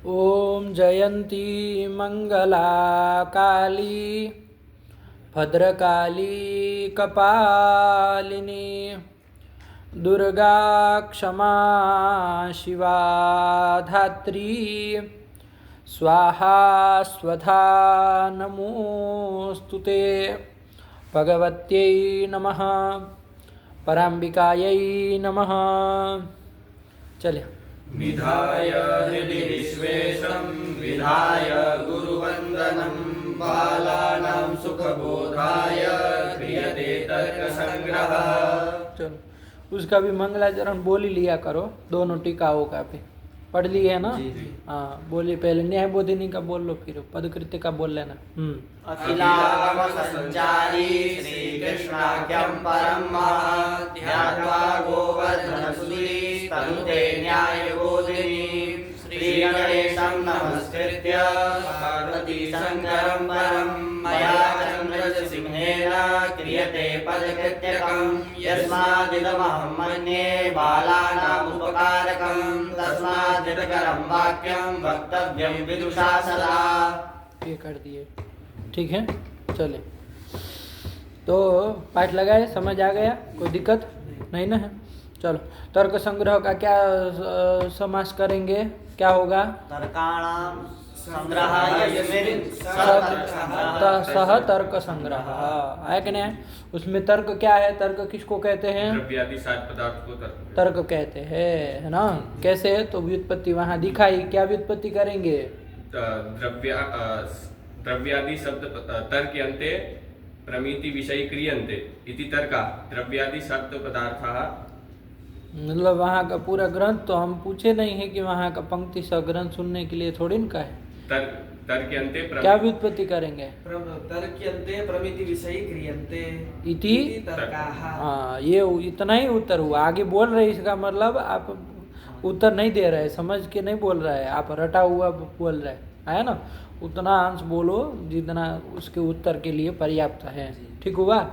ओम जयंती मंगला काली भद्रकाली कपालिनी दुर्गा क्षमा शिवा धात्री स्वाहा स्वधा नमोस्तुते भगवत्यै नमः पराम्बिकायै नमः। चलिए। निधाय हृदि विश्वेशं विधाय गुरुवन्दनं बालानां सुखबोधाय क्रियते तर्कसंग्रहः। चलो, उसका भी मंगलाचरण बोल ही लिया करो, दोनों टीकाओं का भी पढ़ लिए है ना। हाँ बोलिए, पहले न्याय बोधिनी का बोल लो, फिर पदकृत्य का बोल लेना। अखिलागम संचारी श्री कृष्णाख्यं परम ध्यात्वा गोवर्धनसुरी तनुते न्याय बोधिनी श्री गणेशं नमस्कृत्य पार्वती शंकरं परं मया चन्द्रस्य सिंहेन क्रियते पदकृत्यकं यस्मादिदमहं मन्ये बालानाम् उपकारकं तस्माद्धितकरं वाक्यं वक्तव्यं विदुषा सदा। ये कर दिए, ठीक है। चले, तो पाठ लगाए, समझ आ गया, कोई दिक्कत नहीं ना है। चलो, तर्क संग्रह का क्या समास करेंगे, क्या होगा? तर्काणां संग्रहाय सह तर्क संग्रह है कि नहीं? उसमें तर्क क्या है? तर्क किसको कहते हैं? द्रव्यादि सात पदार्थ को तर्क कहते हैं, है ना। कैसे? तो व्युत्पत्ति वहां दिखाई, क्या व्युत्पत्ति करेंगे? द्रव्यादि शब्द तर्क्यन्ते प्रमिति विषय क्रियन्ते इति तर्का द्रव्यादि शब्द पदार्थाः। मतलब वहाँ का पूरा ग्रंथ तो हम पूछे नहीं है कि वहाँ का पंक्ति स ग्रंथ सुनने के लिए थोड़ी ना है। तर्क्यन्ते क्या व्युत्पत्ति करेंगे? तर्क्यन्ते प्रमिति विषय क्रियन्ते इति तर्काः। हाँ, ये इतना ही उत्तर हुआ। आगे बोल रहे, इसका मतलब आप उत्तर नहीं दे रहे, समझ के नहीं बोल रहे, आप रटा हुआ बोल रहे है ना। उतना अंश बोलो जितना उसके उत्तर के लिए पर्याप्त है। ठीक हुआ।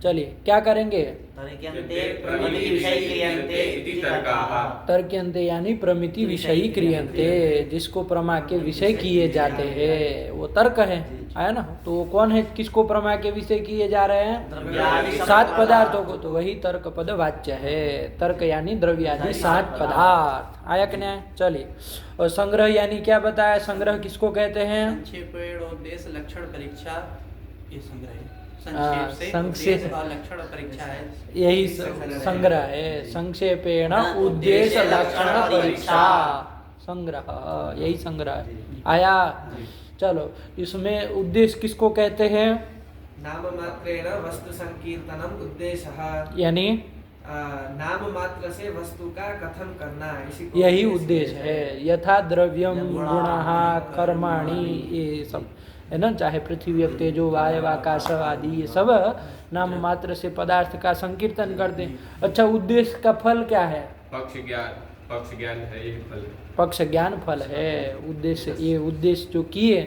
चलिए, क्या करेंगे? तर्क्यन्ते प्रमिति विषय क्रियन्ते इति तर्काः। तर्क्यन्ते यानी प्रमिति विषय क्रियन्ते, जिसको प्रमा के विषय किए जाते हैं वो तर्क है ना। तो वो कौन है, किसको प्रमा के विषय किए जा रहे हैं? सात पदार्थों को, तो वही तर्क पद वाच्य है। तर्क यानी द्रव्यादि सात पदार्थ। आया कि नहीं? चलिए, और संग्रह यानी क्या बताया? संग्रह किसको कहते हैं? संक्षेप उद्देश्य लक्षण परीक्षा, ये संग्रह है। संक्षेप और लक्षण परीक्षा है, यही संग्रह है। संक्षेपेण उद्देश्य लक्षण परीक्षा संग्रह, यही संग्रह है। आया। चलो, इसमें उद्देश्य किसको कहते हैं? नाम मात्रेण वस्तु संकीर्तनम उद्देश्यः, यानी नाम मात्र से वस्तु का कथन करना, इसी को यही उद्देश्य है। यथा द्रव्यम गुणः कर्माणि, ये सब है ना। चाहे पृथ्वी तेजो वायु आकाश आदि, ये सब नाम मात्र से पदार्थ का संकीर्तन करते हैं। अच्छा, उद्देश्य का फल क्या है? पक्ष ज्ञान है, यही फल है। पक्ष ज्ञान फल है। उद्देश्य, ये उद्देश्य जो किए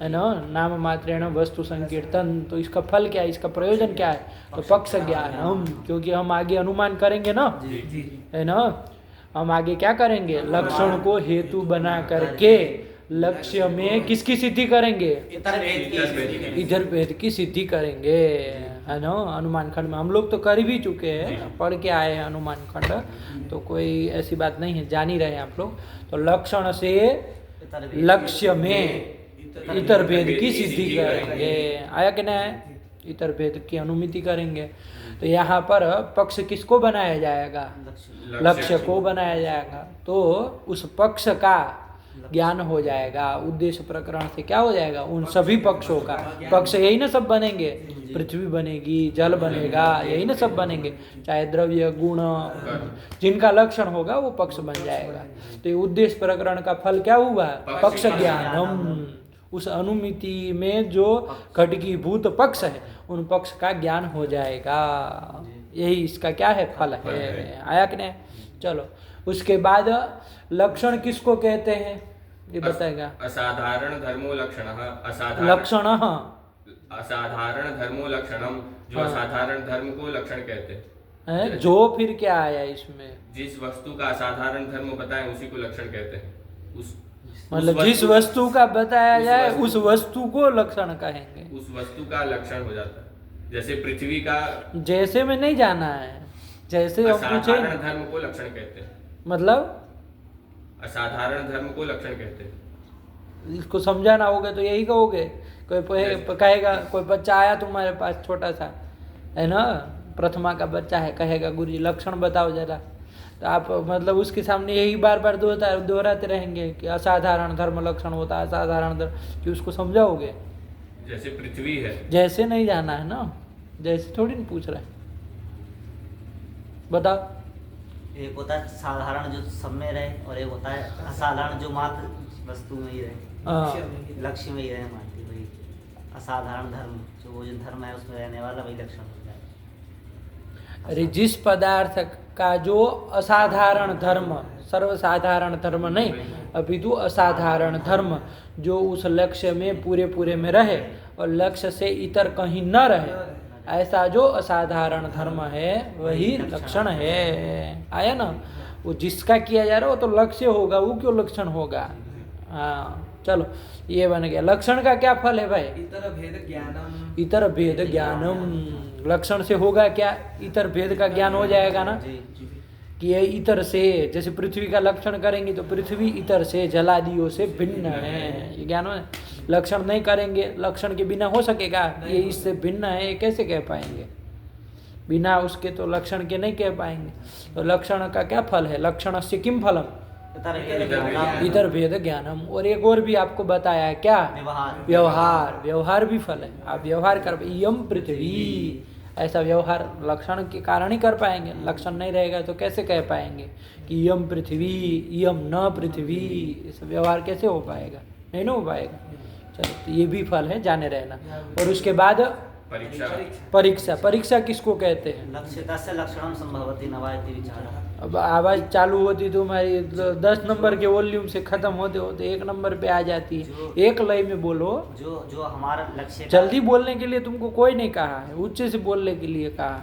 है ना, नाम मात्रेण वस्तु संकीर्तन, तो इसका फल क्या है, इसका प्रयोजन क्या है? तो पक्ष ज्ञान। हम, क्योंकि हम आगे अनुमान करेंगे ना, है ना। हम आगे क्या करेंगे? लक्षण को हेतु बना करके लक्ष्य में किसकी सिद्धि करेंगे? इधर भेद की सिद्धि करेंगे, है ना। अनुमान खंड में हम लोग तो कर भी चुके हैं, पढ़ के आए हैं अनुमान खंड, तो कोई ऐसी बात नहीं है, जान ही रहे हैं आप लोग। तो लक्षण से लक्ष्य में इतर भेद की सिद्धि करेंगे। आया कि नहीं? इतर भेद की अनुमिति करेंगे। तो यहाँ पर पक्ष किसको बनाया जाएगा? लक्ष्य को बनाया जाएगा। तो उस पक्ष का ज्ञान हो जाएगा। उद्देश्य प्रकरण से क्या हो जाएगा? उन सभी पक्षों का। पक्ष यही ना सब बनेंगे, पृथ्वी बनेगी, जल बनेगा, यही ना सब बनेंगे। चाहे द्रव्य गुण जिनका लक्षण होगा वो पक्ष बन जाएगा। तो ये उद्देश्य प्रकरण का फल क्या हुआ? पक्ष ज्ञानम। उस अनुमिति में जो घटकीभूत पक्ष है, उन पक्ष का ज्ञान हो जाएगा। यही इसका क्या है? फल है। आया कि नहीं? चलो, उसके बाद लक्षण किसको कहते हैं ये बताएगा। असाधारण धर्मो लक्षण। लक्षण असाधारण धर्मो लक्षणम, जो असाधारण धर्म को लक्षण कहते हैं। जो फिर क्या आया इसमें? जिस वस्तु का असाधारण धर्म बताएं उसी को लक्षण कहते हैं। उस मतलब उस जिस वस्तु का बताया जाए उस वस्तु को लक्षण कहेंगे। उस वस्तु का लक्षण हो जाता है। जैसे पृथ्वी का जैसे में नहीं जाना है, जैसे हम पूछे असाधारण धर्म को लक्षण कहते हैं। मतलब असाधारण धर्म को लक्षण कहते हैं। इसको समझाना होगा तो यही कहोगे। कहेगा कोई बच्चा आया तुम्हारे पास छोटा सा, है ना, प्रथमा का बच्चा है, कहेगा गुरुजी लक्षण बताओ जरा, तो आप मतलब उसके सामने यही बार बार दोहराते रहेंगे कि असाधारण धर्म लक्षण होता है, असाधारण धर्म, कि उसको समझाओगे। जैसे पृथ्वी है, जैसे नहीं जाना है ना, जैसे थोड़ी नहीं पूछ रहा है। बताओ। एक होता है साधारण जो सब में रहे, और एक होता है असाधारण जो मात्र वस्तु में ही रहे, हाँ, लक्ष्य में ही रहे, मानती वही असाधारण धर्म, जो वो जो धर्म है उसमें रहने वाला वही लक्षण हो जाए। अरे जिस पदार्थ का जो असाधारण धर्म, सर्वसाधारण धर्म नहीं, अपितु असाधारण धर्म जो उस लक्ष्य में पूरे में रहे और लक्ष्य से इतर कहीं न रहे, ऐसा जो असाधारण धर्म है वही लक्षण है। आया ना, वो जिसका किया जा रहा है वो तो लक्ष्य होगा, वो क्यों लक्षण होगा। हाँ चलो, ये बन गया। लक्षण का क्या फल है भाई? इतर भेद ज्ञानम। इतर भेद ज्ञानम, लक्षण से होगा क्या? इतर भेद का ज्ञान हो जाएगा ना, कि ये इतर से, जैसे पृथ्वी का लक्षण करेंगे तो पृथ्वी इतर से, जलादियों से भिन्न है, ये ज्ञान है। लक्षण नहीं करेंगे, लक्षण के बिना हो सकेगा? ये इससे भिन्न है, ये कैसे कह पाएंगे? बिना उसके तो लक्षण के नहीं कह पाएंगे। तो लक्षण का क्या फल है? लक्षण से किम फलम? इतर भेद ज्ञानम। और एक और भी आपको बताया है, क्या? व्यवहार। व्यवहार भी फल है। आप व्यवहार कर, यम पृथ्वी, ऐसा व्यवहार लक्षण के कारण ही कर पाएंगे। लक्षण नहीं रहेगा तो कैसे कह पाएंगे कि यम पृथ्वी, यम न पृथ्वी, ऐसा व्यवहार कैसे हो पाएगा? नहीं ना हो पाएगा। चलो, तो ये भी फल है, जाने रहना। और उसके बाद परीक्षा। परीक्षा किसको कहते हैं? लक्ष्यतस्य लक्षणम संभवति नवायति विचारः। अब आवाज चालू होती तुम्हारी 10 नंबर के वॉल्यूम से खत्म होते होते 1 नंबर पे आ जाती है। एक लय में बोलो। जो हमारा लक्ष्य, जल्दी बोलने के लिए तुमको कोई नहीं कहा है, ऊंचे से बोलने के लिए कहा।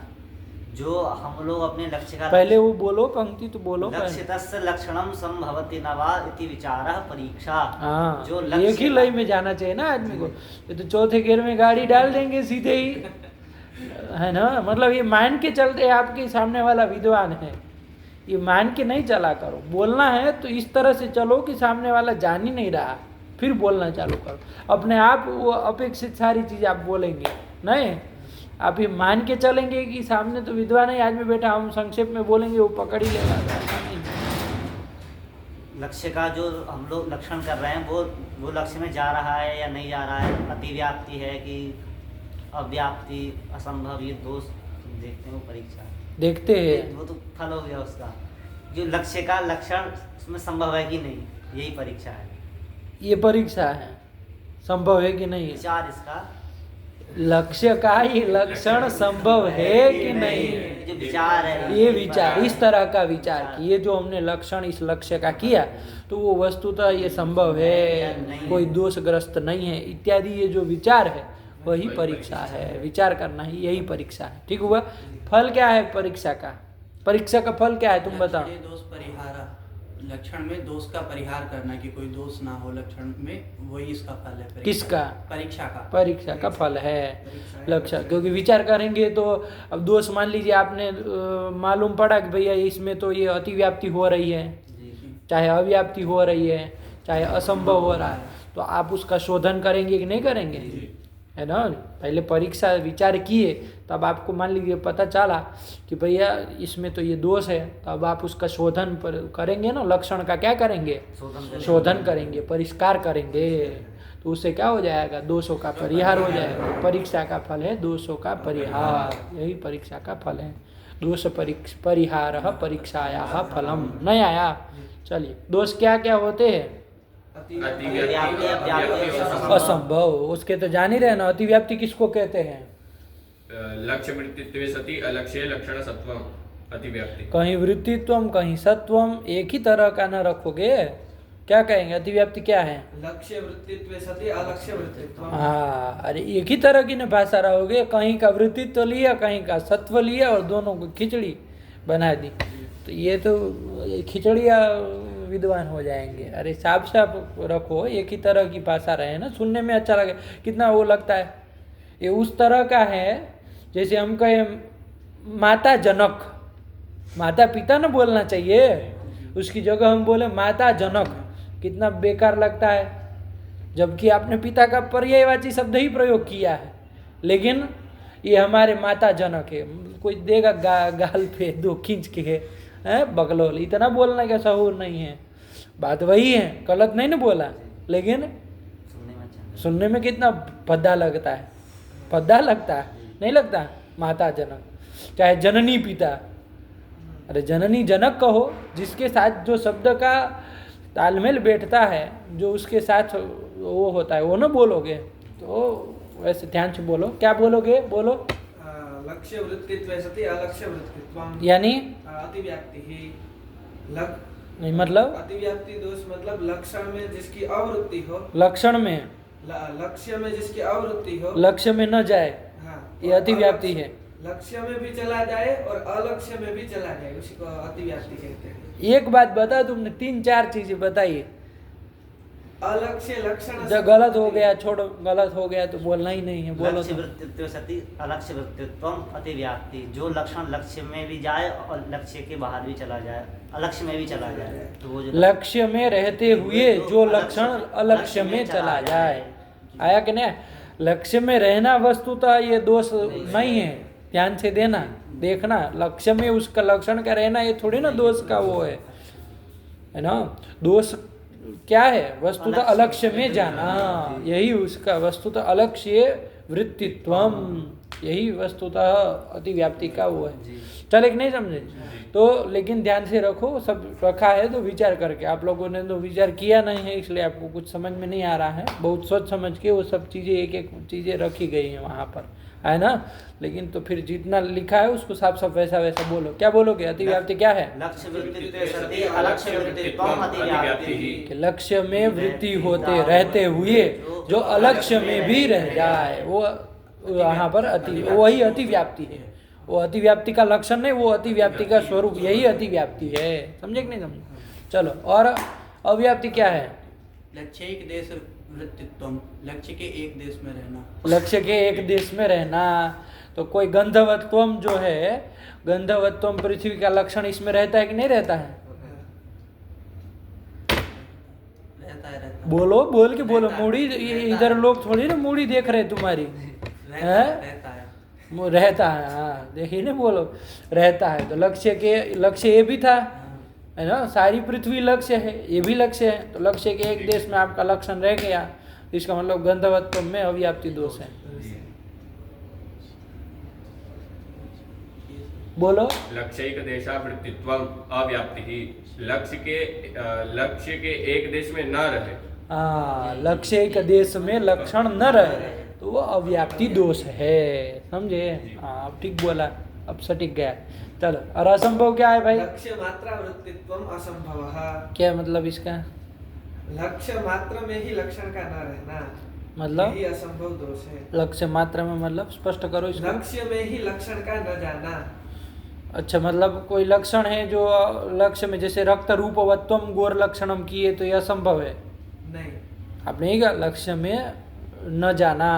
जो हम लोग अपने लक्ष्य का, पहले वो बोलो, पंक्ति तो बोलो। लक्ष्यतस्य लक्षणम संभवति नवा इति विचारः परीक्षा। हाँ, जो एक ही लय में जाना चाहिए ना आदमी को। ये तो चौथे गियर में गाड़ी डाल देंगे सीधे ही, है ना। मतलब ये मान के चलते आपके सामने वाला विद्वान है, ये मान के नहीं चला करो। बोलना है तो इस तरह से चलो कि सामने वाला जान ही नहीं रहा, फिर बोलना चालू करो। अपने आप वो अपेक्षित सारी चीज़ आप बोलेंगे नहीं, आप ये मान के चलेंगे कि सामने तो विद्वान है आदमी बैठा, हम संक्षेप में बोलेंगे वो पकड़ ही लेगा। लक्ष्य का जो हम लोग लक्षण कर रहे हैं वो लक्ष्य में जा रहा है या नहीं जा रहा है, अतिव्याप्ति है कि अव्याप्ति, असंभव, ये दोष देखते हैं। वो परीक्षा देखते हैं, वो तो फल हो गया उसका। जो लक्ष्य का लक्षण उसमें संभव है कि नहीं, यही परीक्षा है। ये परीक्षा है, संभव है कि नहीं। विचार इसका, लक्ष्य का ही लक्षण संभव है कि नहीं, जो विचार है, ये विचार, इस तरह का विचार कि ये जो हमने लक्षण इस लक्ष्य का किया तो वो वस्तुतः ये संभव है, कोई दोषग्रस्त नहीं है इत्यादि, ये जो विचार है वही परीक्षा है। विचार करना ही यही परीक्षा है। ठीक हुआ। फल क्या है परीक्षा का? परीक्षा का फल क्या है तुम बताओ। दोष परिहार, लक्षण में दोष का परिहार करना, कि कोई दोष ना हो लक्षण में, वही इसका फल है। किसका? परीक्षा का। परीक्षा का फल है लक्षण। क्योंकि विचार करेंगे तो अब दोष, मान लीजिए आपने मालूम पड़ा कि भैया इसमें तो ये अतिव्याप्ति हो रही है, चाहे अव्याप्ति हो रही है, चाहे असंभव हो रहा है, तो आप उसका शोधन करेंगे कि नहीं करेंगे, है ना। पहले परीक्षा विचार किए तब आपको मान लीजिए पता चला कि भैया इसमें तो ये दोष है, तो अब आप उसका शोधन पर करेंगे ना। लक्षण का क्या करेंगे? शोधन करेंगे, परिष्कार करेंगे, तो उससे क्या हो जाएगा? दोषों का परिहार हो जाएगा। परीक्षा का फल है दोषों का परिहार, यही परीक्षा का फल है। दोष परिहार परीक्षाया फलम। नहीं आया? चलिए, दोष क्या क्या होते हैं? असंभव, उसके तो जान ही रहे ना। अतिव्याप्ति किसको कहते हैं? लक्ष्य वृत्तित्वे सति अलक्ष्य लक्षण सत्वम अतिव्याप्ति। कहीं वृत्तित्वम कहीं सत्वम, एक ही तरह का न रखोगे, क्या कहेंगे? अतिव्याप्ति क्या है? लक्ष्य वृत्तित्वे सति अलक्ष्य वृत्तित्व। हाँ, अरे एक ही तरह की न भाषा रहोगे, कहीं का वृत्तित्व लिया कहीं का सत्व लिया और दोनों को खिचड़ी बना दी। तो ये तो खिचड़िया विद्वान हो जाएंगे। अरे साफ साफ रखो, एक ही तरह की भाषा रहे ना, सुनने में अच्छा लगे, कितना वो लगता है। ये उस तरह का है जैसे हम कहे माता जनक, माता पिता ना बोलना चाहिए, उसकी जगह हम बोले माता जनक, कितना बेकार लगता है, जबकि आपने पिता का पर्यायवाची शब्द ही प्रयोग किया है, लेकिन ये हमारे माता जनक है। कोई देगा गाल पे दो खींच के है बगलोल, इतना बोलने का सहूर नहीं है। बात वही है, गलत नहीं ना बोला, लेकिन सुनने में अच्छा सुनने में कितना भद्दा लगता है, भद्दा लगता है, नहीं लगता? माता जनक, चाहे जननी पिता, अरे जननी जनक कहो, जिसके साथ जो शब्द का तालमेल बैठता है, जो उसके साथ वो होता है, वो ना बोलोगे तो वैसे ध्यान से बोलो। क्या बोलोगे? बोलो। लक्ष्य वृत्तित्व सति अलक्ष्य वृत्तित्वम, यानी अतिव्याप्ति ही नहीं, मतलब अतिव्याप्ति दोष मतलब लक्षण में जिसकी अवृत्ति हो, लक्षण में, लक्ष्य में जिसकी अवृत्ति हो, लक्ष्य में न जाए, हाँ, ये अतिव्याप्ति है। लक्ष्य में भी चला जाए और अलक्ष्य में भी चला जाए, उसी को अतिव्याप्ति कहते हैं। एक बात बता, तुमने 3-4 चीजें बताई, अलक्ष्य लक्षण जब गलत हो गया छोड़ो, गलत हो गया तो बोलना ही नहीं है, बोलो लक्ष्य तो। वृत्तित्व सति अलक्ष्य वृत्तित्वम अतिव्याप्ति, जो लक्षण लक्ष्य में भी जाए और लक्ष्य के बाहर भी चला जाए, अलक्ष्य में भी चला जाए, तो वो जो लक्ष्य में रहते हुए जो लक्षण अलक्ष्य में चला जाए, आया कि नहीं? लक्ष्य में रहना वस्तुतः ये दोष नहीं है, ध्यान से देना देखना, लक्ष्य में उसका लक्षण का रहना ये थोड़ी ना दोष का वो है ना। दोष क्या है? वस्तुतः अलक्ष्य में जाना, यही उसका वस्तुतः अलक्ष्य वृत्तित्वम, यही वस्तुतः अतिव्याप्ति का वो है। चले कि नहीं समझे? तो लेकिन ध्यान से रखो, सब रखा है तो विचार करके, आप लोगों ने तो विचार किया नहीं है इसलिए आपको कुछ समझ में नहीं आ रहा है। बहुत सोच समझ के वो सब चीज़ें एक एक चीज़ें रखी गई हैं वहाँ पर, है ना। लेकिन तो फिर जितना लिखा है उसको साफ साफ वैसा वैसा बोलो। क्या बोलोगे? अतिव्याप्ति क्या है? लक्ष्य वृत्तित्व सति अलक्ष्य वृत्तित्वम अतिव्याप्ति, कि लक्ष्य में वृत्ति होते रहते हुए जो अलक्ष्य में भी रह जाए, वो यहाँ पर वही अतिव्याप्ति है। वो अतिव्याप्ति का लक्षण नहीं, वो अतिव्याप्ति का स्वरूप, यही अतिव्याप्ति है। समझे कि नहीं समझे? चलो, और अव्याप्ति क्या है? लक्ष्य एक देश वृत्तित्वम, लक्ष्य के एक देश में रहना। लक्ष्य के एक देश में रहना, तो कोई गंधवत्वम जो है, गंधवत्वम पृथ्वी का लक्षण इसमें रहता है कि नहीं रहता है? रहता है। बोलो, बोल के बोलो। मूड़ी, इधर लोग थोड़ी ना मूड़ी देख रहे तुम्हारी, रहता है। रहता है, हाँ देखिए ना, बोलो रहता है। तो लक्ष्य ये भी था, है ना, सारी पृथ्वी लक्ष्य है, ये भी लक्ष्य है। तो लक्ष्य के एक देश में आपका लक्षण रह गया, इसका मतलब गंधवत्व में अव्याप्ति दोष है। बोलो। लक्ष्यैक देशावृत्तित्वम अव्याप्ति ही, लक्ष्य के एक देश में न रहे। हाँ, लक्ष्य एक देश में लक्षण न रहे तो वो अव्याप्ति दोष है। समझे? हाँ, अब ठीक बोला, अब सटीक गया। चलो, और असंभव क्या है भाई? लक्ष्य मात्रा वृत्तित्वम असंभवः। क्या मतलब इसका? लक्ष्य मात्र में ही लक्षण का न रहना, मतलब यही असंभव दोष है। लक्ष्य मात्रा में मतलब स्पष्ट करो इसको। लक्ष्य में ही लक्षण का न जाना। अच्छा, मतलब कोई लक्षण है जो लक्ष्य में, जैसे रक्त रूपवत्वम गोर लक्षणम किए, तो यह असंभव है। नहीं, आपने नहीं कहा लक्ष्य में न जाना,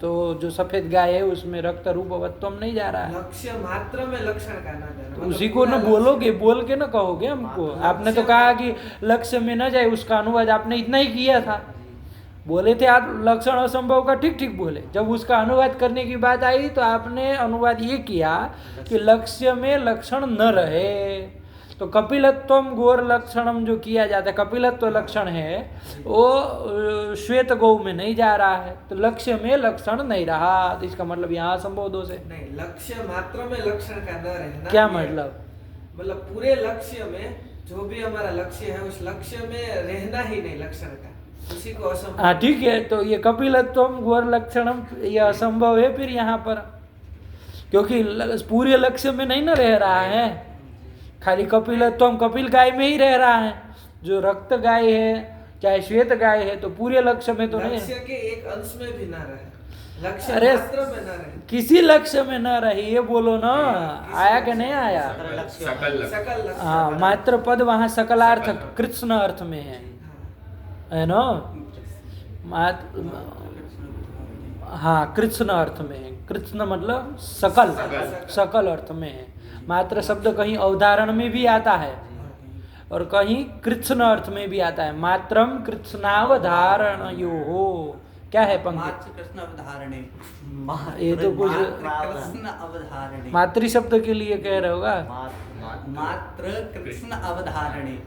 तो जो सफेद गाय है उसमें रक्त रूपवत्वम नहीं जा रहा है। लक्ष्य मात्र में लक्षण का न जाना, तो उसी को न बोलोगे, बोल के न कहोगे हमको। आपने तो कहा कि लक्ष्य में न जाए, उसका अनुवाद आपने इतना ही किया था। बोले थे आप लक्षण असंभव का, ठीक ठीक बोले। जब उसका अनुवाद करने की बात आई तो आपने अनुवाद ये किया कि लक्ष्य में लक्षण न रहे। तो कपिलत्वम गोर लक्षणम जो किया जाता है, कपिलत्व लक्षण है, वो श्वेत गौ में नहीं जा रहा है, तो लक्ष्य में लक्षण नहीं रहा, तो इसका मतलब यहाँ असंभव दोष है। नहीं, लक्ष्य मात्र में लक्षण का न रहना। क्या मतलब? मतलब पूरे लक्ष्य में जो भी हमारा लक्ष्य है, उस लक्ष्य में रहना ही नहीं लक्षण का, उसी को असंभव। हाँ ठीक है, तो ये कपिलत्वम गोर लक्षणम ये असंभव है फिर यहाँ पर, क्योंकि पूरे लक्ष्य में नहीं न रह रहा है, खाली कपिलत्वम कपिल गाय में ही रह रहा है। जो रक्त गाय है चाहे श्वेत गाय है, तो पूरे लक्ष्य में तो नहीं। लक्ष्य के एक अंश में भी ना रहे। लक्ष्य अरे मात्र में न रहे, किसी लक्ष्य में न रही, ये बोलो ना, आया कि नहीं आया? सकल लक्ष्य सकल लक्ष्य। सकल लक्ष्य हाँ, मात्र पद वहाँ सकलार्थ कृष्ण अर्थ में है ना? हाँ, कृष्ण अर्थ में है। कृष्ण मतलब सकल, सकल अर्थ में है। मात्र शब्द कहीं अवधारण में भी आता है और कहीं कृष्ण अर्थ में भी आता है। मात्रम कृष्णावधारण यो हो, क्या है पंक्ति? मात्र कृष्ण अवधारणे, ये तो कुछ कृष्ण अवधारणे, मातृ शब्द के लिए कह रहे होगा। मात्र कृष्ण अवधारणे,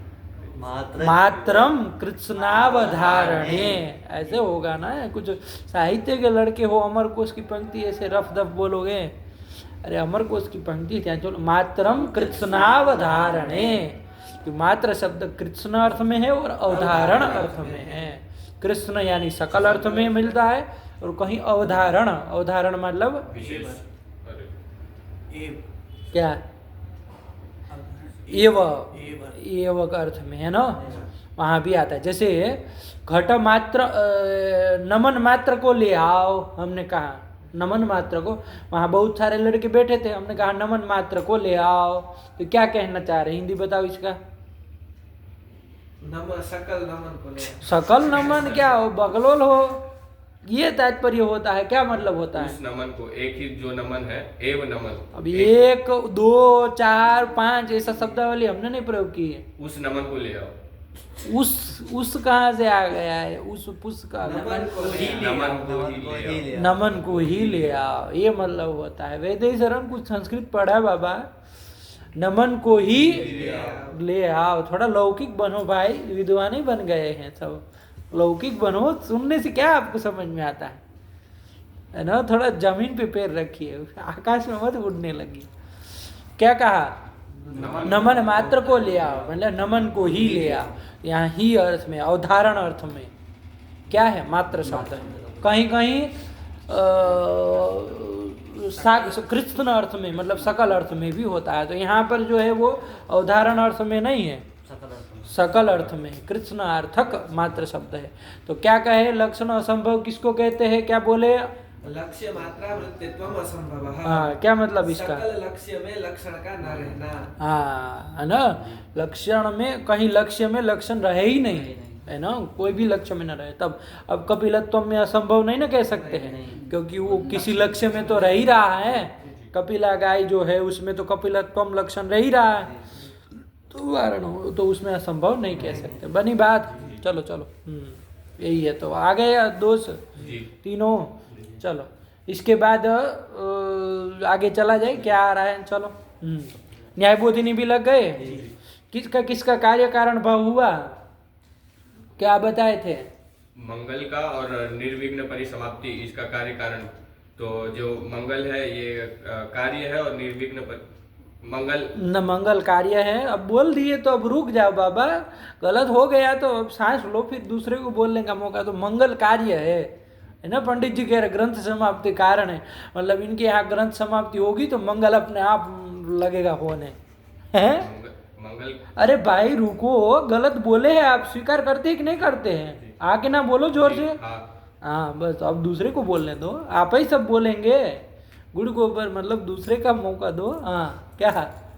मात्रम कृष्णावधारणे, ऐसे होगा ना। कुछ साहित्य के लड़के हो, अमर कोश की पंक्ति ऐसे रफ दफ बोलोगे। अरे अमर कोश की पंक्ति क्या, चलो मात्रम कृष्णावधारणे, कि मात्र शब्द कृष्ण अर्थ में है और अवधारण अर्थ में है। कृष्ण यानी सकल अर्थ में मिलता है और कहीं अवधारण, अवधारण मतलब विशेष। एव, क्या? एव, एव का अर्थ में है ना, वहाँ भी आता है। जैसे घट मात्र, नमन मात्र को ले आओ, हमने कहा नमन मात्र को, वहाँ बहुत सारे लड़के बैठे थे, हमने कहा नमन मात्र को ले आओ, तो क्या कहना चाह रहे, हिंदी बताओ इसका। नमन, सकल नमन को ले, सकल नमन क्या हो, बगलोल हो, ये तात्पर्य होता है। क्या मतलब होता है? उस नमन को, एक ही जो नमन है, एव नमन। अब 1 2 4 5 ऐसा शब्दावली हमने नहीं प्रयोग की है। उस नमन को ले आओ। उस कहाँ से आ गया है? उस पुस का नमन को ही ले, नमन को ही ले आओ। नमन को ही ले आओ, ये मतलब होता है। वैद्य शरण कुछ संस्कृत पढ़ा बाबा, नमन को ही ले आओ। थोड़ा लौकिक बनो भाई, विद्वान ही बन गए हैं सब, लौकिक बनो। सुनने से क्या आपको समझ में आता है ना? थोड़ा जमीन पे पैर रखिए, आकाश में मत उड़ने लगी। क्या कहा? नमन मात्र को ले आओ, मतलब नमन को ही ले आओ। यहाँ ही अर्थ में, अवधारण अर्थ में क्या है? मात्र शब्द। कहीं कहीं कृष्ण अर्थ में, मतलब सकल अर्थ में भी होता है। तो यहाँ पर जो है वो अवधारण अर्थ में नहीं है, सकल अर्थ में कृष्णार्थक मात्र शब्द है। तो क्या कहे? लक्षण असंभव किसको कहते हैं? क्या बोले? लक्ष्य मात्रा वृत्तित्वम असंभव। हाँ, क्या मतलब इसका? सकल लक्ष्य में लक्षण का न रहना। हाँ, है ना, लक्षण में, कहीं लक्ष्य में लक्षण रहे ही नहीं, है ना, कोई भी लक्ष्य में न रहे। तब अब कपिलत्व में असंभव नहीं ना कह सकते हैं, क्योंकि वो किसी लक्ष्य में तो रह ही रहा है। कपिला गाय जो है उसमें तो कपिलत्व लक्षण रह ही रहा है, तो वारण हो, तो उसमें असंभव नहीं कह सकते। बनी बात? चलो चलो, यही है। तो आ गए दोष तीनों। चलो इसके बाद आगे चला जाए, क्या आ रहा है? चलो, न्यायबोधिनी भी लग गए। किसका किसका कार्य कारण भाव हुआ, क्या बताए थे? मंगल का और निर्विघ्न परिसमाप्ति, इसका कार्य कारण। तो जो मंगल है ये कार्य है और निर्विघ्न मंगल न मंगल कार्य है। अब बोल दिए तो अब रुक जाओ बाबा, गलत हो गया तो अब सांस लो, फिर दूसरे को बोलने का मौका। तो मंगल कार्य है ना, पंडित जी कह रहे ग्रंथ समाप्ति कारण है, मतलब इनके यहाँ ग्रंथ समाप्ति होगी तो मंगल अपने आप लगेगा होने, है? मंगल। अरे भाई रुको, गलत बोले हैं आप, स्वीकार करते हैं कि नहीं करते हैं? आके ना बोलो जोर से। हाँ बस, अब दूसरे को बोलने दो, आप ही सब बोलेंगे। गुड़ गोबर मतलब दूसरे का मौका दो। हाँ, क्या?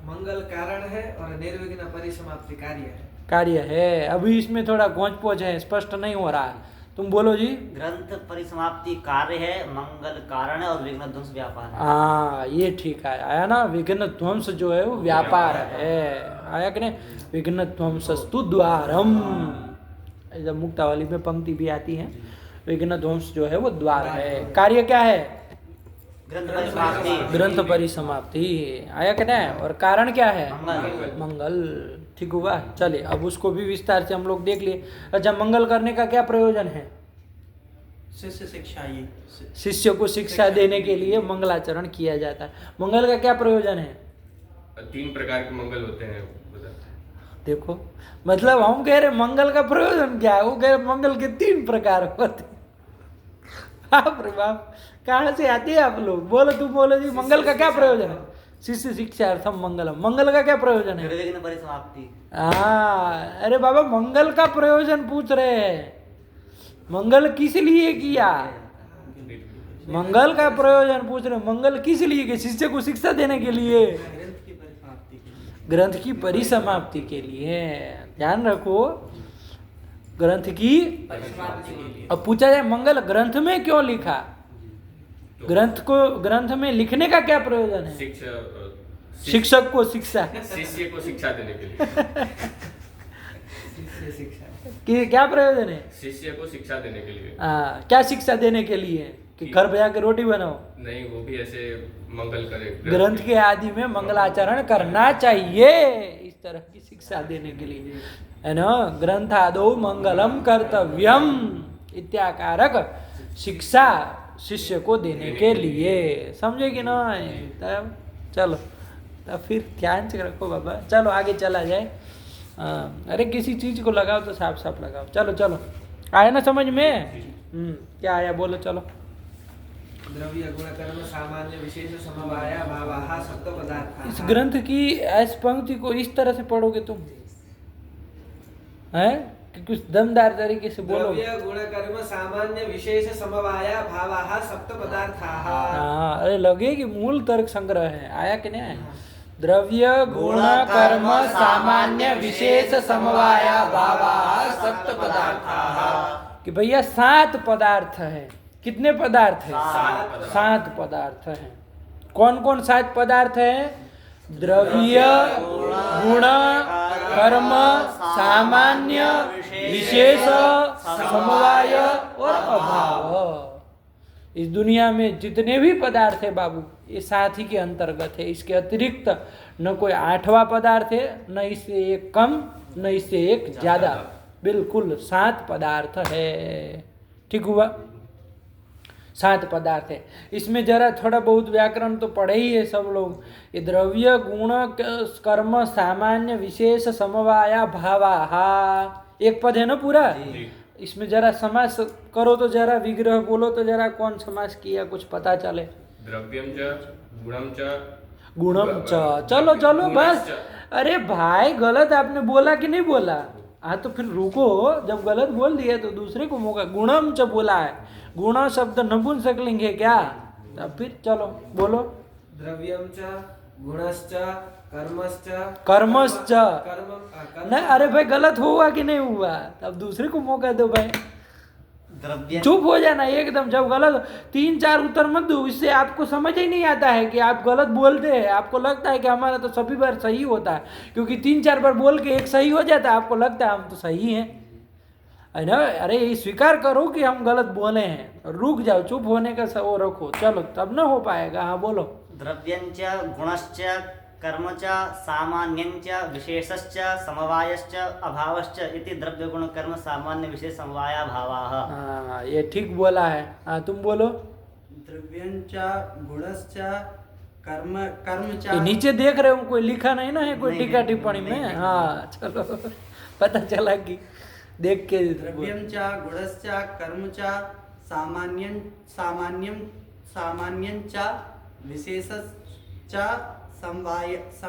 मंगल कारण है और निर्विघ्न परिसमाप्ति कार्य है। कार्य है। अभी इसमें थोड़ा घोंच पोच है, स्पष्ट नहीं हो रहा है, तुम बोलो जी। ग्रंथ परिसमाप्ति कार्य है, मंगल कारण है और विघ्न ध्वंस व्यापार है। हाँ, ये ठीक है, आया ना। विघ्न ध्वंस जो है वो व्यापार है, आया कि नहीं? विघ्न ध्वंसस्तु द्वारम, जब मुक्तावली में पंक्ति भी आती है, विघ्न ध्वंस जो है वो द्वार है। कार्य क्या है? ग्रंथ परिसमाप्ति। ग्रंथ परिसमाप्ति, आया कि नहीं? और कारण क्या है? मंगल। मंगल। ठीक हुआ। चलिए अब उसको भी विस्तार से हम लोग देख लिए। अच्छा, मंगल करने का क्या प्रयोजन है? शिष्य शिक्षा, ये शिष्य को शिक्षा देने के लिए मंगलाचरण किया जाता है। मंगल का क्या प्रयोजन है? 3 प्रकार के मंगल होते हैं। देखो, मतलब हम कह रहे मंगल का प्रयोजन क्या है, वो कह रहे मंगल के 3 प्रकार होते हैं। बाप रे बाप, कहाँ से आते हैं आप लोग? बोलो, तुम बोलो जी, मंगल का क्या प्रयोजन है? शिष्य शिक्षार्थम मंगलम, मंगल का क्या प्रयोजन है? निर्विघ्न परिसमाप्ति। हाँ, अरे बाबा मंगल का प्रयोजन पूछ रहे हैं, मंगल किस लिए किया? मंगल का प्रयोजन पूछ रहे, मंगल किस लिए? कि शिष्य को शिक्षा देने के लिए, ग्रंथ की परिसमाप्ति के लिए। ग्रंथ की परिसमाप्ति के लिए। ध्यान रखो, ग्रंथ की। परिसमाप्ति के लिए। अब पूछा जाए मंगल ग्रंथ में क्यों लिखा, ग्रंथ में लिखने का क्या प्रयोजन है? शिक्षक को शिक्षा, शिष्य को शिक्षा देने के लिए। शिक्षा कि क्या प्रयोजन है? शिष्य को शिक्षा देने के लिए। क्या शिक्षा देने के लिए? कि घर पे जाके रोटी बनाओ? नहीं, वो भी ऐसे मंगल करे। ग्रंथ के आदि में मंगलाचरण करना चाहिए, इस तरह की शिक्षा देने के लिए, है ना। ग्रंथादो मंगलम कर्तव्यम इत्याकारक शिक्षा शिष्य को देने के लिए, समझे कि ना? तब चलो, तब फिर ध्यान से रखो बाबा। चलो आगे चला जाए। अरे किसी चीज को लगाओ तो साफ साफ लगाओ। चलो चलो, आया ना समझ में? क्या आया बोलो, चलो। द्रव्य गुण कर्म सामान्य विशेष समवाय भावाः सप्त पदार्थाः। इस ग्रंथ की इस पंक्ति को इस तरह से पढ़ोगे तुम, हैं कि कुछ दमदार तरीके से बोलो। द्रव्य गुण कर्म सामान्य विशेष समवाय भावाः सप्त पदार्थाः। हाँ, अरे लगे कि मूल तर्क संग्रह है, आया कि नहीं आया? द्रव्य गुण कर्म सामान्य विशेष समवाय भावाः सप्त पदार्थाः। कि भैया 7 पदार्थ है। कितने पदार्थ है? 7 पदार्थ है। कौन कौन 7 पदार्थ है? द्रव्य गुण कर्म सामान्य विशेष समवाय और अभाव। इस दुनिया में जितने भी पदार्थ है बाबू, ये 7 ही के अंतर्गत है। इसके अतिरिक्त न कोई 8वां पदार्थ है, न इससे एक कम, न इससे एक ज्यादा। बिल्कुल 7 पदार्थ है। ठीक हुआ? 7 पदार्थ है। इसमें जरा थोड़ा बहुत व्याकरण तो पढ़े ही है सब लोग। ये द्रव्य गुण कर्म सामान्य विशेष समवाया भावाहा, एक पद है ना पूरा। इसमें जरा समास करो तो जरा, विग्रह बोलो तो जरा कौन समास किया, कुछ पता चले। द्रव्यम च गुणम च गुणम च। चलो चलो बस। अरे भाई गलत आपने बोला कि नहीं बोला? हाँ तो फिर रुको, जब गलत बोल दिया तो दूसरे को मौका। गुणम च बोला है, गुण शब्द नपुंसकलिंग है क्या? तब फिर चलो बोलो। द्रव्यम च गुणश्च कर्मश्च कर्मश्च। कर्म नहीं अरे भाई गलत हुआ कि नहीं हुआ? तब दूसरे को मौका दो भाई। द्रव्य चुप हो जाना एकदम। जब गलत 3-4 उत्तर मत दो, इससे आपको समझ ही नहीं आता है कि आप गलत बोलते हैं। आपको लगता है कि हमारा तो सभी बार सही होता है, क्योंकि 3-4 बार बोल के एक सही हो जाता है, आपको लगता है हम तो सही हैं, है ना। अरे ये स्वीकार करो कि हम गलत बोले हैं, रुक जाओ, चुप होने का वो रखो। चलो तब ना हो पाएगा। हाँ बोलो। द्रव्यंच गुणश्च कर्मच सामान्यंच विशेषश्च समवायश्च अभावश्च इति द्रव्य गुण कर्म सामान्य विशेष समवाया भावाः। हाँ ये ठीक बोला है। हाँ तुम बोलो। द्रव्यंच गुणश्च कर्म कर्मच। ये नीचे देख रहे हो, कोई लिखा नहीं ना है कोई टीका टिप्पणी में? हाँ चलो पता चला कि देख के। द्रव्यंच गुणश्च कर्मच सामान्यं सामान्यं सामान्यंच विशेषश्च समवायश्च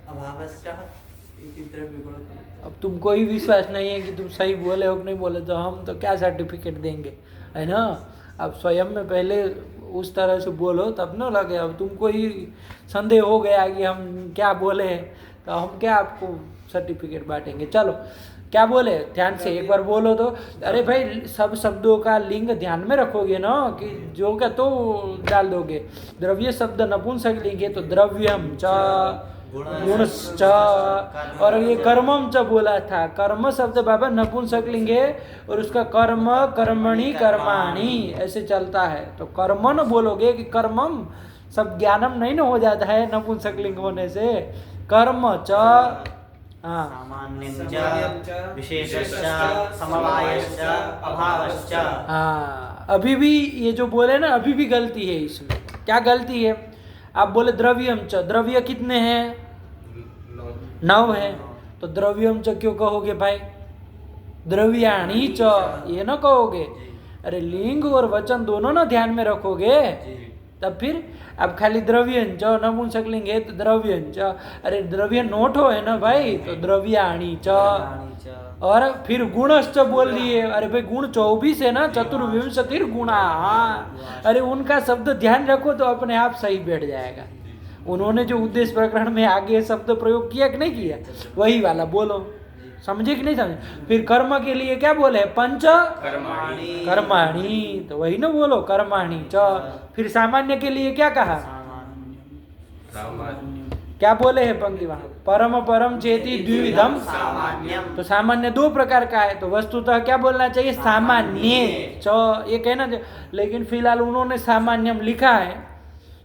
अभावश्च इति द्रव्य गुण। अब तुमको ही विश्वास नहीं है कि तुम सही बोले हो कि नहीं बोले, तो हम तो क्या सर्टिफिकेट देंगे, है ना। अब स्वयं में पहले उस तरह से बोलो तब ना लगे। अब तुमको ही संदेह हो गया कि हम क्या बोले हैं, तो हम क्या आपको सर्टिफिकेट बांटेंगे। चलो क्या बोले, ध्यान से एक बार बोलो तो। अरे भाई सब शब्दों का लिंग ध्यान में रखोगे ना, कि जो का तो डाल दोगे। द्रव्य शब्द नपुंसक लिंग है तो द्रव्यम च गुणश्च, और ये कर्मम च बोला था। कर्म शब्द बाबा नपुंसक लिंग है और उसका कर्म कर्मणि कर्माणि ऐसे चलता है। तो कर्मन बोलोगे कि कर्मम, सब ज्ञानम नहीं ना हो जाता है नपुंसक लिंग होने से। कर्म च सामान्यंच विशेषश्च समवायश्च अभावश्च। हाँ अभी भी ये जो बोले ना, अभी भी गलती है इसमें। क्या गलती है? आप बोले द्रव्यम च, द्रव्य कितने हैं? 9 है। तो द्रव्यम च क्यों कहोगे भाई? द्रव्याणि च ये ना कहोगे। अरे लिंग और वचन दोनों ना ध्यान में रखोगे तब फिर अब खाली द्रव्यंच नपुंसकलिंग है तो द्रव्यंच, अरे द्रव्य नोट हो है ना भाई, तो द्रव्याणी च, और फिर गुणश्च बोल दिए, अरे भाई गुण 24 है ना, चतुर्विंशतिर गुणा, अरे उनका शब्द ध्यान रखो तो अपने आप सही बैठ जाएगा। उन्होंने जो उद्देश्य प्रकरण में आगे शब्द प्रयोग किया कि नहीं किया, वही वाला बोलो, समझे कि नहीं समझे। फिर कर्म के लिए क्या बोले, पंच कर्माणी, तो वही ना बोलो कर्माणी च। फिर सामान्य के लिए क्या कहा, क्या बोले है पंक्ति वहां, परम परम चेति द्विविधम सामान्यम, तो सामान्य 2 प्रकार का है, तो वस्तुतः क्या बोलना चाहिए, सामान्य च, ये कहना चाहिए। लेकिन फिलहाल उन्होंने सामान्यम लिखा है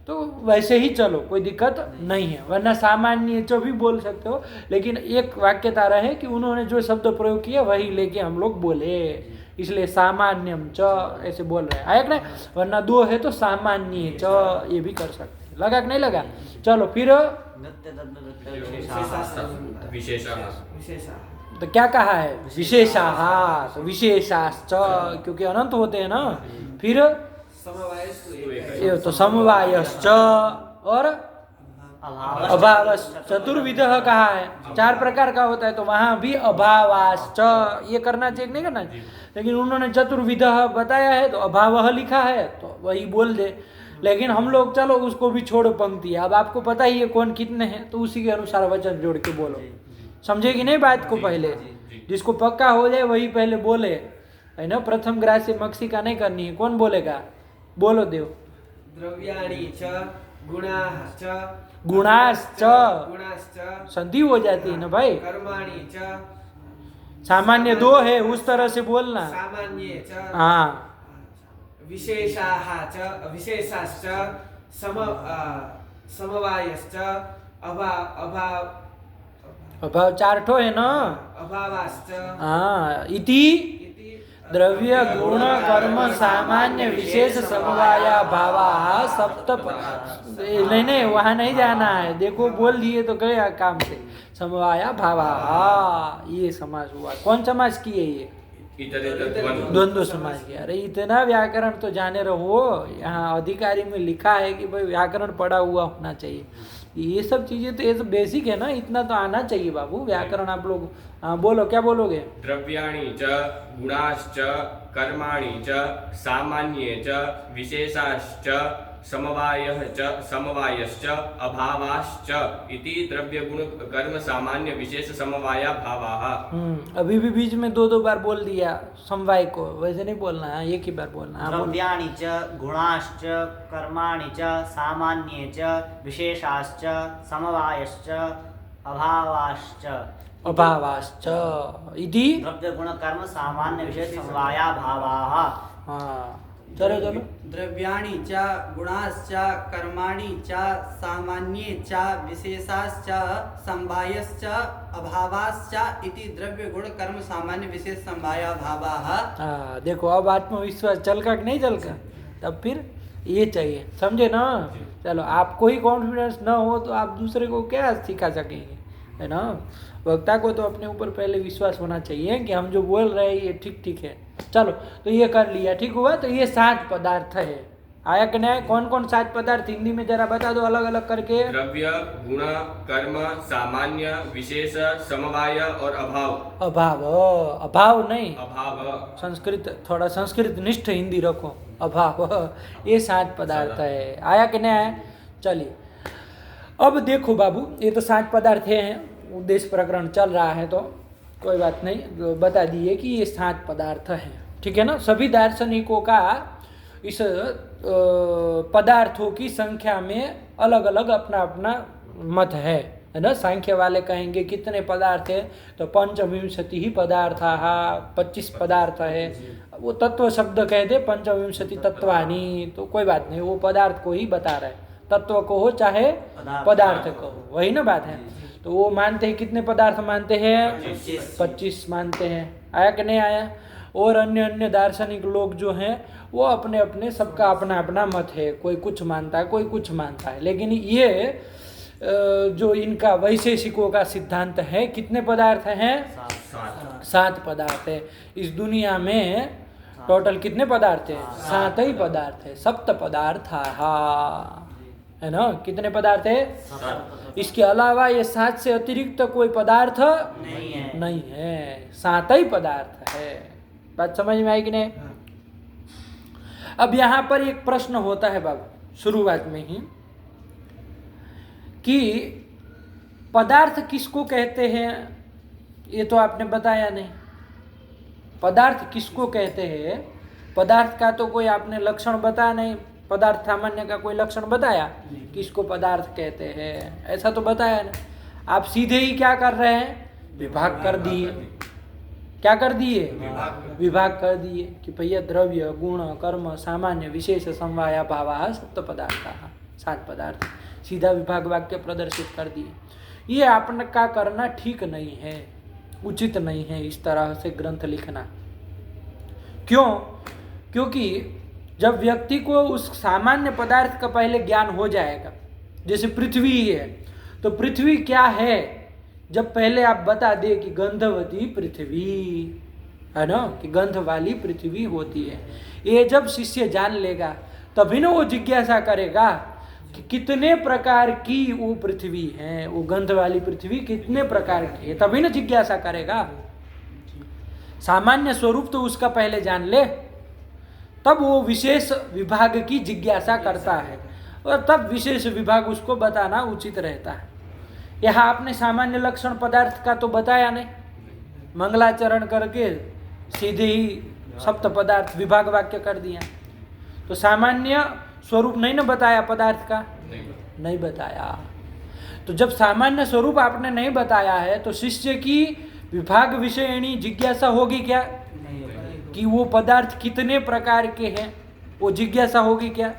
तो वैसे ही चलो, कोई दिक्कत नहीं है, वरना सामान्य च भी बोल सकते हो, लेकिन एक वाक्यता रहे कि उन्होंने जो शब्द प्रयोग किया वही लेके हम लोग बोले, इसलिए सामान्यम च ऐसे बोल रहे हैं, आया कि नहीं, वरना 2 है तो सामान्य च ये भी कर सकते, लगा कि नहीं लगा। चलो फिर नृत्य तद्वृत्त विशेषाः, विशेषा तो क्या कहा है, विशेषाः, तो विशेषाश्च, क्योंकि अनंत होते हैं ना। फिर ये तो समवायश्च और अभावश्च, चतुर्विधः कहा है, 4 प्रकार का होता है, तो वहां भी अभावाश्च ये करना चाहिए नहीं करना चाहिए, लेकिन उन्होंने चतुर्विधः बताया है तो अभावः लिखा है तो वही बोल दे। लेकिन हम लोग चलो उसको भी छोड़ो पंक्ति, अब आपको पता ही है कौन कितने हैं, तो उसी के अनुसार वचन जोड़ के बोलो, समझे कि नहीं बात को। पहले जिसको पक्का हो जाए वही पहले बोले, है ना, प्रथम ग्राह्य मक्षिका नहीं करनी है। कौन बोलेगा, बोलो देव। द्रव्याणि च गुणाः च गुणाश्च, गुणाश्च संधि हो जाती है ना भाई, कर्माणि च सामान्य 2 है, उस तरह से बोलना। सामान्ये च हाँ, विशेषाः च विशेषाश्च समवायश्च अभाव 4 ठो है ना। अभावाश्च हाँ, इति द्रव्य गुण कर्म सामान्य विशेष समवाया भावा सप्त, नहीं वहां नहीं जाना है, देखो बोल दिए तो गया काम से। समवाया भावा, ये समास हुआ, कौन समास किए ये, द्वंद्व समास किया। अरे इतना व्याकरण तो जाने रहो, यहाँ अधिकारी में लिखा है कि भाई व्याकरण पढ़ा हुआ होना चाहिए, ये सब चीजें तो ये सब बेसिक है ना, इतना तो आना चाहिए बाबू व्याकरण। आप लोग हाँ बोलो, क्या बोलोगे। द्रव्याणि च गुणाश्च कर्माणि च सामान्ये च विशेषाश्च समवायः च समवायश्च अभावाश्च इति द्रव्य गुण कर्म सामान्य विशेष समवाया भावाः। अभी भी बीच में 2 बार बोल दिया समवाय को, वैसे नहीं बोलना है, एक ही बार बोलना है। द्रव्याणि च गुणाश्च कर्माणि च सामान्ये च विशेषाश्च समवायश्च अभावाश्च इति द्रव्य गुण कर्म सामान्य विशेष समवाया भावाः। हाँ चलो चलो। द्रव्याणि च गुणाश्च कर्माणि च सामान्ये च विशेषाश्च समवायश्च अभावाश्च इति द्रव्य गुण कर्म सामान्य विशेष समवाया भावाः। हाँ देखो, अब आत्मविश्वास चल का कि नहीं चल का, तब फिर ये चाहिए, समझे ना। चलो, आपको ही कॉन्फिडेंस ना हो तो आप दूसरे को क्या सिखा सकेंगे, है ना। वक्ता को तो अपने ऊपर पहले विश्वास होना चाहिए कि हम जो बोल रहे हैं ये ठीक है। चलो, तो ये कर लिया, ठीक हुआ। तो ये 7 पदार्थ है, आया कि नहीं। कौन कौन 7 पदार्थ हिंदी में जरा बता दो अलग अलग करके। द्रव्य, गुण, कर्म, सामान्य, विशेष, समवाय और अभाव। अभाव नहीं, अभाव संस्कृत, थोड़ा संस्कृत निष्ठ हिंदी रखो। अभाव, ये 7 पदार्थ है, आया कि नहीं आया। चलिए, अब देखो बाबू, ये तो 7 पदार्थ हैं, उद्देश्य प्रकरण चल रहा है तो कोई बात नहीं, बता दिए कि ये 7 पदार्थ हैं, ठीक है ना। सभी दार्शनिकों का इस पदार्थों की संख्या में अलग अलग अपना अपना मत है ना। सांख्य वाले कहेंगे कितने पदार्थ है, तो 25 ही पदार्थ, 25 पदार्थ है। वो तत्व शब्द कह दे 25 तत्वानी, तो कोई बात नहीं, वो पदार्थ को ही बता रहा है, तत्व को हो चाहे पदार्थ को हो, वही ना बात है। तो वो मानते हैं, कितने पदार्थ मानते हैं, 25 मानते हैं, आया कि नहीं आया। और अन्य दार्शनिक लोग जो हैं वो अपने अपने, सबका अपना अपना मत है, कोई कुछ मानता है, कोई कुछ मानता है। लेकिन ये जो इनका वैशेषिकों का सिद्धांत है, कितने पदार्थ हैं, 7 पदार्थ है। इस दुनिया में टोटल कितने पदार्थ है? 7 ही पदार्थ है। सप्त पदार्थ है ना? कितने पदार्थ है? इसके अलावा ये 7 से अतिरिक्त कोई पदार्थ नहीं है। 7 ही पदार्थ है। बात समझ में आई कि नहीं? अब यहाँ पर एक प्रश्न होता है बाबू शुरुआत में ही कि पदार्थ किसको कहते हैं, ये तो आपने बताया नहीं। पदार्थ किसको कहते हैं? पदार्थ का तो कोई आपने लक्षण बताया नहीं। पदार्थ सामान्य का कोई लक्षण बताया? किसको पदार्थ कहते हैं ऐसा तो बताया नहीं। आप सीधे ही क्या कर रहे हैं? विभाग कर दिए। क्या कर दिए? विभाग कर दिए कि भैया द्रव्य गुण कर्म सामान्य विशेष समवाया भावा सप्त पदार्थ 7 पदार्थ। सीधा विभाग वाक्य प्रदर्शित कर दिए। ये आपने का करना ठीक नहीं है, उचित नहीं है इस तरह से ग्रंथ लिखना। क्यों? क्योंकि जब व्यक्ति को उस सामान्य पदार्थ का पहले ज्ञान हो जाएगा, जैसे पृथ्वी है तो पृथ्वी क्या है, जब पहले आप बता दे कि गंधवती पृथ्वी है ना, कि गंध वाली पृथ्वी होती है, ये जब शिष्य जान लेगा तभी ना वो जिज्ञासा करेगा कि कितने प्रकार की वो पृथ्वी है, वो गंध वाली पृथ्वी कितने प्रकार की है, तभी ना जिज्ञासा करेगा। सामान्य स्वरूप तो उसका पहले जान ले, तब वो विशेष विभाग की जिज्ञासा करता है और तब विशेष विभाग उसको बताना उचित रहता है। यहाँ आपने सामान्य लक्षण पदार्थ का तो बताया नहीं, मंगलाचरण करके सीधे ही सप्त पदार्थ विभाग वाक्य कर दिया। तो सामान्य स्वरूप नहीं ना बताया पदार्थ का, नहीं बताया। तो जब सामान्य स्वरूप आपने नहीं बताया है तो शिष्य की विभाग विषयणी जिज्ञासा होगी क्या? कि वो पदार्थ कितने प्रकार के हैं, वो जिज्ञासा होगी क्या?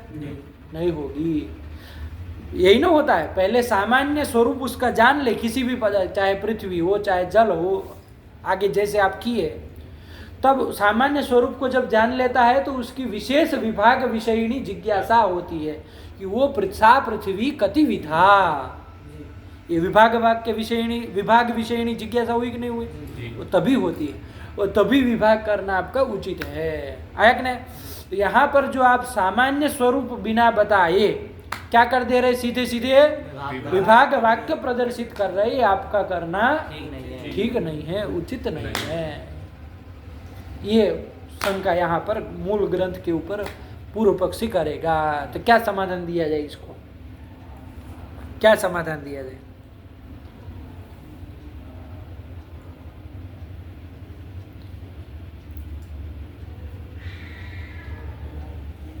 नहीं होगी। यही ना होता है, पहले सामान्य स्वरूप उसका जान ले किसी भी पदार्थ, चाहे पृथ्वी हो चाहे जल हो, आगे जैसे आप किए, तब सामान्य स्वरूप को जब जान लेता है तो उसकी विशेष विभाग विषयणी जिज्ञासा होती है कि वो सा पृथ्वी कति विधा। ये विभाग वाक्य विषयणी विभाग विषयणी जिज्ञासा हुई कि नहीं हुई? वो तभी होती है, वो तभी विभाग करना आपका उचित है। आया कि नहीं? तो यहाँ पर जो आप सामान्य स्वरूप बिना बताए क्या कर दे रहे, सीधे सीधे विभाग वाक्य प्रदर्शित कर रहे, ये आपका करना ठीक नहीं है, उचित नहीं है। ये शंका यहाँ पर मूल ग्रंथ के ऊपर पूर्व पक्षी करेगा। तो क्या समाधान दिया जाए इसको? क्या समाधान दिया जाए?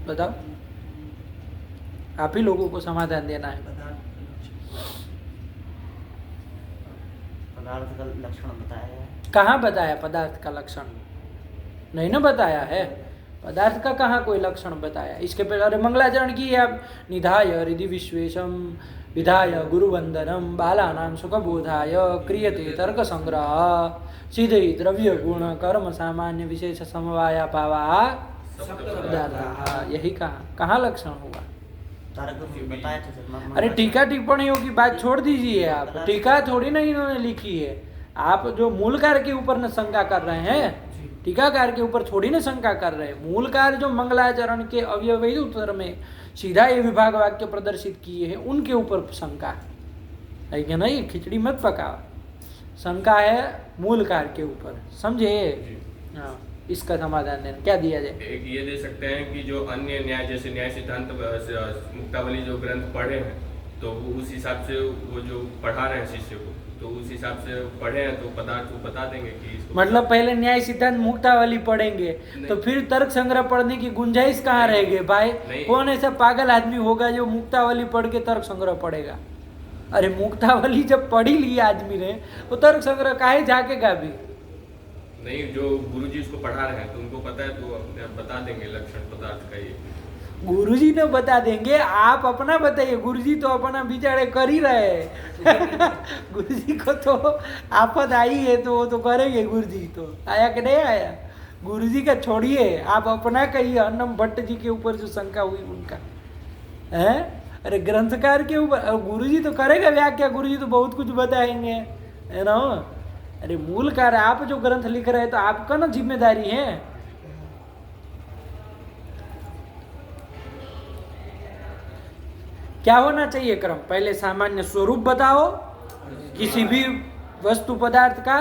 बताओ, आप ही लोगों को समाधान देना है। पदार्थ का लक्षण बताया है। कहाँ बताया पदार्थ का लक्षण? नहीं ना बताया है। पदार्थ का कहाँ कोई लक्षण बताया? इसके पहले अरे मंगलाचरण की आप निधाय हृदि विश्वेशम विधाय गुरुवंदनम बालानां सुखबोधाय क्रियते तर्क संग्रह सीधे ही द्रव्य गुण कर्म सामान्य विशेष समवाया भावा यही कहाँ लक्षण हुआ? बताया तो अरे टीका टिप्पणियों की बात छोड़ दीजिए आप, टीका थोड़ी ना इन्होंने लिखी है। आप जो मूलकार के ऊपर न शंका कर रहे हैं, टीकाकार के ऊपर थोड़ी ना शंका कर रहे हैं। मूलकार जो मंगलाचरण के अव्यवहित उत्तर में सीधा ये विभाग वाक्य प्रदर्शित किए हैं उनके ऊपर शंका है कि नहीं? खिचड़ी मत पकाओ, शंका है मूलकार के ऊपर, समझे? हाँ, इसका समाधान देना क्या दिया जाए? एक ये दे सकते हैं कि जो अन्य न्याय जैसे न्याय सिद्धांत मुक्तावली जो ग्रंथ पढ़े हैं तो वो उस हिसाब से वो जो पढ़ा रहे हैं शिष्य को, तो उस हिसाब से पढ़े हैं तो पदार्थ वो बता देंगे कि इसको मतलब पहले न्याय सिद्धांत मुक्तावली पढ़ेंगे तो फिर तर्क संग्रह पढ़ने की गुंजाइश कहाँ रहेगी भाई? कौन ऐसा पागल आदमी होगा जो मुक्तावली पढ़ के तर्क संग्रह पढ़ेगा? अरे मुक्तावली जब पढ़ी ली आदमी ने तो तर्क संग्रह काहे झाकेगा भी? नहीं, जो गुरुजी उसको पढ़ा रहे हैं तो उनको पता है तो अपने आप बता देंगे लक्षण पदार्थ का। ये गुरुजी ने बता देंगे, आप अपना बताइए। गुरुजी तो अपना बिचारे कर ही रहे गुरुजी को तो आफत आई है तो वो तो करेंगे। गुरुजी तो आया कि नहीं आया? गुरुजी का छोड़िए, आप अपना कहिए। अन्नम भट्ट जी के ऊपर जो शंका हुई उनका है, अरे ग्रंथकार के ऊपर गुरुजी तो करेगा व्याख्या, गुरुजी तो बहुत कुछ बताएंगे, है ना? अरे मूलकार आप जो ग्रंथ लिख रहे हैं तो आपका ना जिम्मेदारी है, क्या होना चाहिए क्रम? पहले सामान्य स्वरूप बताओ किसी भी वस्तु पदार्थ का,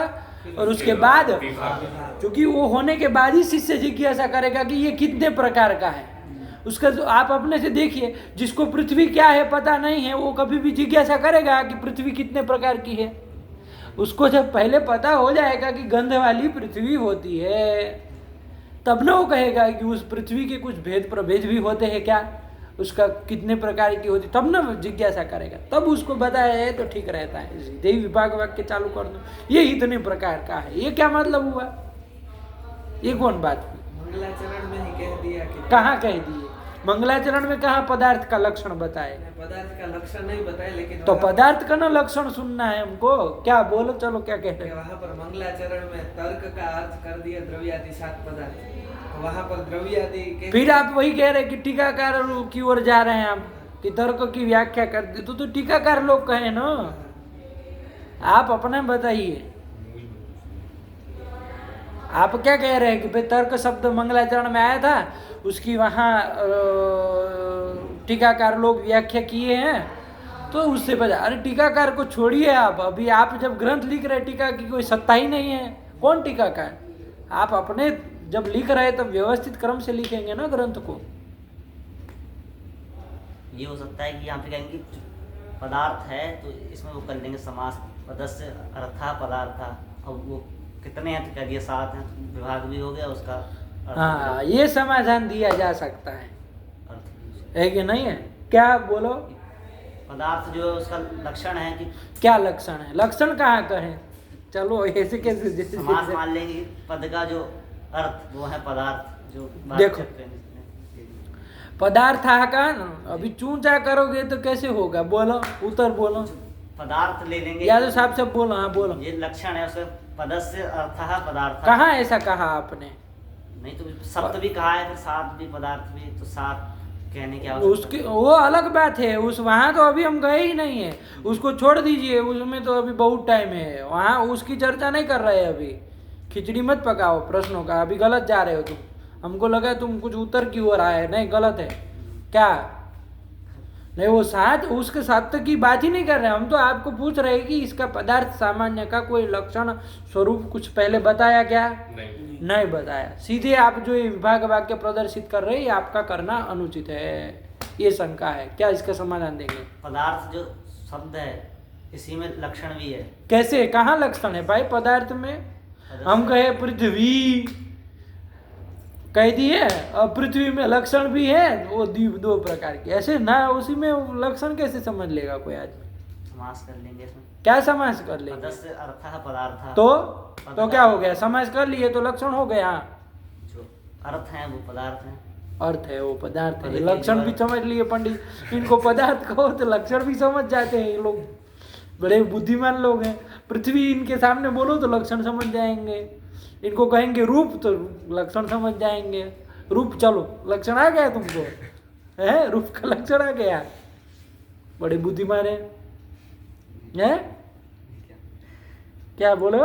और उसके बाद क्योंकि वो होने के बाद ही शिष्य जिज्ञासा करेगा कि ये कितने प्रकार का है। उसका जो आप अपने से देखिए, जिसको पृथ्वी क्या है पता नहीं है, वो कभी भी जिज्ञासा करेगा कि पृथ्वी कितने प्रकार की है। उसको जब पहले पता हो जाएगा कि गंध वाली पृथ्वी होती है, तब ना वो कहेगा कि उस पृथ्वी के कुछ भेद प्रभेद भी होते हैं क्या, उसका कितने प्रकार की होती, तब ना जिज्ञासा करेगा। तब उसको बताया है तो ठीक रहता है। सीधे ही विभाग वाक्य चालू कर दो, ये इतने प्रकार का है, ये क्या मतलब हुआ? ये कौन बात हुई? मंगलाचरण में ही कह दिया कि कहाँ कह दिए? मंगलाचरण में कहाँ पदार्थ का लक्षण बताए? पदार्थ का लक्षण नहीं बताया, लेकिन तो वहाँ- पदार्थ का ना लक्षण सुनना है हमको। क्या बोलो, चलो क्या कहते कि हैं? वहाँ पर मंगलाचरण में तर्क का अर्थ कर दिया द्रव्यादि 7 पदार्थ, तो वहाँ पर द्रव्यादि के फिर आप वही कह रहे कि टीकाकार की ओर जा रहे हैं आप, कि तर्क की व्याख्या कर दी, तो टीकाकार लोग कहे ना। आप अपने बताइए, आप क्या कह रहे हैं कि भाई तर्क शब्द मंगलाचरण में आया था, उसकी वहाँ टीकाकार लोग व्याख्या किए हैं, तो उससे बजा। अरे टीकाकार को छोड़िए आप, अभी आप जब ग्रंथ लिख रहे टीका की कोई सत्ता ही नहीं है, कौन टीकाकार? आप अपने जब लिख रहे तब व्यवस्थित क्रम से लिखेंगे ना ग्रंथ को। ये हो सकता है कि यहाँ पे कहेंगे पदार्थ है तो इसमें वो कर लेंगे समास, पदस्य अर्था पदार्था, अब वो कितने हैं तो कह दिया 7 हैं, विभाग भी हो गया उसका अर्थ हाँ, ये समाधान दिया जा सकता है, अर्थ है कि नहीं है? क्या बोलो, पदार्थ जो है उसका लक्षण है कि क्या लक्षण है? लक्षण कहाँ कहें? चलो ऐसे कैसे जैसे समास मान लेंगे कि पद का जो अर्थ वो है पदार्थ, जो बात देखो। करते हैं जिसमें। पदार्थ का अभी चूंचा करोगे तो कैसे होगा? बोलो, उत्तर बोलो, पदार्थ ले लेंगे या तो साफ साफ बोलो। हाँ बोलो, ये लक्षण है उसका, पदस्य अर्थः पदार्थ। कहाँ ऐसा कहा आपने? नहीं तो सप्त भी कहा है, फिर 7 भी पदार्थ भी, तो 7 कहने की उसकी वो अलग बात है, उस वहाँ तो अभी हम गए ही नहीं है, उसको छोड़ दीजिए, उसमें तो अभी बहुत टाइम है, वहाँ उसकी चर्चा नहीं कर रहे अभी। खिचड़ी मत पकाओ प्रश्नों का, अभी गलत जा रहे हो तुम। हमको लगा तुम कुछ उत्तर की ओर आए, नहीं गलत है क्या? नहीं, वो 7 उसके 7 की बात ही नहीं कर रहे हम, तो आपको पूछ रहे हैं कि इसका पदार्थ सामान्य का कोई लक्षण स्वरूप कुछ पहले बताया क्या? नहीं बताया। सीधे आप जो ये विभाग वाक्य प्रदर्शित कर रहे हैं, ये आपका करना अनुचित है, ये शंका है। क्या इसका समाधान देंगे? पदार्थ जो शब्द है इसी में लक्षण भी है। कैसे, कहाँ लक्षण है भाई पदार्थ में? हम कहे पृथ्वी कह दिए, और पृथ्वी में लक्षण भी है, वो 2 प्रकार के, ऐसे ना उसी में लक्षण कैसे समझ लेगा कोई आदमी? समास कर लेंगे इसमें, क्या समास कर लेंगे? पदस्य अर्थः पदार्थ, तो क्या हो गया? समास कर लिए तो लक्षण हो गया। जो अर्थ है वो पदार्थ है, अर्थ है वो पदार्थ है, पद के लक्षण भी द्वारा। समझ लिए पंडित। इनको पदार्थ कहो तो लक्षण भी समझ जाते हैं ये लोग, बड़े बुद्धिमान लोग हैं। पृथ्वी इनके सामने बोलो तो लक्षण समझ जाएंगे, इनको कहेंगे रूप तो लक्षण समझ जाएंगे। रूप, चलो लक्षण आ गया तुमको, है रूप का लक्षण आ गया, बड़े बुद्धिमान है? क्या बोलो?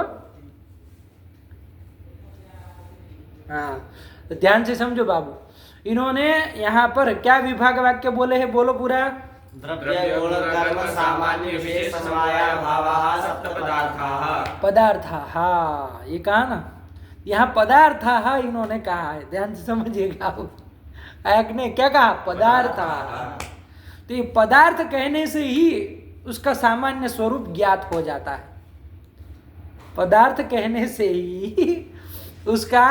हाँ, तो ध्यान से समझो बाबू। इन्होंने यहाँ पर क्या विभाग वाक्य बोले हैं? बोलो पूरा। द्रव्य गुण कर्म सामान्य विशेष समवाया भावाः सप्त पदार्थाः। पदार्थ, हाँ ये कहा ना, यहाँ पदार्थ हाँ इन्होंने कहा है, ध्यान से समझिएगा। एक ने क्या कहा? पदार्थ। तो ये पदार्थ कहने से ही उसका सामान्य स्वरूप ज्ञात हो जाता है। पदार्थ कहने से ही उसका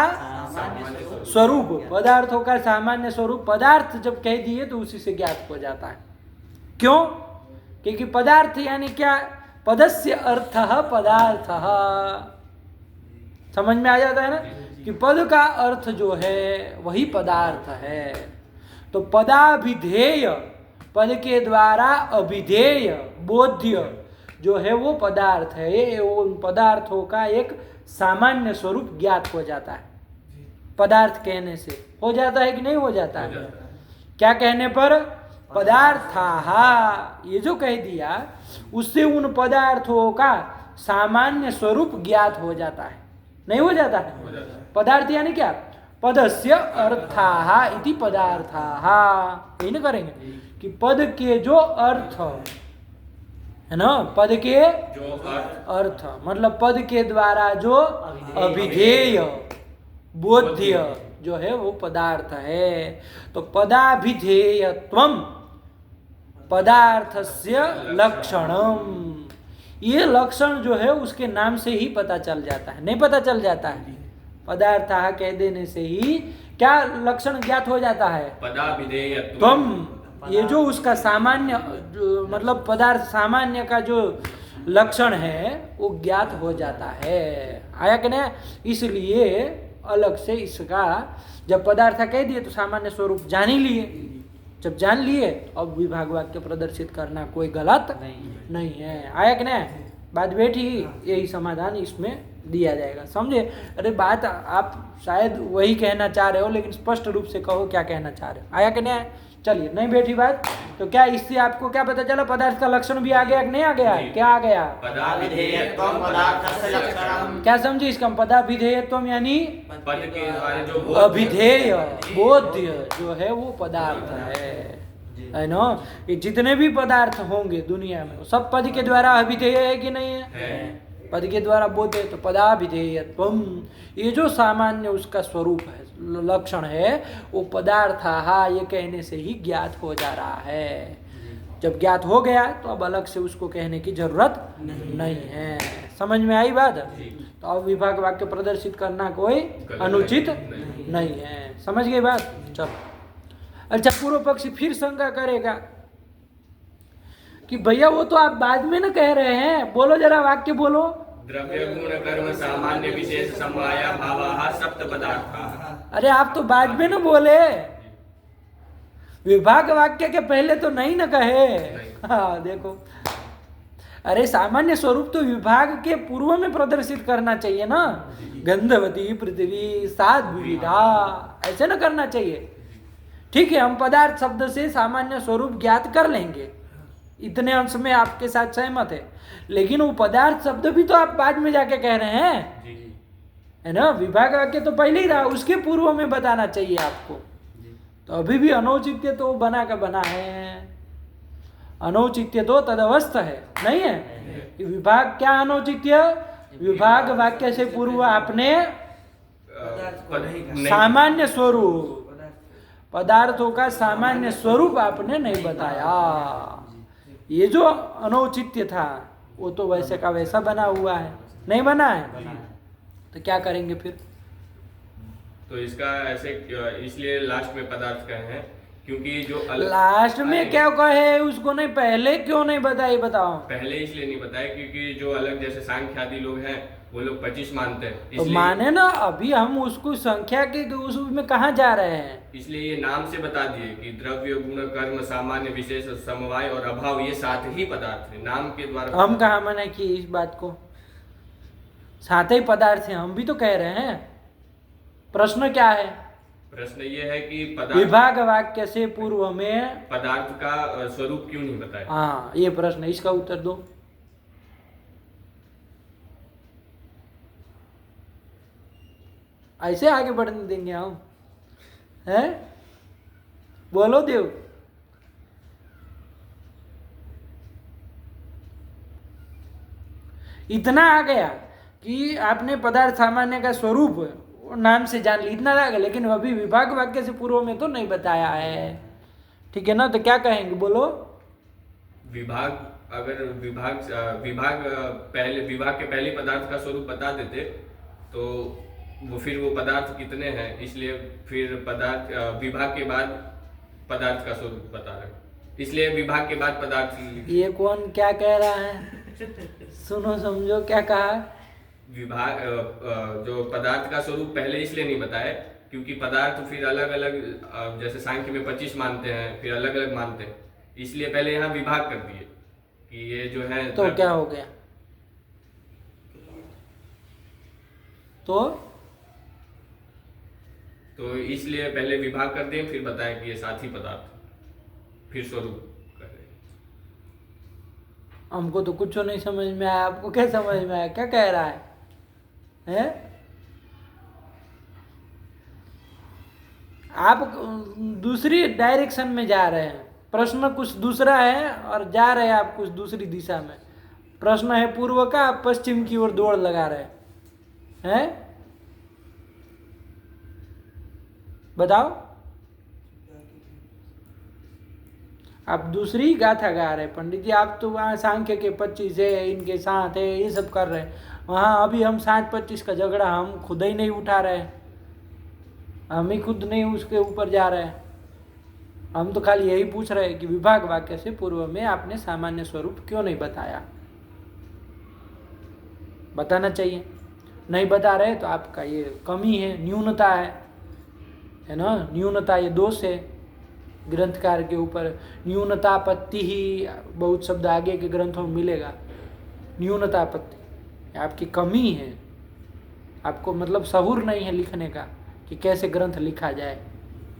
स्वरूप, पदार्थों का सामान्य स्वरूप, पदार्थ जब कह दिए तो उसी से ज्ञात हो जाता है। क्यों? क्योंकि पदार्थ यानी क्या? पदस्य अर्थः पदार्थः, समझ में आ जाता है ना कि पद का अर्थ जो है वही पदार्थ है। तो पदाभिधेय, पद के द्वारा अभिधेय बोध्य जो है वो पदार्थ है, उन पदार्थों का एक सामान्य स्वरूप ज्ञात हो जाता है। पदार्थ कहने से हो जाता है कि नहीं हो जाता है? क्या कहने पर? पदार्थाः, ये जो कह दिया उससे उन पदार्थों का सामान्य स्वरूप ज्ञात हो जाता है, नहीं हो जाता है? पदार्थ यानी क्या? पदस्य अर्थाः इति पदार्थाः, यही ना करेंगे कि पद के जो अर्थ है ना, पद के जो अर्थ मतलब पद के द्वारा जो अभिधेय बोध्य जो है वो पदार्थ है। तो पदाभिधेयत्वम पदार्थस्य लक्षणम, ये लक्षण जो है उसके नाम से ही पता चल जाता है, नहीं पता चल जाता है। पदार्थ कह देने से ही क्या लक्षण ज्ञात हो जाता है? पदाभिधेयत्वम, ये जो उसका सामान्य मतलब पदार्थ सामान्य का जो लक्षण है वो ज्ञात हो जाता है। आया कि नहीं? इसलिए अलग से इसका जब पदार्थ कह दिए तो सामान्य स्वरूप जान ही लिए, जब जान लिए तो अब विभाग वाक्य प्रदर्शित करना कोई गलत नहीं है। आया कि नहीं? बात बैठी, यही समाधान इसमें दिया जाएगा, समझे? अरे बात आप शायद वही कहना चाह रहे हो लेकिन स्पष्ट रूप से कहो क्या कहना चाह रहे हो। आया कि नहीं? चलिए, नहीं बैठी बात तो क्या इससे आपको क्या पता चला? पदार्थ का लक्षण भी आ गया कि नहीं आ गया? क्या आ गया? पदाभिधेयत्वम पदार्थस्य लक्षणम। क्या समझे इसका? पदाभिधेयत्वम यानी पद के द्वारा जो अभिधेय बोध्य जो है वो पदार्थ है ना। ये जितने भी पदार्थ होंगे दुनिया में सब पद के द्वारा अभिधेय है कि नहीं है? पद के द्वारा बोध्य तो पदाभिधेयत्वम, ये जो सामान्य उसका स्वरूप है लक्षण है वो पदार्थ ये कहने से ही ज्ञात हो जा रहा है। जब ज्ञात हो गया तो अब अलग से उसको कहने की जरूरत नहीं है। समझ में आई बात? तो अब विभाग वाक्य प्रदर्शित करना कोई अनुचित नहीं है। समझ गई बात? चलो, अच्छा पूर्व पक्षी फिर शंका करेगा कि भैया वो तो आप बाद में ना कह रहे हैं, बोलो जरा वाक्य बोलो। द्रव्य गुण कर्म सामान्य विशेष समवाया भावाः सप्त पदार्थाः। अरे आप तो बाद में ना बोले, विभाग वाक्य के पहले तो नहीं ना कहे। हाँ देखो, अरे सामान्य स्वरूप तो विभाग के पूर्व में प्रदर्शित करना चाहिए ना। गंधवती पृथ्वी सात विविधा, ऐसे ना करना चाहिए। ठीक है, हम पदार्थ शब्द से सामान्य स्वरूप ज्ञात कर लेंगे, इतने अंश में आपके साथ सहमत है, लेकिन वो पदार्थ शब्द भी तो आप बाद में जाके कह रहे हैं, है ना। विभाग वाक्य तो पहले ही रहा, उसके पूर्व में बताना चाहिए आपको। तो अभी भी अनौचित्य तो बना का बना है, अनौचित्य तो तदवस्थ है, नहीं है कि विभाग क्या अनौचित्य? विभाग वाक्य से पूर्व आपने सामान्य स्वरूप, पदार्थों का सामान्य स्वरूप आपने नहीं बताया। ये जो अनौचित्य था वो तो वैसे का वैसा बना हुआ है, नहीं बना है, तो क्या करेंगे फिर? तो इसका ऐसे इसलिए लास्ट में पदार्थ कहे हैं क्योंकि जो लास्ट में क्या कहे उसको नहीं, पहले क्यों नहीं बताई? बताओ। पहले इसलिए नहीं बताया क्योंकि जो अलग जैसे सांख्य आदि लोग हैं वो लोग 25 मानते हैं, तो माने ना, अभी हम उसको संख्या के उसमें कहाँ जा रहे हैं? इसलिए ये नाम से बता दिए कि द्रव्य गुण कर्म सामान्य विशेष समवाय और अभाव ये 7 ही पदार्थ है, नाम के द्वारा। हम कहाँ मना किए इस बात को? 7 ही पदार्थ हैं, हम भी तो कह रहे हैं। प्रश्न क्या है? प्रश्न ये है कि पदार्थ विभाग वाक्य से पूर्व में पदार्थ का स्वरूप क्यों नहीं बताया? हाँ, ये प्रश्न, इसका उत्तर दो। ऐसे आगे बढ़ने देंगे हम? हैं? बोलो देव। इतना आ गया कि आपने पदार्थ सामान्य का स्वरूप नाम से जान ली, इतना आ गया, लेकिन अभी विभाग वाक्य से पूर्व में तो नहीं बताया है। ठीक है ना? तो क्या कहेंगे, बोलो। विभाग अगर विभाग के पहले पदार्थ का स्वरूप बता देते तो फिर वो पदार्थ कितने हैं, इसलिए फिर पदार्थ विभाग के बाद पदार्थ का स्वरूप बता रहे, इसलिए विभाग के बाद पदार्थ। ये कौन क्या कह रहा है? सुनो समझो, क्या कहा? विभाग जो पदार्थ का स्वरूप पहले इसलिए नहीं बताया क्योंकि पदार्थ फिर अलग अलग, जैसे सांख्य में 25 मानते हैं, फिर अलग अलग मानते हैं, इसलिए पहले यहाँ विभाग कर दिए कि ये जो है। तो क्या हो गया? तो इसलिए पहले विभाग कर दिए, फिर बताएं कि ये 7 ही पदार्थ, फिर स्वरूप कर रहे। हमको तो कुछ नहीं समझ में आया, आपको क्या समझ में आया? क्या कह रहा है? हैं? आप दूसरी डायरेक्शन में जा रहे हैं, प्रश्न कुछ दूसरा है और जा रहे हैं आप कुछ दूसरी दिशा में। प्रश्न है पूर्व का, आप पश्चिम की ओर दौड़ लगा रहे हैं। बताओ, आप दूसरी गाथा गा रहे हैं पंडित जी। आप तो वहाँ सांख्य के 25 है, इनके साथ है, ये सब कर रहे हैं। वहाँ अभी हम 7-25 का झगड़ा हम खुद ही नहीं उठा रहे हैं, हम ही खुद नहीं उसके ऊपर जा रहे हैं। हम तो खाली यही पूछ रहे हैं कि विभाग वाक्य से पूर्व में आपने सामान्य स्वरूप क्यों नहीं बताया। बताना चाहिए, नहीं बता रहे तो आपका ये कमी है, न्यूनता है ना। न्यूनता ये दोष है ग्रंथकार के ऊपर। न्यूनतापत्ति ही बहुत शब्द आगे के ग्रंथों में मिलेगा। न्यूनतापत्ति आपकी कमी है, आपको मतलब सहूर नहीं है लिखने का कि कैसे ग्रंथ लिखा जाए।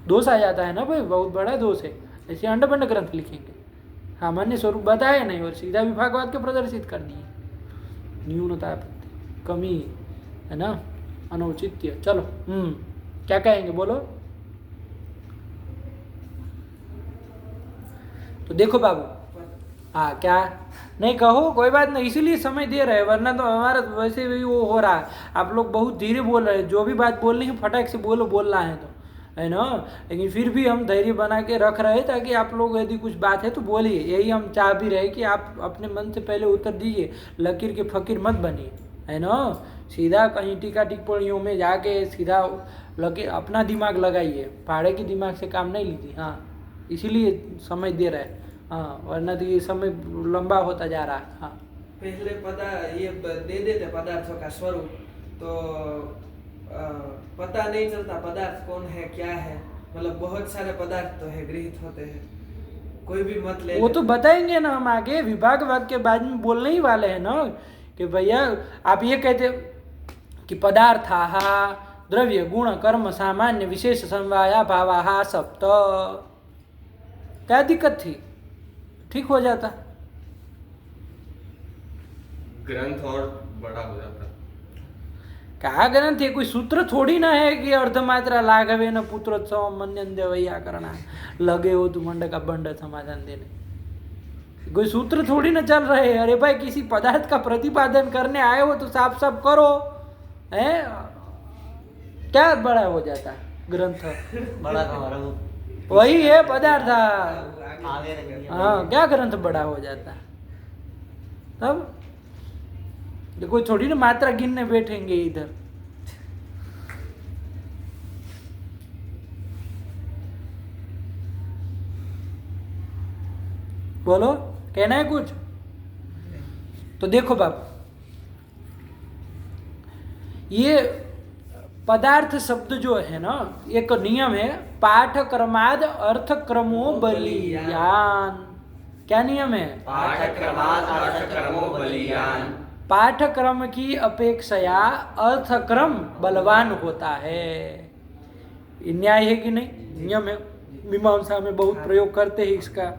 दोष आ जाता है ना भाई, बहुत बड़ा दोष है। ऐसे अंडबंड ग्रंथ लिखेंगे, सामान्य स्वरूप बताए नहीं और सीधा विभाग वाक्य प्रदर्शित कर दिए। न्यूनतापत्ति, कमी है ना, अनौचित्य। चलो क्या कहेंगे बोलो। तो देखो बाबू, हाँ क्या नहीं कहो, कोई बात नहीं, इसीलिए समय दे रहे हैं, वरना तो हमारा वैसे भी वो हो रहा है। आप लोग बहुत धीरे बोल रहे हैं, जो भी बात बोलनी है फटाक से बोलो, बोलना है तो, है ना। लेकिन फिर भी हम धैर्य बना के रख रहे हैं ताकि आप लोग यदि कुछ बात है तो बोलिए। यही हम चाह भी रहे कि आप अपने मन से पहले उत्तर दीजिए, लकीर के फकीर मत बनिए, है ना। सीधा कहीं टीका टिप्पणियों में जाके सीधा लकीर, अपना दिमाग लगाइए, पहाड़े के दिमाग से काम नहीं लीजिए। हाँ, इसीलिए समय दे रहे हैं, हाँ, वरना तो ये समय लंबा होता जा रहा है। हाँ, पहले ये दे देते पदार्थों का स्वरूप, तो पता नहीं चलता पदार्थ कौन है क्या है। मतलब बहुत सारे पदार्थ तो है, गृहीत होते हैं, कोई भी मत ले। वो तो बताएंगे ना हम आगे, विभाग वाक्य बाद में बोलने ही वाले हैं ना कि भैया आप ये कहते कि पदार्थाः द्रव्य गुण कर्म सामान्य विशेष समवाया भावाः सप्त, क्या दिक्कत थी, ठीक हो जाता। ग्रंथ और बड़ा हो जाता। कहा ग्रंथ है, कोई सूत्र थोड़ी ना है कि अर्धमात्रा लाघवे न पुत्रोत्सव मन्यन्ते वैयाकरणा लगे हो तुम मंड का बंड समाधान देने। कोई सूत्र थोड़ी ना चल रहे हैं। अरे भाई, किसी पदार्थ का प्रतिपादन करने आए हो तो साफ साफ करो, है क्या बड़ा हो जाता है ग्रंथ। बड़ा हमारा वही है पदार्थ। आगे रखिए। हाँ, क्या ग्रंथ बड़ा हो जाता है। तब कोई थोड़ी ना मात्रा गिनने बैठेंगे इधर। बोलो, कहना है कुछ तो देखो बाबू, ये पदार्थ शब्द जो है ना, एक नियम है, पाठक्रमाद अर्थक्रमो बलीयान। क्या नियम है? पाठक्रमात् अर्थक्रमो बलीयान। पाठक्रम की अपेक्षया अर्थक्रम बलवान होता है। ये न्याय है कि नहीं? नियम है, मीमांसा में बहुत प्रयोग करते हैं इसका।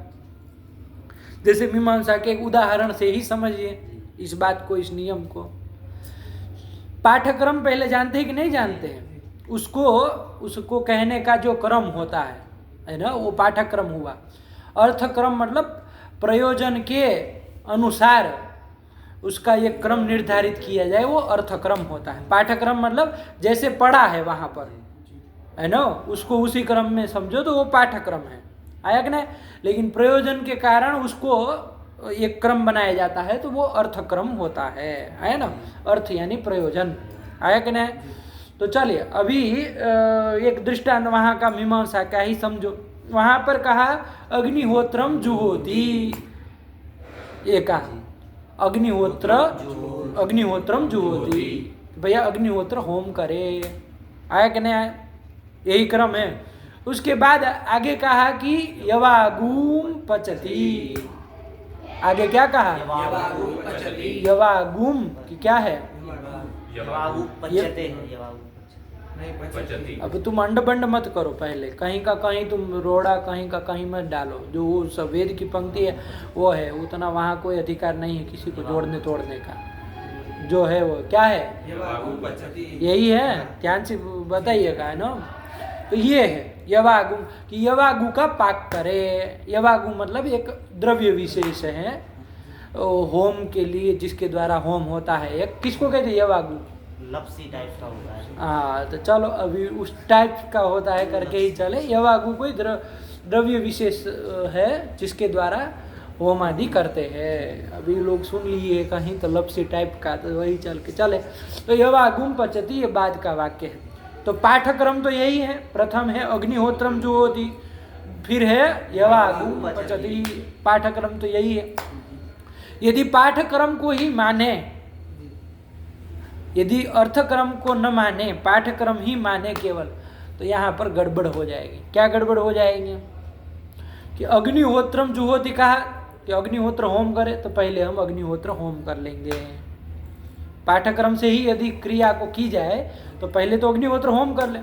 जैसे मीमांसा के एक उदाहरण से ही समझिए इस बात को, इस नियम को। पाठक्रम पहले जानते हैं कि नहीं जानते हैं? उसको कहने का जो क्रम होता है ना, वो पाठक्रम हुआ। अर्थक्रम मतलब प्रयोजन के अनुसार उसका ये क्रम निर्धारित किया जाए, वो अर्थक्रम होता है। पाठक्रम मतलब जैसे पढ़ा है वहाँ पर, है ना, उसको उसी क्रम में समझो तो वो पाठक्रम है, आया कि नहीं? लेकिन प्रयोजन के कारण उसको एक क्रम बनाया जाता है तो वो अर्थक्रम होता है ना। अर्थ यानी प्रयोजन, आया कि नहीं? तो चलिए अभी एक दृष्टांत वहाँ का मीमांसा का ही समझो। वहाँ पर कहा अग्निहोत्रम जुहोति, ये कहा अग्निहोत्रम जुहोति, भैया अग्निहोत्र होम करे, आया कि नहीं आया? यही क्रम है। उसके बाद आगे कहा कि यवागुम पचति। आगे क्या कहा? यवागुम की क्या है? यवागु पचते, पचती। अब तुम अंडबंड मत करो, पहले कहीं का कहीं तुम रोड़ा कहीं का कहीं मत डालो। जो वो सब वेद की पंक्ति है वो है, उतना वहाँ कोई अधिकार नहीं है किसी को जोड़ने तोड़ने का। जो है वो क्या है? यही है, ध्यान से बताइएगा, है ना। तो ये है यवागु कि यवागु का पाक करे। यवागु मतलब एक द्रव्य विशेष है होम के लिए, जिसके द्वारा होम होता है। एक किसको कहते हैं यवागु? लपसी टाइप का होता है। हाँ, तो चलो अभी उस टाइप का होता है करके ही चले। यवागु कोई द्रव्य विशेष है जिसके द्वारा होम आदि करते हैं। अभी लोग सुन लिए कहीं तो लपसी टाइप का, तो वही चल के चले। तो यवागुम पचती, ये बाद का वाक्य है। तो पाठक्रम तो यही है। प्रथम है अग्निहोत्रम जुहोति, फिर है यवागुम पचती। पाठक्रम तो यही है। यदि पाठक्रम को ही माने, यदि अर्थक्रम को न माने, पाठक्रम ही माने केवल, तो यहाँ पर गड़बड़ हो जाएगी। क्या गड़बड़ हो जाएंगे कि अग्निहोत्रम जुहोति कहा कि अग्निहोत्र होम करे, तो पहले हम अग्निहोत्र होम कर लेंगे। पाठक्रम से ही यदि क्रिया को की जाए तो पहले तो अग्निहोत्र होम कर ले,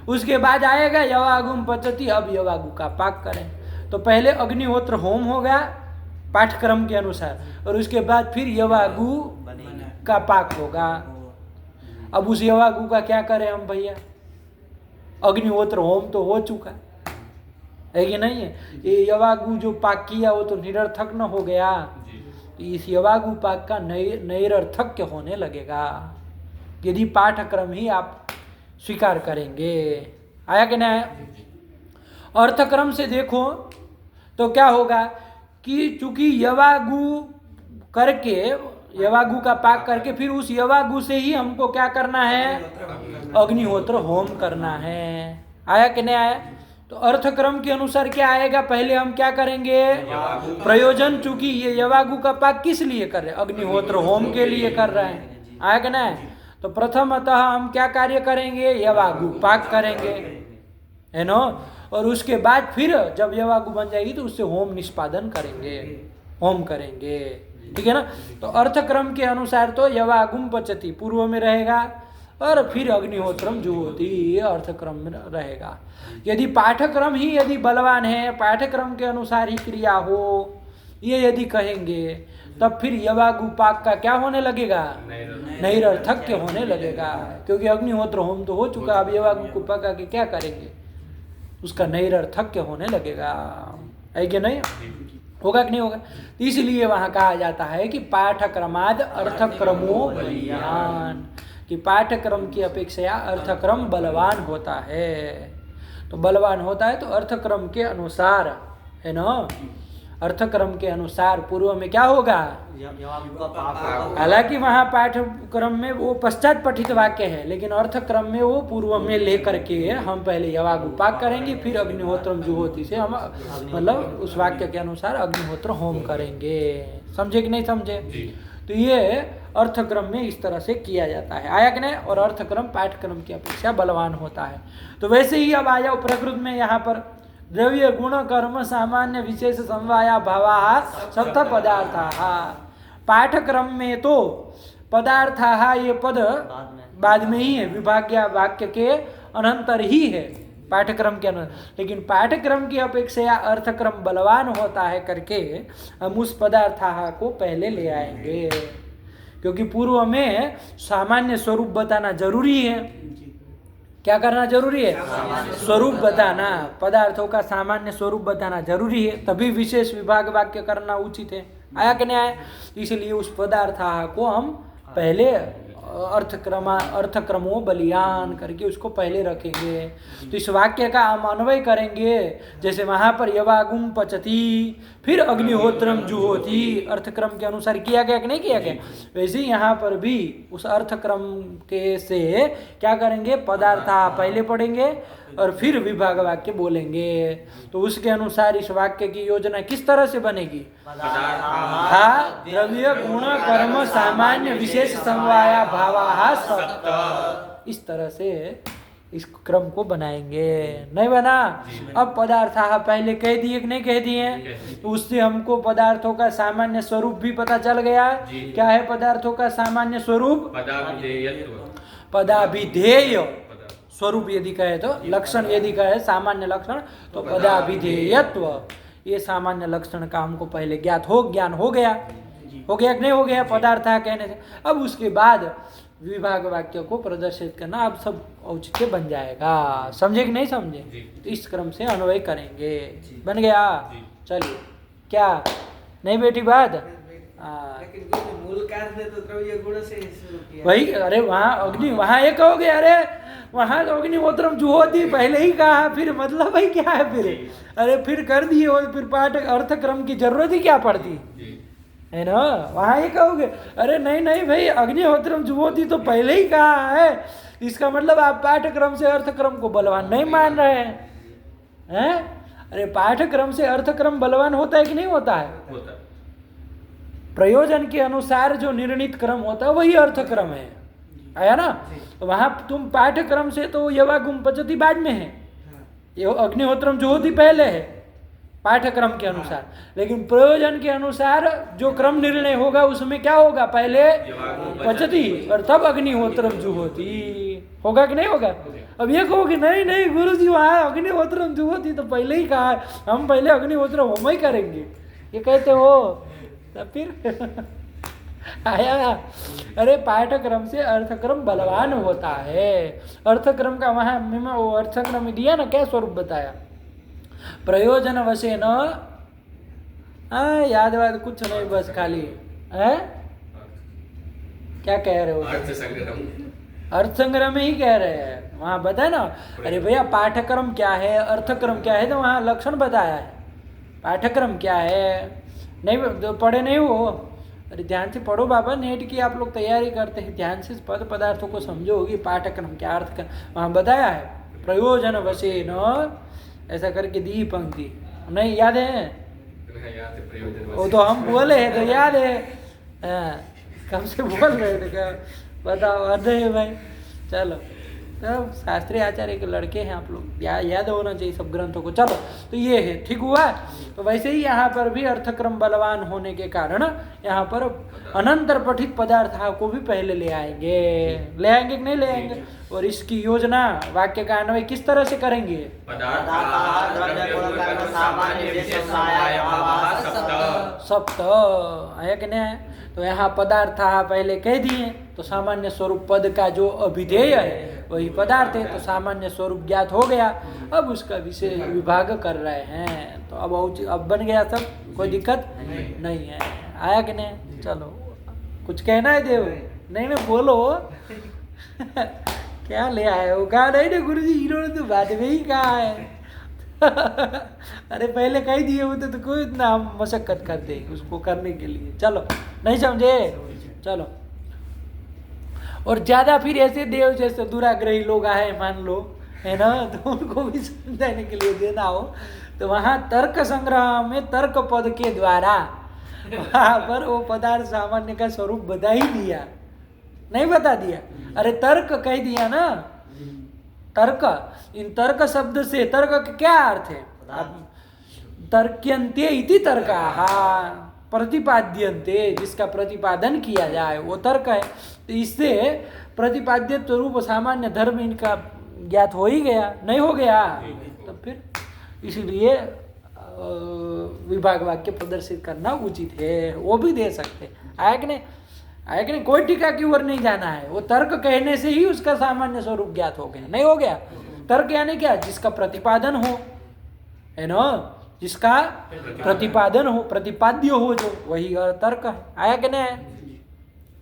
उसके बाद आएगा यवागुम पचती, अब यवागु का पाक करें। तो पहले अग्निहोत्र होम हो गया पाठक्रम के अनुसार, और उसके बाद फिर यवागु का पाक होगा। अब उस यवागु का क्या करें हम भैया? अग्निहोत्र होम तो हो चुका है कि नहीं है? ये यवागु जो पाक किया वो तो निरर्थक न हो गया। इस यवागु पाक का नैरर्थक्य होने लगेगा यदि पाठक्रम ही आप स्वीकार करेंगे। आया कि नहीं आया? अर्थक्रम से देखो तो क्या होगा कि चूंकि यवागु करके, यवागु का पाक करके, फिर उस यवागु से ही हमको क्या करना है? अग्निहोत्र होम करना है। आया कि नहीं आया? तो अर्थक्रम के अनुसार क्या आएगा? पहले हम क्या करेंगे? प्रयोजन, चूंकि ये यवागु का पाक किस लिए कर रहे हैं? अग्निहोत्र होम के लिए कर रहे हैं। आया कि नहीं? तो प्रथमतः हम क्या कार्य करेंगे? यवागु पाक करेंगे, है ना? और उसके बाद फिर जब यवागु बन जाएगी तो उससे होम निष्पादन करेंगे, होम करेंगे। ठीक है ना? तो अर्थक्रम के अनुसार तो यवागुम पचती पूर्व में रहेगा, और फिर अग्निहोत्रम जुहोति अर्थक्रम में रहेगा। यदि पाठक्रम ही यदि बलवान है, पाठक्रम के अनुसार ही क्रिया हो, ये यदि कहेंगे, तब फिर यवागु पाक का क्या होने लगेगा? नैरर्थक्य होने लगेगा, क्योंकि अग्निहोत्र होम तो हो चुका। अब यवागु को पका के क्या करेंगे? उसका नैरर्थक्य होने लगेगा। है कि नहीं? होगा कि नहीं होगा? इसलिए वहां कहा जाता है कि पाठक्रमाद अर्थक्रमो बलियान, कि पाठक्रम की अपेक्षा अर्थक्रम बलवान होता है। तो बलवान होता है तो अर्थक्रम के अनुसार, है ना? अर्थक्रम के अनुसार पूर्व में क्या होगा? हालांकि वहाँ पाठक्रम में वो पश्चात पठित वाक्य है, लेकिन अर्थक्रम में वो पूर्व में लेकर के हम पहले यवागु पाक करेंगे, फिर अग्निहोत्रम जुहोति से हम मतलब उस वाक्य के अनुसार अग्निहोत्र होम करेंगे। समझे कि नहीं समझे? तो ये अर्थक्रम में इस तरह से किया जाता है। आया कि नहीं? और अर्थक्रम पाठक्रम की अपेक्षा बलवान होता है। तो वैसे ही अब आ जाओ प्रकृत में। यहाँ पर द्रव्य गुण कर्म सामान्य विशेष समवाया भावा सप्त पदार्था। पाठक्रम में तो पदार्था ये पद बाद में ही है, विभाग्य वाक्य के अनंतर ही है पाठक्रम के अंदर। लेकिन पाठक्रम की अपेक्षा अर्थक्रम बलवान होता है करके हम उस पदार्था को पहले ले आएंगे, क्योंकि पूर्व में सामान्य स्वरूप बताना जरूरी है। क्या करना जरूरी है? स्वरूप बताना, पदार्थों का सामान्य स्वरूप बताना जरूरी है, तभी विशेष विभाग वाक्य करना उचित है। आया कि नहीं आया? इसलिए उस पदार्था को हम पहले अर्थक्रमो बलियान करके उसको पहले रखेंगे। तो इस वाक्य का हम अन्वय करेंगे, जैसे वहां पर यवागुम पचती, फिर अग्निहोत्रम जुहोति अर्थक्रम के अनुसार किया गया कि नहीं किया गया, वैसे ही यहाँ पर भी उस अर्थक्रम के से क्या करेंगे? पदार्था पहले पढ़ेंगे और फिर विभाग वाक्य बोलेंगे। तो उसके अनुसार इस वाक्य की योजना किस तरह से बनेगी? द्रव्य गुण कर्म सामान्य विशेष समवाया भावा सप्त, इस तरह से इस क्रम को बनाएंगे। नहीं बना? अब पदार्थ पहले कह दिए कि नहीं कह दिए? तो उससे हमको पदार्थों का सामान्य स्वरूप भी पता चल गया। क्या है पदार्थों का सामान्य स्वरूप? पदाभिधेय स्वरूप यदि कहे तो, लक्षण यदि कहे सामान्य लक्षण, तो पदाभिधेयत्व, ये सामान्य लक्षण का हमको पहले ज्ञान हो गया। हो गया कि नहीं हो गया पदार्थ कहने से? अब उसके बाद विभाग वाक्य को प्रदर्शित करना आप सब औचित्य बन जाएगा। समझे कि नहीं समझे? जी। तो इस क्रम से अन्वय करेंगे। बन गया? जी। चलिए, क्या नहीं बेटी बात? हाँ, लेकिन गुरु मूल कार्य ने तो द्रव्य गुण से ही शुरू किया। वही। अरे वहाँ अग्नि, वहाँ ये कहोगे अरे वहाँ तो अग्निहोत्रम जुहोति पहले ही कहा, फिर मतलब भाई क्या है फिर? अरे फिर कर दिए हो, फिर पाठ अर्थ क्रम की जरूरत ही क्या पड़ती जी। है ना? वहाँ ये कहोगे अरे नहीं नहीं भाई अग्निहोत्रम जुहोति तो पहले ही कहा है, इसका मतलब आप पाठक्रम से अर्थक्रम को बलवान नहीं मान रहे हैं? अरे पाठक्रम से अर्थक्रम बलवान होता है कि नहीं होता है? होता है। प्रयोजन के अनुसार जो निर्णित क्रम होता है वही अर्थक्रम है। आया ना? तो वहाँ तुम पाठक्रम से तो यवागुम पचती बाद में है, ये अग्निहोत्रम जुहोति पहले है पाठक्रम के अनुसार, लेकिन प्रयोजन के अनुसार जो क्रम निर्णय होगा उसमें क्या होगा? पहले पचती और तब अग्निहोत्रम जुहोति होगा कि नहीं होगा? अब ये कहोगे नहीं नहीं गुरु जी वहाँ अग्निहोत्रम जुहोति तो पहले ही कहा है, हम पहले अग्निहोत्र होम ही करेंगे, ये कहते हो तब फिर आया? अरे पाठक्रम से अर्थक्रम बलवान होता है। अर्थक्रम का वहाँ वो अर्थक्रम में दिया ना, क्या स्वरूप बताया? प्रयोजन वशे न याद वाद कुछ नहीं, बस खाली है। क्या कह रहे हो? अर्थ संग्रह। अर्थ संग्रह में ही कह रहे हैं, वहाँ बताया ना। अरे भैया पाठक्रम क्या है, अर्थक्रम क्या है, तो वहाँ लक्षण बताया है। पाठक्रम क्या है नहीं पढ़े नहीं हो? अरे ध्यान से पढ़ो बाबा, नेट की आप लोग तैयारी करते हैं, ध्यान से पद पदार्थों को समझोगी। पाठक्रम क्या, अर्थ वहाँ बताया है। प्रयोजन वशे न ऐसा करके दी पंक्ति, नहीं याद है? याद है प्रयोजन। वो तो हम बोले हैं तो याद है। कब से बोल रहे थे? क्या बताओ? अरे है भाई, चलो तब शास्त्री आचार्य के लड़के हैं आप लोग, याद होना चाहिए सब ग्रंथों को। चलो तो ये है, ठीक हुआ। तो वैसे ही यहाँ पर भी अर्थक्रम बलवान होने के कारण यहाँ पर अनंतर पठित पदार्थ को भी पहले ले आएंगे कि नहीं ले आएंगे? और इसकी योजना वाक्य का अन्वय किस तरह से करेंगे? सप्त आया कि नहीं? तो यहाँ पदार्थ पहले कह दिए, तो सामान्य स्वरूप पद का जो अभिधेय है वही पदार्थ है, तो सामान्य स्वरूप ज्ञात हो गया। अब उसका विषय विभाग कर रहे हैं, तो अब बन गया सब, कोई दिक्कत नहीं है। आया कि नहीं? चलो कुछ कहना है देव? नहीं नहीं बोलो क्या ले आए हो? कहा नहीं ना गुरु जी इन्होंने तो बाद में ही कहा है। अरे पहले कह दिए होते तो कोई इतना हम मशक्कत करते उसको करने के लिए। चलो नहीं समझे? चलो। और ज्यादा फिर ऐसे देव जैसे दुराग्रही लोग आए मान लो, है ना, तो उनको भी समझाने के लिए देना हो तो वहाँ तर्क संग्रह में तर्क पद के द्वारा वहाँ पर वो पदार्थ सामान्य का स्वरूप बता ही दिया, नहीं बता दिया? अरे तर्क कह दिया ना, तर्क। इन तर्क शब्द से तर्क का क्या अर्थ है? तर्क्यन्ते इति तर्क, प्रतिपाद्यन्ते, जिसका प्रतिपादन किया जाए वो तर्क है। तो इससे प्रतिपाद्य रूप सामान्य धर्म इनका ज्ञात हो ही गया, नहीं हो गया? तो फिर इसीलिए विभाग वाक्य प्रदर्शित करना उचित है, वो भी दे सकते। आया कि नहीं? आया कि नहीं? कोई टीका की ओर नहीं जाना है, वो तर्क कहने से ही उसका सामान्य स्वरूप ज्ञात हो गया, नहीं हो गया? तर्क यानी क्या? जिसका प्रतिपादन हो, है ना, जिसका प्रतिपादन हो, प्रतिपाद्य हो, जो वही तर्क है। आया कि नहीं?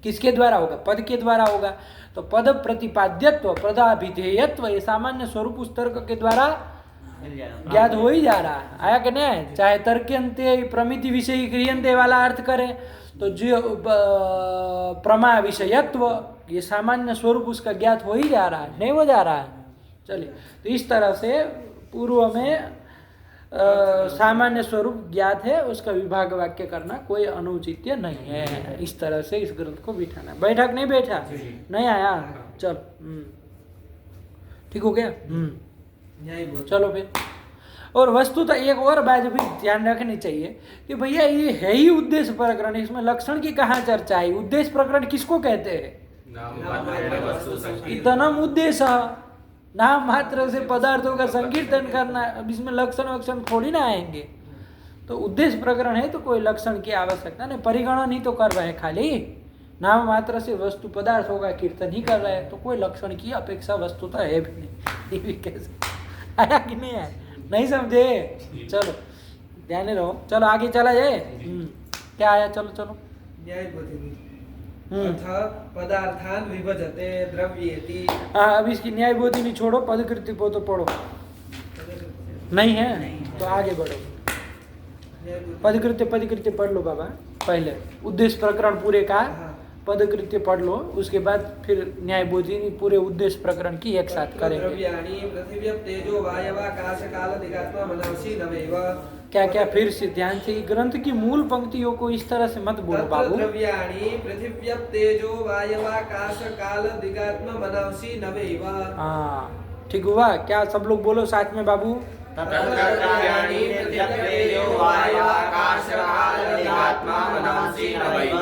किसके द्वारा होगा? पद के द्वारा होगा। तो पद प्रतिपाद्यत्व, पदाभिधेयत्व, ये सामान्य स्वरूप उस तर्क के द्वारा ज्ञात हो ही जा रहा है। आया कि नहीं? चाहे तर्क्यन्ते प्रमिति विषय क्रियन्ते वाला अर्थ करें तो जो प्रमा विषयत्व, ये सामान्य स्वरूप उसका ज्ञात हो ही जा रहा है, नहीं हो जा रहा है? चलिए, तो इस तरह से पूर्व में सामान्य स्वरूप ज्ञात है, उसका विभाग वाक्य करना कोई अनुचित्य नहीं है। इस तरह से इस ग्रंथ को बिठाना। बैठा कि नहीं बैठा? नहीं आया? चल ठीक हो गया? चलो फिर। और वस्तुतः एक और बात भी ध्यान रखनी चाहिए कि भैया ये है ही उद्देश्य प्रकरण, इसमें लक्षण की कहाँ चर्चा है? उद्देश्य प्रकरण किसको कहते हैं? इतनम उद्देश्य, नाम मात्र से पदार्थों का संकीर्तन करना। अब इसमें लक्षण वक्षण थोड़ी ना आएंगे। तो उद्देश्य प्रकरण है तो कोई लक्षण की आवश्यकता नहीं, परिगणन ही तो कर रहे हैं खाली, नाम मात्र से वस्तु पदार्थों का कीर्तन ही कर रहे हैं तो कोई लक्षण की अपेक्षा वस्तु तो है भी नहीं। ये भी कैसे आया कि नहीं आया? नहीं समझे? चलो ध्यान रहो, चलो आगे चला जाए। क्या आया? चलो चलो। न्यायबोधिनी अथ पदार्थान विभजते द्रव्येति। हाँ, अब इसकी न्याय बोधी नहीं छोड़ो, पदकृत्य को तो पढ़ो। नहीं है तो आगे बढ़ो। पदकृत्य पढ़ लो बाबा। पहले उद्देश्य प्रकरण पूरे का पदकृत्य पढ़ लो, उसके बाद फिर न्याय बोधिनी पूरे उद्देश्य प्रकरण की एक साथ करेंगे। द्रव्याणि पृथिव्यप तेजो वायवाकाश काल दिगात्मा मनसि नवैव। क्या क्या फिर से ध्यान से ग्रंथ की मूल पंक्तियों को इस तरह से मत बोलो बाबू। द्रव्याणि पृथिव्यप तेजो वायवाकाश काल दिगात्मा मनसि नवैव। हाँ ठीक हुआ। क्या सब लोग बोलो साथ में बाबू। तद्द्रव्याणि पृथिव्यप्तेजो वायवाकाश काल दिगात्मा मनसि नवैव।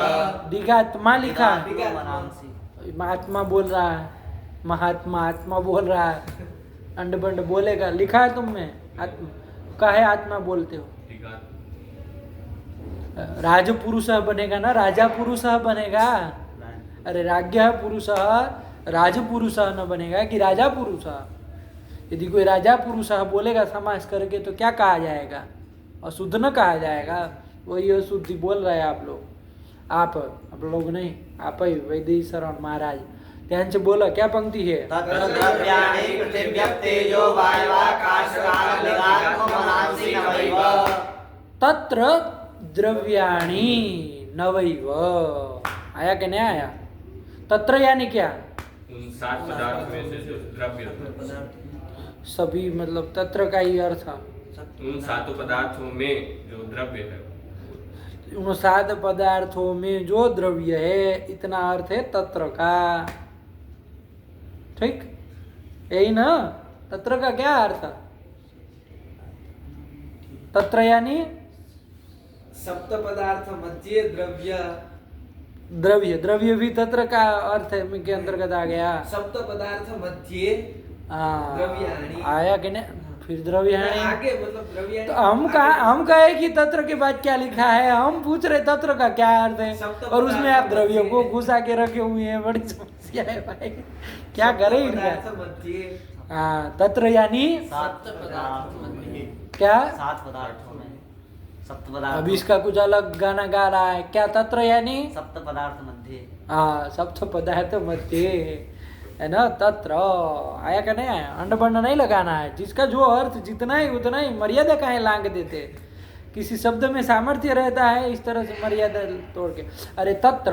दिगात्मा लिखा है, मनांसी। महात्मा बोल रहा है, महात्मा आत्मा बोल रहा है, अंड बंड बोलेगा। लिखा है तुम में आत्मा का है, आत्मा बोलते हो। ठीक है। राजपुरुष बनेगा ना, राजा पुरुष बनेगा। अरे राज्ञ पुरुष राजपुरुष न बनेगा कि राजा पुरुष। यदि कोई राजा पुरुष बोलेगा समास करके तो क्या कहा जाएगा? अशुद्ध न कहा जाएगा। वही अशुद्धि बोल रहे हैं आप लोग। आप लोग नहीं, आप ही वैदेही शरण महाराज। ध्यान से बोला, क्या पंक्ति है? तद्द्रव्याणि पृथिव्यप तेजो वायवाकाश काल दिगात्मा मनसि नवैव। तत्र द्रव्याणि नवैव। आया कि नहीं आया? तत्र यानी क्या? उन 7 पदार्थ में से जो द्रव्य है, सभी मतलब तत्र का ही अर्थ। उन 7 पदार्थों में जो द्रव्य है, उन 7 पदार्थों में जो द्रव्य है, इतना अर्थ है तत्र का। ठीक, यही ना? तत्र का क्या अर्थ? तत्र यानी सप्त पदार्थ मध्ये द्रव्य। द्रव्य, द्रव्य भी तत्र का अर्थ है में के अंतर्गत आ गया। सप्त पदार्थ मध्ये द्रव्याणि। आया कि नहीं? फिर द्रव्याणि आगे मतलब द्रव्याणि। तो हम कहे कि तत्र के बाद क्या लिखा है? हम पूछ रहे तत्र का क्या अर्थ है, और उसमें आप द्रव्यों को घुसा के रखे हुए हैं। बड़ी समस्या है भाई, क्या करें इनका? हाँ, तत्र यानी 7 पदार्थ मध्ये। क्या? 7 पदार्थों में सप्त पदार्थ। अब इसका कुछ अलग गाना गा रहा है। क्या तत्र यानी? सप्त पदार्थ मध्ये। हाँ, सप्त पदार्थ मध्य है ना। तत्र आया का नहीं आया? अंड बंड नहीं लगाना है। जिसका जो अर्थ जितना ही उतना ही, मर्यादा काहे लांग देते? किसी शब्द में सामर्थ्य रहता है, इस तरह से मर्यादा तोड़ के। अरे तत्र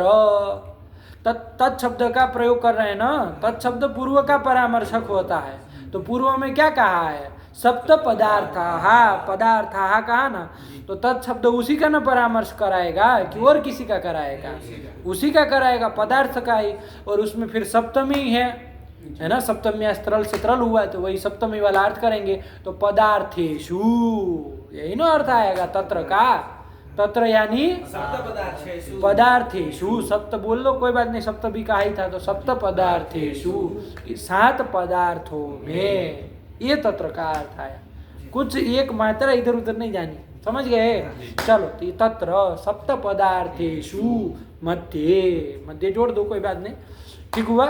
तत् शब्द का प्रयोग कर रहे हैं ना। तत् शब्द पूर्व का परामर्शक होता है। तो पूर्व में क्या कहा है? सप्त पदार्थ। हाँ, पदार्थ हाँ कहा ना, तो तत् शब्द उसी का ना परामर्श कराएगा कि और किसी का कराएगा? उसी का कराएगा, पदार्थ का ही। और उसमें फिर सप्तमी है ना, सप्तमी स्त्रल से तरल हुआ है तो वही सप्तमी वाला अर्थ करेंगे। तो पदार्थेषु, यही ना अर्थ आएगा तत्र का। तत्र यानी पदार्थेषु। सप्त बोल लो, कोई बात नहीं, सप्त भी कहा ही था तो सप्त पदार्थेषु, 7 पदार्थों में, ये तत्र का अर्थ आया। कुछ एक मात्रा इधर उधर नहीं जानी, समझ गए? चलो, तो ये तत्र सप्त पदार्थेषु मध्ये, मध्य जोड़ दो, कोई बात नहीं, ठीक हुआ।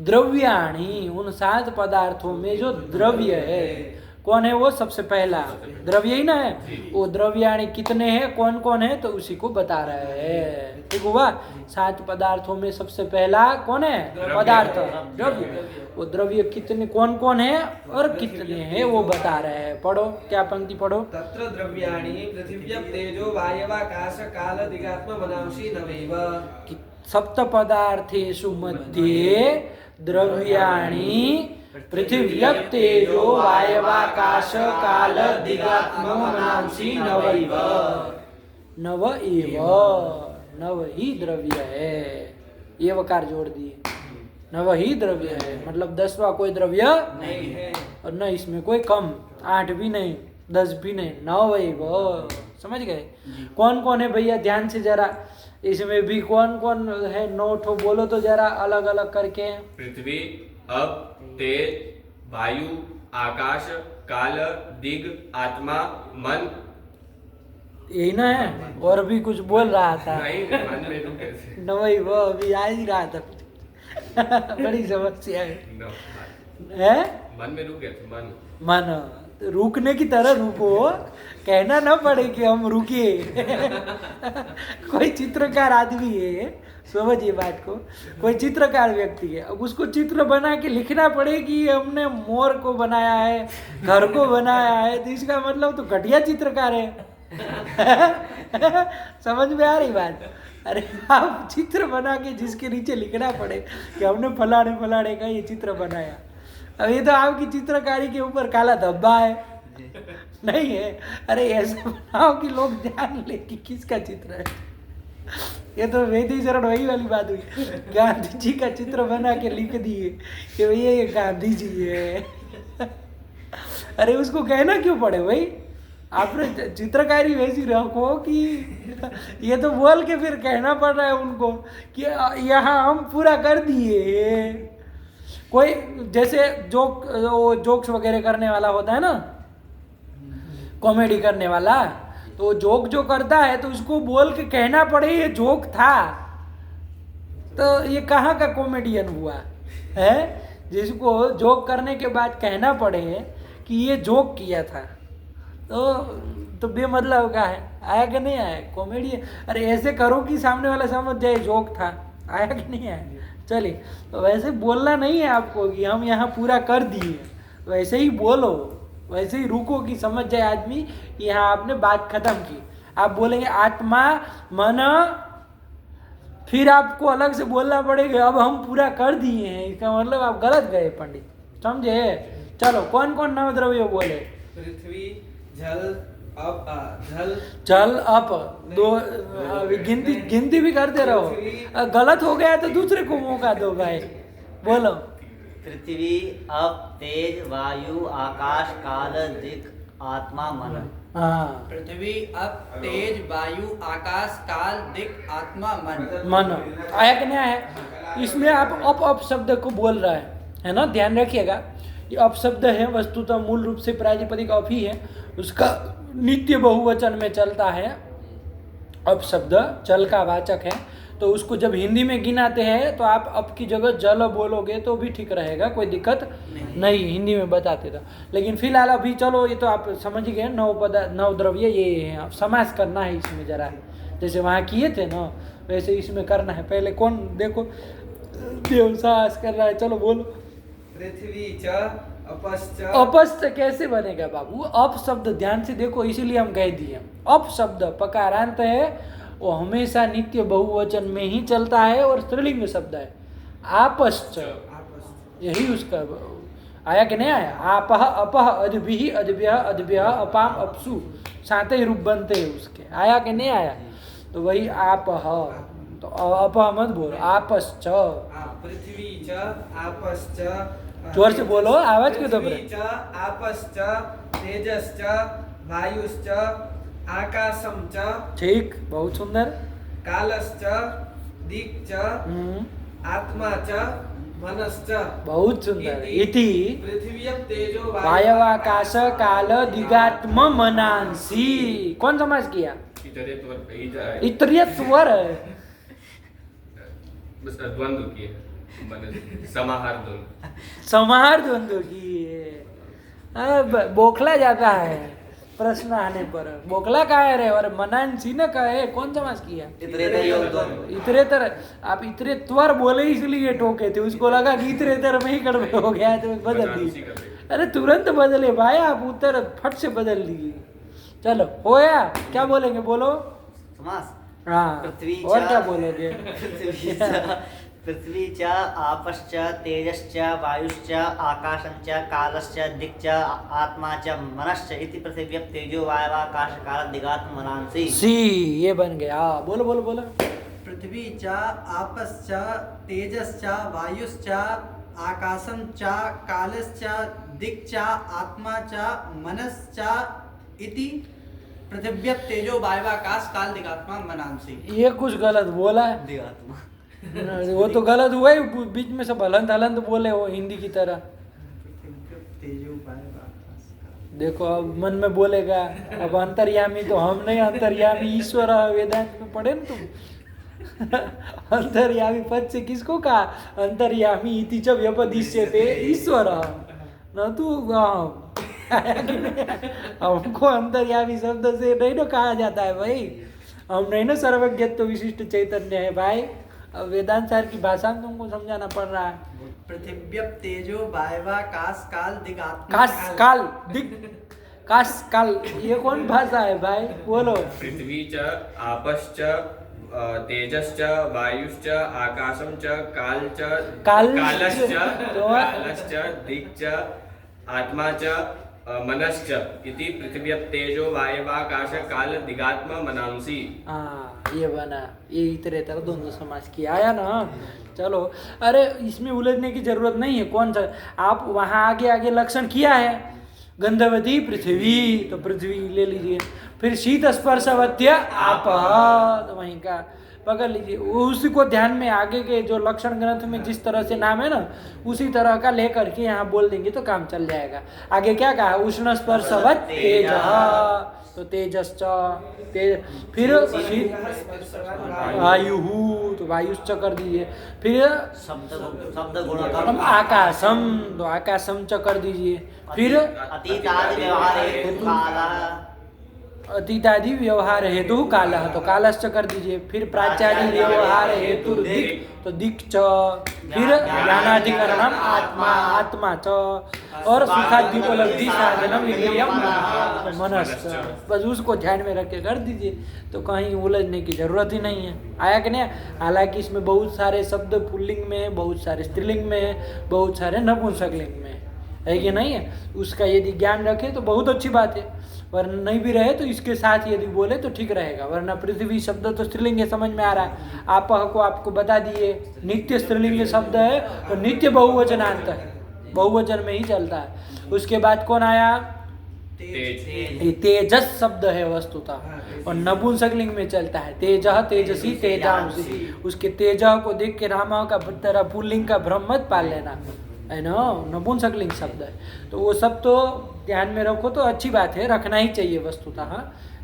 द्रव्याणि, उन 7 पदार्थों में जो द्रव्य है, कौन है वो? सबसे पहला द्रव्य ही ना है वो। द्रव्याणि कितने हैं, कौन कौन है, तो उसी को बता रहे हैं, ठीक हुआ। 7 पदार्थों में सबसे पहला कौन है? पदार्थ, द्रव्य। वो द्रव्य कितने, कौन कौन है और कितने हैं वो बता रहे हैं। पढ़ो, क्या पंक्ति पढ़ो? तत्र द्रव्याणि पृथिव्यप तेजो वायवाकाश काल दिगात्मा मनसि नवैव। सप्त पदार्थेषु मध्ये द्रव्याणि पृथिव्यप तेजो वायवाकाश काल दिगात्मा मनसि नवैव। नव एव, नव ही द्रव्य है। ये वकार जोड़ दिए, नव ही द्रव्य है, मतलब 10वां कोई द्रव्य नहीं है, और न इसमें कोई कम, 8 भी नहीं, 10 भी नहीं, 9 एव। समझ गए? कौन कौन है भैया? ध्यान से जरा, इसमें भी कौन कौन है? 9 ठो बोलो तो जरा अलग अलग करके। पृथ्वी, अब, तेज, वायु, आकाश, काल, दिग, आत्मा, मन यही ना है, और भी कुछ बोल रहा था। नहीं, मन में रुके थे। न वही वो अभी आ ही रहा था। बड़ी समस्या No, है। मन में रुक गए थे, मन। मन रुकने की तरह रुको, कहना ना पड़े कि हम रुके। कोई चित्रकार आदमी है, समझिए बात को, कोई चित्रकार व्यक्ति है, अब उसको चित्र बना के लिखना पड़े कि हमने मोर को बनाया है, घर को बनाया है, तो इसका मतलब तो घटिया चित्रकार है। समझ में आ रही बात? अरे आप चित्र बना के जिसके नीचे लिखना पड़े कि हमने फलाने फलाने का ये चित्र बनाया, अब ये तो आपकी चित्रकारी के ऊपर काला धब्बा है, नहीं है। अरे ऐसा बनाओ कि लोग ध्यान ले कि किसका चित्र है। ये तो वेदी शरण वही वाली बात हुई, गांधी जी का चित्र बना के लिख दिए कि भैया ये गांधी जी है। अरे उसको कहना क्यों पड़े भाई? आपने चित्रकारी वैसी रखो कि ये तो बोल के फिर कहना पड़ रहा है उनको कि यहाँ हम पूरा कर दिए। कोई जैसे जोक्स वगैरह करने वाला होता है ना, कॉमेडी करने वाला, तो जोक जो करता है तो उसको बोल के कहना पड़े ये जोक था, तो ये कहाँ का कॉमेडियन हुआ है? जिसको जोक करने के बाद कहना पड़े कि ये जोक किया था, तो बेमतलब का है। आया कि नहीं आया कॉमेडी? अरे ऐसे करो कि सामने वाला समझ जाए जोक था। आया कि नहीं आया? चलिए, तो वैसे बोलना नहीं है आपको कि हम यहाँ पूरा कर दिए, वैसे ही बोलो, वैसे ही रुको कि समझ जाए आदमी कि यहाँ आपने बात खत्म की। आप बोलेंगे आत्मा मन, फिर आपको अलग से बोलना पड़ेगा अब हम पूरा कर दिए हैं, इसका मतलब आप गलत गए पंडित, समझे? चलो, कौन कौन नवद्रव्य बोले? पृथ्वी, जल, अप, जल अप, दो गिनती भी करते रहो। गलत हो गया तो दूसरे को मौका दो भाई, बोलो। पृथ्वी, अप, तेज, वायु, आकाश, काल, दिक्, आत्मा, मन। हाँ, पृथ्वी, अप, तेज, वायु, आकाश, काल, दिक्, आत्मा, मन। आया कि नहीं आया? इसमें आप अप शब्द को बोल रहा है ना, ध्यान रखिएगा। ये अप शब्द है, वस्तुतः मूल रूप से प्रातिपदिक अप ही है, उसका नित्य बहुवचन में चलता है। अप शब्द जल का वाचक है, तो उसको जब हिंदी में गिनाते हैं तो आप अप की जगह जल बोलोगे तो भी ठीक रहेगा, कोई दिक्कत नहीं, हिंदी में बताते था। लेकिन फिलहाल अभी चलो, ये तो आप समझ गए, नव द्रव्य ये है, आप समास करना है इसमें जरा, जैसे वहाँ किए थे ना वैसे इसमें करना है। पहले कौन देखो देवसास कर रहा है, चलो बोलो। पृथ्वी च अपश्च। अपश्च कैसे बनेगा बाबू? अप शब्द ध्यान से देखो, इसीलिए हम कह दिए अप शब्द पकारांत है, वो हमेशा नित्य बहुवचन में ही चलता है और स्त्रीलिंग शब्द है। आपश्च, यही उसका आया कि नहीं आया? आपह, अपह, अद्भिः, अद्भ्यः, अद्भ्यः, अपाम, अपसु, सात ही रूप बनते हैं उसके। आया कि नहीं आया? तो वही आपह, तो अपह मत बोलो, आपश्च। पृथ्वी च आपश्च, जोर से बोलो, आवाज क्यों दब रहे? पृथ्वी च आपश्च, तेजश्च, वायुश्च, आकाशम च, ठीक, बहुत सुंदर। कालश्च, दिक् च, आत्मा च, मनश्च, बहुत सुंदर। इति पृथ्वी तेजो वायवाकाश काल दिगात्म मनांसी। कौन समाज किया? इतरियत्वर, बस द्वंद्व की है, समाहार द्वंद्व, समाहार द्वंद्व की है। बोखला जाता है प्रश्न आने पर, बोखला का है रे, और मनांसी न कहे, कौन समाज किया? इतरेतर। आप इतरेत्वर बोले इसलिए टोके थे, उसको लगा कि इतरेतर में ही गड़बड़ हो गया तो बदल दिए। अरे तुरंत बदले भाई, आप उत्तर फट से बदल दिए। चलो होया, क्या बोलेंगे बोलो? समास। हाँ, पृथ्वी और च- क्या बोलोगे? पृथ्वी च आपश्च, तेजश्च, वायुश्च, आकाशञ्च, कालश्च, दिक् च, आत्मा च, मनश्च इति पृथिव्यः तेजो वायवाकाश काल दिगात्म मनांसि। सी, ये बन गया। बोलो बोलो बोलो। पृथ्वी च आपश्च, तेजश्च, वायुश्च, आकाशं च, कालश्च, दिक् च, आत्मा च, मनश्च इति पृथिव्यः तेजो वायवाकाश काल दिगात्मा मनांसि। ये कुछ गलत बोला है, दिगात्म। वो तो गलत हुआ ही, बीच में सब हलंत हलंत बोले वो हिंदी की तरह। पृथिव्यः तेजो वायवाकाश काल। देखो अब मन में बोलेगा अब अंतर्यामी तो हम नहीं, अंतर्यामी ईश्वर है, वेदांत में पढ़े ना तुम। अंतर्यामी पद से किसको कहा? अंतर्यामी इति च व्यपदिश्यते ईश्वर न तू हमको अंतर्यामी शब्द से नहीं ना कहा जाता है भाई, हम नहीं ना सर्वज्ञत्व विशिष्ट चैतन्य है भाई। अब वेदांत सार की भाषा में तुमको समझाना पड़ रहा है। पृथिव्यप तेजो वायवाकाश काल दिगात्मा काश काल दिग काश काल, ये कौन भाषा है भाई? बोलो। पृथ्वी च आपश्च तेजश्च वायुश्च आकाशं च कालश्च दिक् च आत्मा च मनश्च इति पृथिव्यप तेजो वायवाकाश काल दिगात्मा मनांसी। हाँ ये बना, ये इतने तरह द्वंद्व समास किया आया ना। चलो अरे इसमें उलझने की जरूरत नहीं है। कौन सा आप वहाँ आगे आगे लक्षण किया है, गंधवती पृथ्वी तो पृथ्वी ले लीजिए, फिर शीत स्पर्शवत्य आप तो वहीं का पकड़ लीजिए, उसी को ध्यान में आगे के जो लक्षण ग्रंथ में जिस तरह से नाम है ना उसी तरह का लेकर के यहाँ बोल देंगे तो काम चल जाएगा। आगे क्या कहा? उष्ण स्पर्शवत् तेज, तो तेजश्च तेज, फिर वायु तो वायुश्च कर दीजिए, फिर शब्द गुण आकाशम तो आकाशम च कर दीजिए, फिर अतीत आदि व्यवहार हेतु काला, अतीतादि व्यवहार हेतु काल तो कालश्च कर दीजिए, फिर प्राच्यादि व्यवहार हेतु दिक् तो दिक् च, फिर ज्ञानाधिकरणम आत्मा आत्मा च, और सुखाद्युपलब्धि साधनम इंद्रियम मनश्च। बस उसको ध्यान में रख के कर दीजिए तो कहीं उलझने की जरूरत ही नहीं है। आया कि नहीं? हालांकि इसमें बहुत सारे शब्द पुल्लिंग में, बहुत सारे स्त्रीलिंग में, बहुत सारे नपुंसकलिंग में है कि नहीं है। उसका यदि ज्ञान रखे तो बहुत अच्छी बात है, वरना नहीं भी रहे तो इसके साथ यदि बोले तो ठीक रहेगा। वरना पृथ्वी शब्द तो स्त्रीलिंग समझ में आ रहा है, आपह को आपको बता दिए नित्य स्त्रीलिंग शब्द है तो नित्य बहुवचनांत है, बहुवचन में ही चलता है। उसके बाद कौन आया? ये तेजस शब्द है वस्तुतः, और नपुंसकलिंग में चलता है तेजः तेजसी तेजांसी। उसके तेजः को देख के रामा का तरह पुल्लिंग का भ्रम मत पाल लेना है ना, नपुंसकलिंग शब्द है। तो वो सब तो ध्यान में रखो तो अच्छी बात है, रखना ही चाहिए वस्तुतः,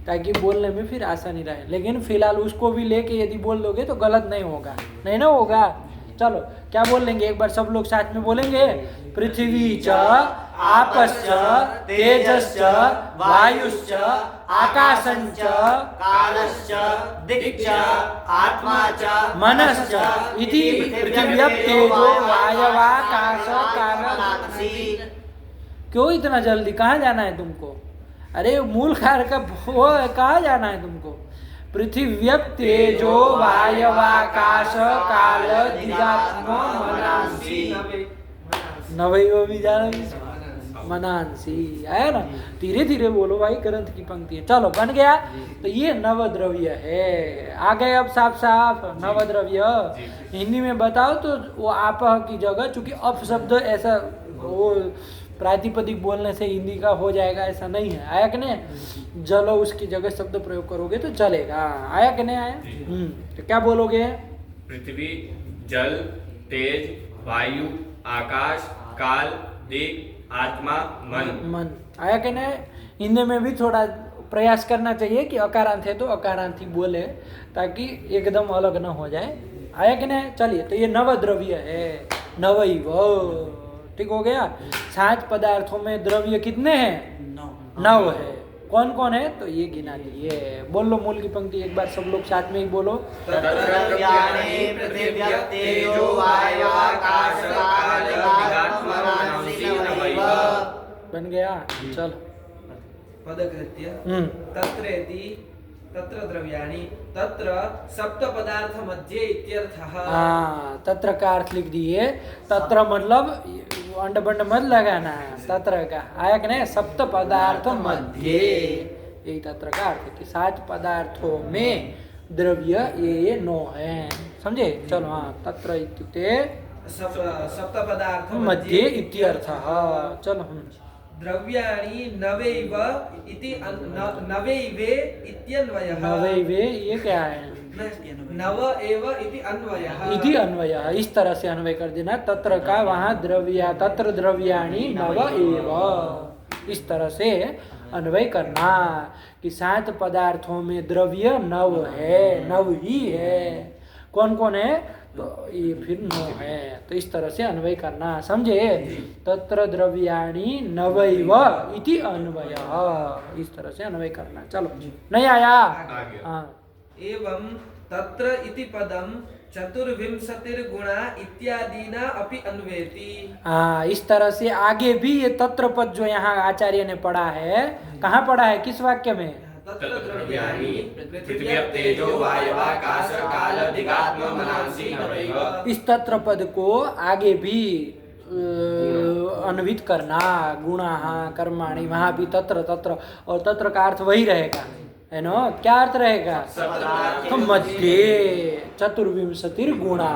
ताकि बोलने में फिर आसानी रहे। लेकिन फिलहाल उसको भी लेके यदि बोल दोगे तो गलत नहीं होगा, नहीं ना होगा। चलो क्या बोल लेंगे एक बार सब लोग साथ में बोलेंगे? पृथ्वी च आपश्च तेजश्च वायुश्च आकाशंच कालश्च दिक् च आत्मा च मनश्च इति पृथिव्यप तेजो वायवाकाश काल। क्यों इतना जल्दी? कहाँ जाना है तुमको? अरे मूल कार्य का वो कहाँ जाना है तुमको? पृथिव्यप तेजो वायवाकाश काल दिगात्मा मनांसी, नवई वो भी जाना मनांसी आया ना। धीरे धीरे बोलो भाई, ग्रंथ की पंक्ति है। चलो बन गया। तो ये नवद्रव्य है, आ गए अब साफ साफ नवद्रव्य। हिंदी में बताओ तो वो आपह की जगह, चूंकि अप शब्द ऐसा वो प्रातिपदिक बोलने से हिंदी का हो जाएगा ऐसा नहीं है। आया कि नहीं? जलो उसकी जगह शब्द प्रयोग करोगे तो चलेगा। आया कि नहीं आया? तो क्या बोलोगे? पृथ्वी, जल, तेज, वायु, आकाश, काल, दिक्, आत्मा, मन। आया कि नहीं? हिंदी में भी थोड़ा प्रयास करना चाहिए कि अकारांत है तो अकारांत ही बोले, ताकि एकदम अलग न हो जाए। आया कि नहीं? चलिए, तो ये नवद्रव्य है, नवैव। ठीक हो गया। 7 पदार्थों में द्रव्य कितने हैं? 9 है। कौन कौन है? तो ये गिना दिए। बोल लो मूल की पंक्ति एक बार सब लोग साथ में ही बोलो। बन गया। चल पदकृत्य तत्रेति तत्र द्रव्याणि तत्र सप्त पदार्थ मध्ये इत्यर्थः। हाँ, तत्र का अर्थ लिख दिए। तत्र मतलब अंड बंड मत लगाना है, तत्र का। आया कि नहीं? सप्त पदार्थ मध्य, यही तत्र का अर्थ है कि 7 पदार्थों में द्रव्य ये 9 है। समझे? चलो हाँ, तत्र इत्युक्ते सप्त पदार्थ मध्ये इत्यर्थः। चलो द्रव्याणि नवैव इति नवैवे इत्यन्वयः। नवैवे ये क्या है? नव एव इति अन्वयः। इति अन्वयः, इस तरह से अन्वय कर देना। तत्र का वहाँ द्रव्या, तत्र द्रव्याणि नव एव, इस तरह से अन्वय करना कि 7 पदार्थों में द्रव्य नव है, नव ही है। कौन कौन है? तो ये फिर 9 है। तो इस तरह से अन्वय करना, समझे? तत्र द्रव्याणि नवैव इति अन्वयः, इस तरह से अन्वय करना। चलो, नहीं आया? आ गया। हाँ, एवं तत्र इति पदम चतुर्विंशतिर्गुणा इत्यादिना अपि अन्वेति। हाँ, इस तरह से आगे भी ये तत्र पद जो यहाँ आचार्य ने पढ़ा है, कहाँ पढ़ा है, किस वाक्य में? तत्र द्रव्याणि द्रव्याणि पृथिव्यप्तेजो वायवाकाश काल दिगात्म मनांसि नवैव। इस तत्र पद को आगे भी अन्वित करना, गुणा कर्माणि, वहाँ भी तत्र तत्र, और तत्र का अर्थ वही रहेगा, है ना? क्या अर्थ रहेगा? तो मध्य चतुर्विंशतिर्गुणा,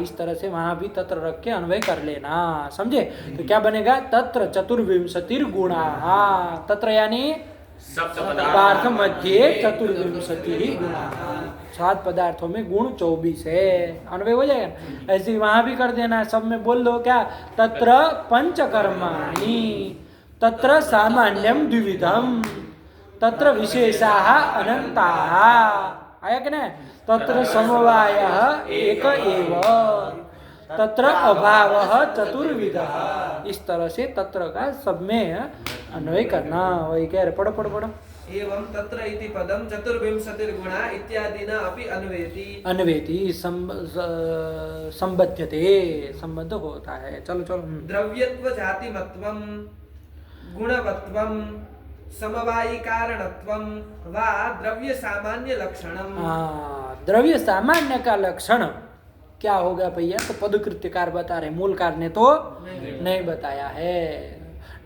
इस तरह से वहां भी तत्र रख के अन्वय कर लेना, समझे? तो क्या बनेगा? तत्र चतुर्विंशतिर्गुणा, तत्र यानी पदार्थ मध्य चतुर्विंशतिर्गुणा, 7 पदार्थों में गुण 24 है, अन्वय हो जाएगा। ऐसे वहां भी कर देना, सब में बोल दो क्या? तत्र पंचकर्माणि, तत्र सामान्यम द्विविधम, तत्र विशेषाः अनन्ताः, आया कि नहीं? तत्र समवायः एक एव, तत्र अभावः चतुर्विधः, इस तरह से तत्र का सब में अन्वय करना। वही कह रहे, पढ़ो पढ़ो पढ़ो। एवं तत्र इति पदम चतुर्विंशतिर्गुणा इत्यादिना अपि अन्वेति। अन्वेति संबध्यते, संबद्ध होता है। चलो चलो। द्रव्यत्व जातिमत्वम गुणवत्वम समवायी कारणत्वम वा द्रव्य सामान्य लक्षणम। द्रव्य सामान्य का लक्षण क्या होगा भैया? तो पदकृत्यकार बता रहे, मूलकार ने तो नहीं बताया है।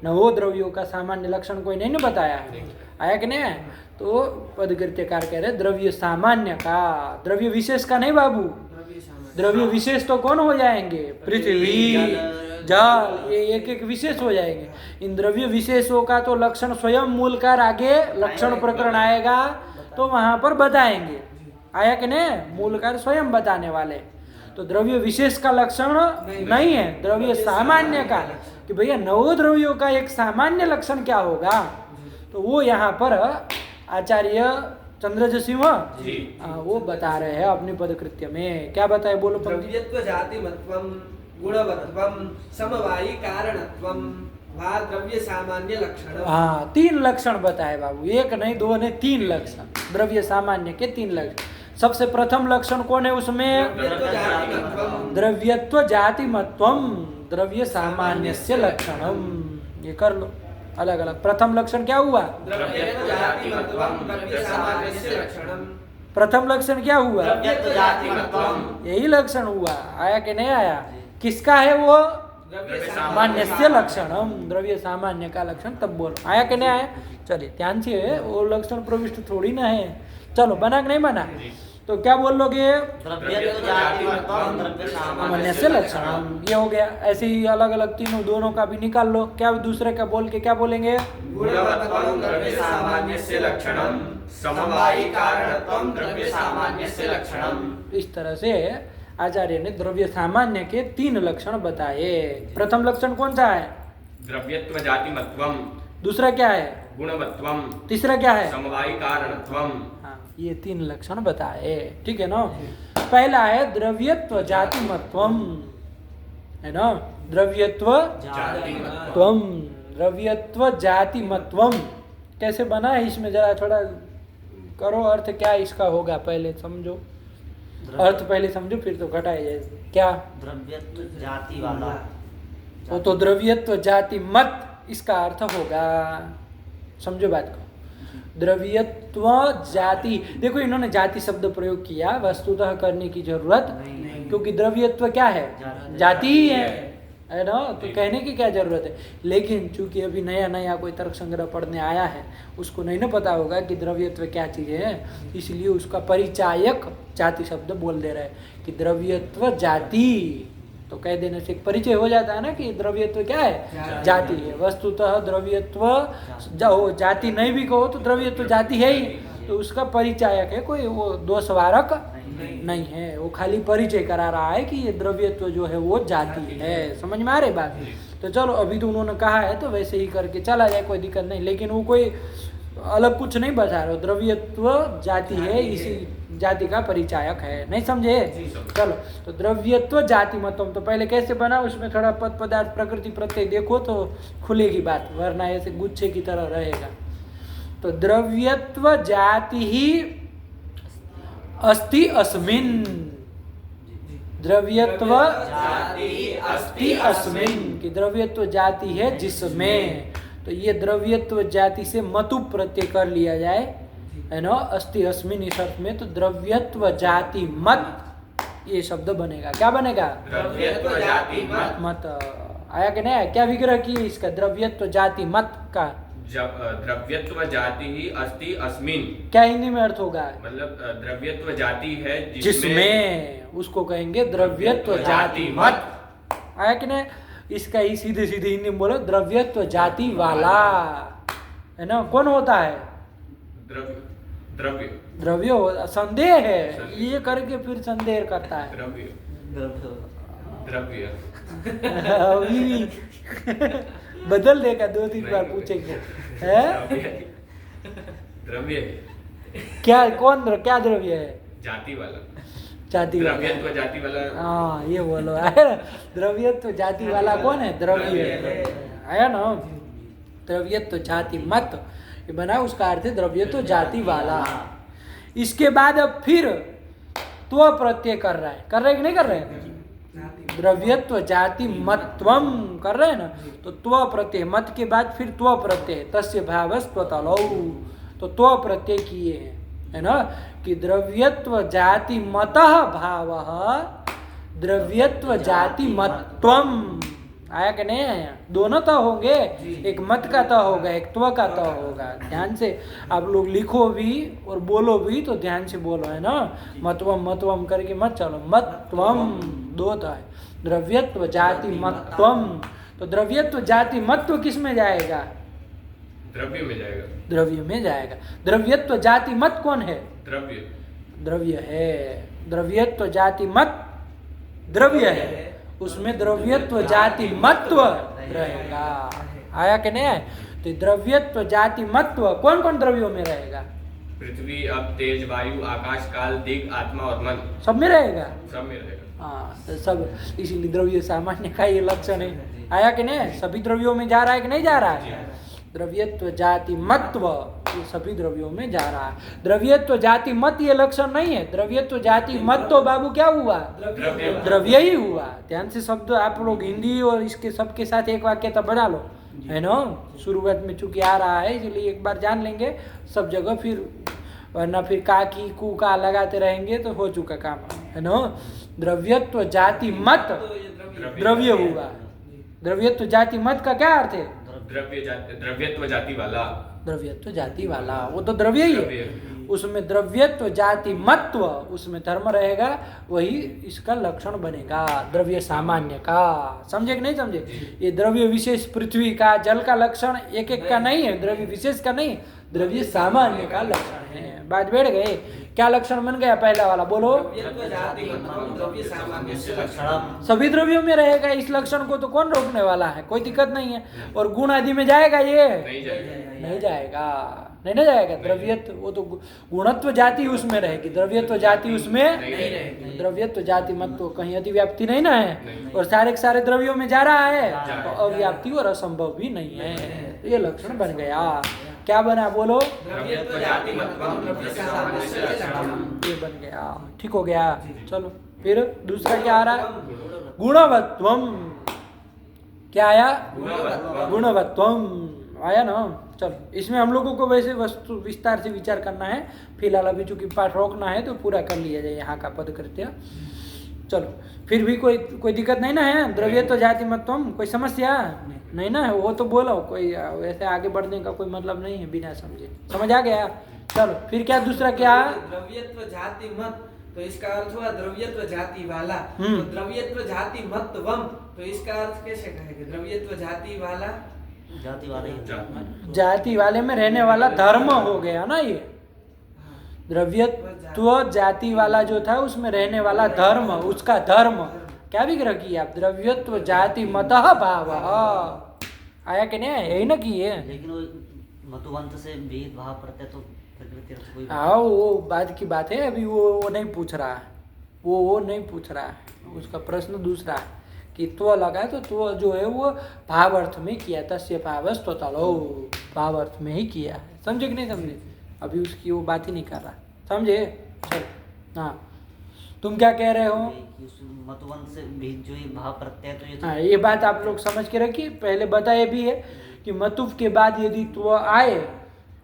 नवो द्रव्यों का सामान्य लक्षण कोई नहीं बताया है, आया कि नहीं? तो पदकृत्यकार कह रहे द्रव्य सामान्य का, द्रव्य विशेष का नहीं बाबू। द्रव्य विशेष तो कौन हो जाएंगे? पृथ्वी, जल, ये एक एक विशेष हो जाएंगे। इन द्रव्य विशेषों का तो लक्षण स्वयं मूलकार आगे लक्षण प्रकरण आएगा तो वहां पर बताएंगे, आया कि नहीं? मूलकार स्वयं बताने वाले। तो द्रव्य विशेष का लक्षण नहीं है, द्रव्य सामान्य का, कि भैया नवो द्रव्यों का एक सामान्य लक्षण क्या होगा, तो वो यहाँ पर आचार्य चंद्रज सिंह वो बता रहे हैं अपनी पदकृत्य में। क्या बताए, बोलो? द्रव्यत्व जातिमत्वम गुणवत्वम समवायी कारणत्वम वा द्रव्य सामान्य लक्षण। हाँ, 3 लक्षण बताए बाबू, एक नहीं, 2 नहीं, 3 लक्षण, द्रव्य सामान्य के 3 लक्षण। सबसे प्रथम लक्षण कौन है उसमें? द्रव्यत्व जातिमत्वम द्रव्य सामान्यस्य लक्षणम। ये कर लो अलग अलग। प्रथम लक्षण क्या हुआ? द्रव्यत्व जातिमत्वम द्रव्य सामान्यस्य लक्षणम। प्रथम लक्षण क्या हुआ? द्रव्यत्व जातिमत्वम, यही लक्षण हुआ, आया कि नहीं आया? किसका है वो? सामान्यस्य लक्षणम, द्रव्य सामान्य का लक्षण। तब बोलो, आया कि नहीं आया? चलिए ध्यान से, वो लक्षण प्रविष्ट थोड़ी ना है। चलो, बना कि नहीं बना? तो क्या बोल लोगे? सामान्यस्य लक्षणम, ये हो गया। ऐसे ही अलग अलग तीनों, दोनों का भी निकाल लो। क्या दूसरे का बोल के क्या बोलेंगे? गुणवत्वम द्रव्य सामान्यस्य लक्षणम समवायी कारणत्वम द्रव्य सामान्यस्य लक्षणम। इस तरह से आचार्य ने द्रव्य सामान्य के 3 लक्षण बताए। प्रथम लक्षण कौन सा है? द्रव्यत्व जातिमत्वम। दूसरा क्या है? गुणवत्वम। तीसरा क्या है? समवायी कारणत्वम। हाँ, ये 3 लक्षण बताए, ठीक है ना? पहला है द्रव्यत्व जातिमत्वम, है ना? द्रव्यत्व जातिमत्वम, द्रव्यत्व जातिमत्वम कैसे बना है इसमें जरा थोड़ा करो, अर्थ क्या इसका होगा पहले समझो, अर्थ पहले समझो फिर तो घटाया जाए। क्या? द्रव्यत्व जाति वाला, वो तो द्रव्यत्व जाति मत इसका अर्थ होगा, समझो बात को। द्रव्यत्व जाति, देखो इन्होंने जाति शब्द प्रयोग किया, वस्तुतः करने की जरूरत नहीं, क्योंकि द्रव्यत्व क्या है? जाति ही है ना? तो कहने की क्या जरूरत है। लेकिन चूंकि अभी नया नया कोई तर्क संग्रह पढ़ने आया है, उसको नहीं ना पता होगा कि द्रव्यत्व क्या चीज़ है, इसलिए उसका परिचायक जाति शब्द बोल दे रहे हैं कि द्रव्यत्व जाति। तो कह देने से एक परिचय हो जाता है ना कि द्रव्यत्व क्या है? जाति है। वस्तुतः द्रव्यत्व जाति नहीं भी कहो तो द्रव्यत्व जाति है ही, तो उसका परिचायक है, कोई वो दोषवारक नहीं है, वो खाली परिचय करा रहा है कि ये द्रव्यत्व जो है वो जाति है। समझ में आ रही बात? तो चलो अभी तो उन्होंने कहा है तो वैसे ही करके चला जाए, कोई दिक्कत नहीं। लेकिन वो कोई अलग कुछ नहीं बता रहे, द्रव्यत्व जाति है, इसी जाति का परिचायक है। नहीं समझे? चलो, तो द्रव्यत्व जाति मतम तो पहले कैसे बना, उसमें थोड़ा पद पदार्थ प्रकृति प्रत्यय देखो तो खुलेगी बात, वरना ऐसे गुच्छे की तरह रहेगा। तो द्रव्यत्व जाति ही अस्ति अस्मिन्, द्रव्यत्व जाति अस्ति अस्मिन् कि द्रव्यत्व जाति है जिसमें, तो ये द्रव्यत्व जाति से मतु प्रत्यय कर लिया जाए, है ना, अस्ति अस्मिन् इस अर्थ में। तो द्रव्यत्व जाति मत ये शब्द बनेगा। क्या बनेगा? द्रव्यत्व जाति मत। मत आया कि नहीं आया? क्या विग्रह किए इसका? द्रव्यत्व जाति मत का द्रव्यत्व जाति ही अस्ति अस्मिन्, क्या हिंदी में अर्थ होगा? मतलब द्रव्यत्व जाति है जिसमें, उसको कहेंगे द्रव्यत्व जाति मत। आया कि नहीं? इसका ही सीधे सीधे हिंदी में बोलो, द्रव्यत्व जाति वाला, है ना। कौन होता है? द्रव्य द्रव्य संदेह है, ये करके फिर संदेह करता है। द्रव्य अभी भी बदल देगा, 2-3 बार पूछेंगे है द्रव्य क्या, कौन क्या द्रव्य है? जाति वाला, जाति वाला। द्रव्यत्व जाति वाला। हाँ ये बोलो, आया ना? द्रव्यत्व जाति वाला कौन है? द्रव्य, आया ना? द्रव्यत्व जाति मत ये बना, उसका अर्थ है द्रव्यत्व जाति वाला। इसके बाद अब फिर त्व प्रत्यय कर रहा है, कर रहे कि नहीं कर रहे? द्रव्यत्व जाति मत्वम कर रहे हैं ना, तो त्व प्रत्यय, मत के बाद फिर त्व प्रत्यय, तस्य भावस्त्वतलौ, तो त्व प्रत्यय किए हैं, है ना, कि द्रव्यत्व जाति मतः भावः द्रव्यत्व जाति मत्वम। आया कि नहीं आया? दोनों तो होंगे, एक मत का तो होगा, एक त्व का तो होगा। ध्यान से आप लोग लिखो भी और बोलो भी तो ध्यान से बोलो, है ना। मतवम मतवम करके मत चलो, मत्वम दो तो है, द्रव्यत्व जाति मत्वम। तो द्रव्यत्व जाति मत्व किस में जाएगा? द्रव्य में जाएगा। द्रव्य में जाएगा। द्रव्यत्व जाति मत कौन है? द्रव्य द्रव्य है। द्रव्यत्व जाति मत द्रव्य है, उसमें द्रव्यत्व जाति मत्व रहेगा। आया कि नहीं आया? तो द्रव्यत्व जाति मत्व कौन कौन द्रव्यों में रहेगा? पृथ्वी, अब, तेज, वायु, आकाश, काल, दिग, आत्मा और मन, सब में रहेगा। सब में रहेगा। हाँ तो सब, इसीलिए द्रव्य सामान्य का ये लक्षण है। आया कि नहीं? सभी द्रव्यों में जा रहा है कि नहीं जा रहा है? द्रव्यत्व जाति मत्व ये सभी द्रव्यों में जा रहा है। द्रव्यत्व जाति मत ये लक्षण नहीं है। द्रव्यत्व जाति मत तो बाबू क्या हुआ? द्रव्य ही हुआ। ध्यान से शब्द आप लोग हिंदी और इसके सबके साथ एक वाक्य तो बना लो, है ना। शुरुआत में चूंकि आ रहा है इसलिए एक बार जान लेंगे सब जगह, फिर वरना फिर का की कु का लगाते रहेंगे तो हो चुका काम, है ना। द्रव्यत्व जाति मत द्रव्य हुआ। द्रव्यत्व जाति मत का क्या अर्थ है? द्रव्यत्व जाति वाला। द्रव्यत्व जाति वाला, वो तो द्रव्य ही है। उसमें द्रव्यत्व जाति मत्व, उसमें धर्म रहेगा, वही इसका लक्षण बनेगा द्रव्य सामान्य का। समझे कि नहीं समझे? ये द्रव्य विशेष पृथ्वी का, जल का लक्षण एक एक का नहीं है, द्रव्य विशेष का नहीं, द्रव्य सामान्य का लक्षण है। बात बैठ गए? क्या लक्षण बन गया पहला वाला? बोलो। सभी द्रव्यों में रहेगा इस लक्षण को, तो कौन रोकने वाला है? कोई दिक्कत नहीं है। और गुण आदि में जाएगा ये? नहीं जाएगा, नहीं ना जाएगा। द्रव्यत्व वो तो गुणत्व जाति उसमें रहेगी, द्रव्यत्व जाति उसमें नहीं। द्रव्यत्व जाति मत तो कहीं अतिव्याप्ति नहीं ना है, और सारे के सारे द्रव्यों में जा रहा है तो अव्याप्ति और असंभव भी नहीं है। ये लक्षण बन गया। क्या बना? बोलो। ये बन गया, ठीक हो गया। चलो फिर दूसरा क्या आ रहा है? गुणवत्वम। क्या आया? गुणवत्वम आया ना। चलो इसमें हम लोगों को वैसे वस्तु विस्तार से विचार करना है, फिलहाल अभी चूंकि पाठ रोकना है तो पूरा कर लिया जाए यहाँ का पद कृत्य। चलो फिर भी कोई दिक्कत नहीं ना है? द्रव्यत्व जाति मतम कोई समस्या नहीं ना है? वो तो बोलो, कोई वैसे आगे बढ़ने का कोई मतलब नहीं है बिना समझे। समझ आ गया? चलो फिर क्या दूसरा क्या? द्रव्यत्व जाति मत, तो इसका अर्थ हुआ द्रव्यत्व जाति वाला। तो द्रव्यत्व जाति मतवम, तो इसका अर्थ कैसे कहेंगे? द्रव्यत्व जाति वाला, जाति वाले ही। जाति वाले में रहने वाला धर्म हो गया ना ये। द्रव्यत्व जाति वाला जो था उसमें रहने वाला धर्म, उसका धर्म क्या विग्रह किया आप? द्रव्यत्व जाति मतः भाव आया कि नहीं आया? यही ना किए। लेकिन वो मतुवंत से भेद भाव प्रत्यय तो प्रकृति अर्थ कोई हाँ वो बाद की बात है, अभी वो नहीं पूछ रहा है, वो नहीं पूछ रहा है, उसका प्रश्न दूसरा है कि त्व लगा तो त्व जो है वो भाव अर्थ में किया, तस्य भावस्तव तलो भाव अर्थ में ही किया है। समझे कि नहीं समझे? अभी उसकी वो बात ही नहीं कर रहा, समझे? चल हाँ, तुम क्या कह रहे हो? कि उस मतुवंत से भेद जो ये भाव प्रत्यय तो ये तो हाँ ये बात आप लोग समझ के रखिए। पहले बताया भी है कि मतुव के बाद यदि त्व आए,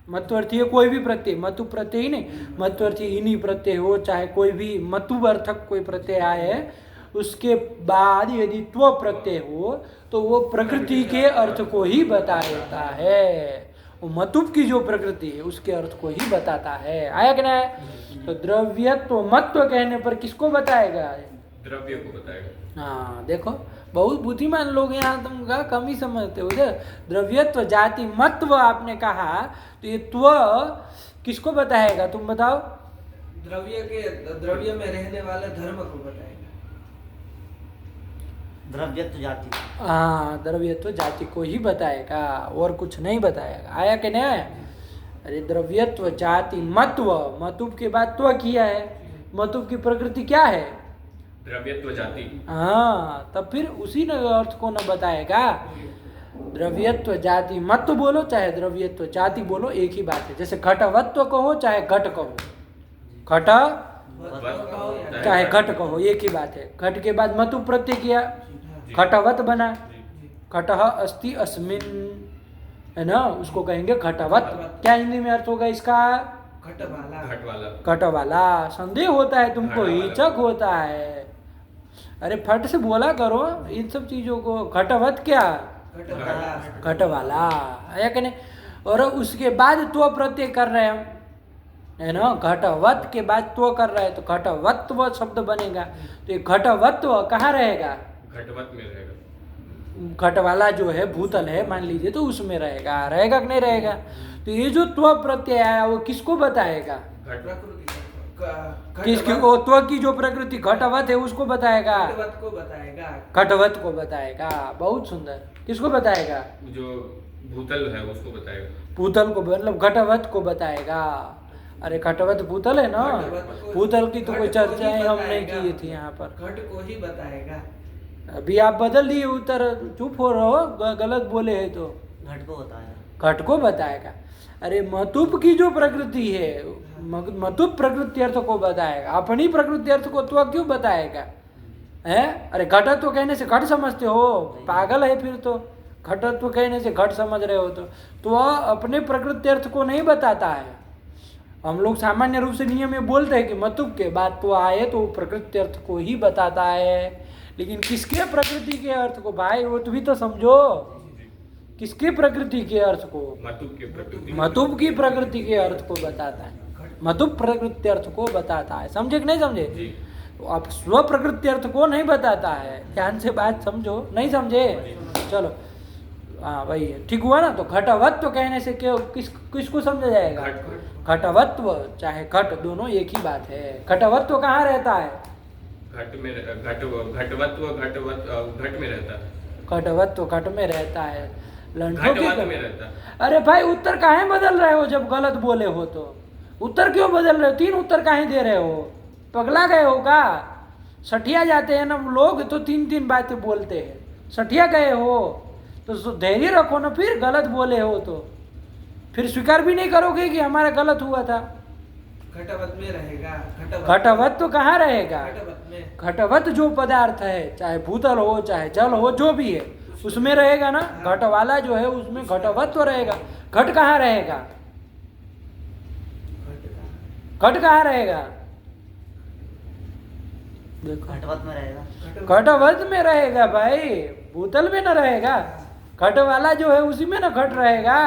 मतुअर्थी कोई भी प्रत्यय, मतु प्रत्यय ही नहीं, मतुअर्थी इन्हीं प्रत्यय हो, चाहे कोई भी मतुअर्थक कोई प्रत्यय आए, उसके बाद यदि त्व प्रत्यय हो तो वो प्रकृति के अर्थ को ही बता देता है। वो मतुप की जो प्रकृति है उसके अर्थ को ही बताता है। आया कि नहीं? तो द्रव्यत्व मत्व कहने पर किसको बताएगा? द्रव्य को बताएगा। हाँ देखो, बहुत बुद्धिमान लोग यहाँ तुम कम ही समझते हो। द्रव्यत्व जाति मत्व आपने कहा तो ये त्व किसको बताएगा? तुम बताओ। द्रव्य में रहने वाले धर्म को बताएगा। द्रव्यत्व जाति। हाँ द्रव्यत्व जाति को ही बताएगा और कुछ नहीं बताएगा। आया कि नहीं आया? अरे द्रव्यत्व जाति मत्व, मतुप के बाद त्व किया है, मतुप की प्रकृति क्या है? द्रव्यत्व जाति। हाँ तब फिर उसी न अर्थ को न बताएगा। द्रव्यत्व जाति मत्व बोलो चाहे द्रव्यत्व जाति बोलो एक ही बात है। जैसे घटवत्व कहो चाहे घट कहो, घट चाहे घट कहो एक ही बात है। घट के बाद मतु प्रत्यय किया, घटवत बना, घटः अस्ति अस्मिन्, है ना, उसको कहेंगे घटवत। क्या हिंदी में अर्थ होगा इसका? घट वाला। घट वाला। संदेह होता है तुमको, हिचक होता है, अरे फट से बोला करो इन सब चीजों को। घटवत क्या? घट वाला। आया कि नहीं? और उसके बाद त्व प्रत्यय कर रहे हैं हम, है ना, घटवत के बाद त्व कर रहे हैं तो घटवत्व शब्द बनेगा। तो ये घटवत्व कहाँ रहेगा? घटवत में रहेगा। घट वाला जो है भूतल है मान लीजिए तो उसमें रहेगा, रहेगा कि नहीं रहेगा? तो ये जो त्व प्रत्यय आया वो किसको बताएगा? किसकी? वो त्व की जो प्रकृति घटवत है उसको बताएगा, घटवत को बताएगा। बहुत सुंदर। किसको बताएगा? जो भूतल है उसको बताएगा। भूतल को मतलब घटवत को बताएगा। अरे घटवत भूतल है ना, भूतल की तो कोई चर्चाएं हम नहीं की थी यहाँ पर। घट को ही बताएगा। अभी आप बदल दिए उत्तर, चुप हो रहो, गलत बोले है तो। घट को बताया, घट को बताएगा। अरे मतुप की जो प्रकृति है, मतुप प्रकृति अर्थ को बताएगा, अपनी प्रकृति अर्थ को तो क्यों बताएगा? है? अरे घटत्व कहने से घट समझते हो, पागल है फिर तो। घटत्व कहने से घट समझ रहे हो तो अपने प्रकृति अर्थ को नहीं बताता है। हम लोग सामान्य रूप से नियम में बोलते हैं कि मतुप के बाद तो आए तो प्रकृति अर्थ को ही बताता है, लेकिन किसके प्रकृति के अर्थ को भाई वो भी तो समझो। किसके प्रकृति के अर्थ को? मतुप की प्रकृति। मतुप की प्रकृति के अर्थ को बताता है, मतुप प्रकृति अर्थ को बताता है। समझे कि नहीं समझे? तो आप स्व प्रकृति अर्थ को नहीं बताता है। ध्यान से बात समझो, नहीं समझे? चलो हाँ वही है, ठीक हुआ ना। तो घटवत्व कहने से क्यों किसको समझा जाएगा? घटवत्व चाहे घट दोनों एक ही बात है। घटवत्व कहाँ रहता है? घट में घटवत्व घट में रहता है। घटवत्व घट में रहता है, लंठों घटवत में रहता है। अरे भाई उत्तर काहे बदल रहे हो? जब गलत बोले हो तो उत्तर क्यों बदल रहे हो? 3 उत्तर काहे दे रहे हो? पगला गए हो का? सठिया जाते हैं ना लोग तो 3 बातें बोलते हैं, सठिया गए हो तो धैर्य रखो ना। फिर गलत बोले हो तो फिर स्वीकार भी नहीं करोगे कि हमारा गलत हुआ था। घटवत में रहेगा। घटवत तो कहाँ रहेगा? घटवत में। घटवत जो पदार्थ है, चाहे भूतल हो चाहे जल हो, जो भी है उसमें रहेगा ना। घट वाला जो है उसमें घटवत तो रहेगा। घट कहाँ रहेगा? घट कहाँ रहेगा? देखो घटवत में रहेगा। घटवत में रहेगा भाई, भूतल में न रहेगा। घट वाला जो है उसी में ना घट रहेगा।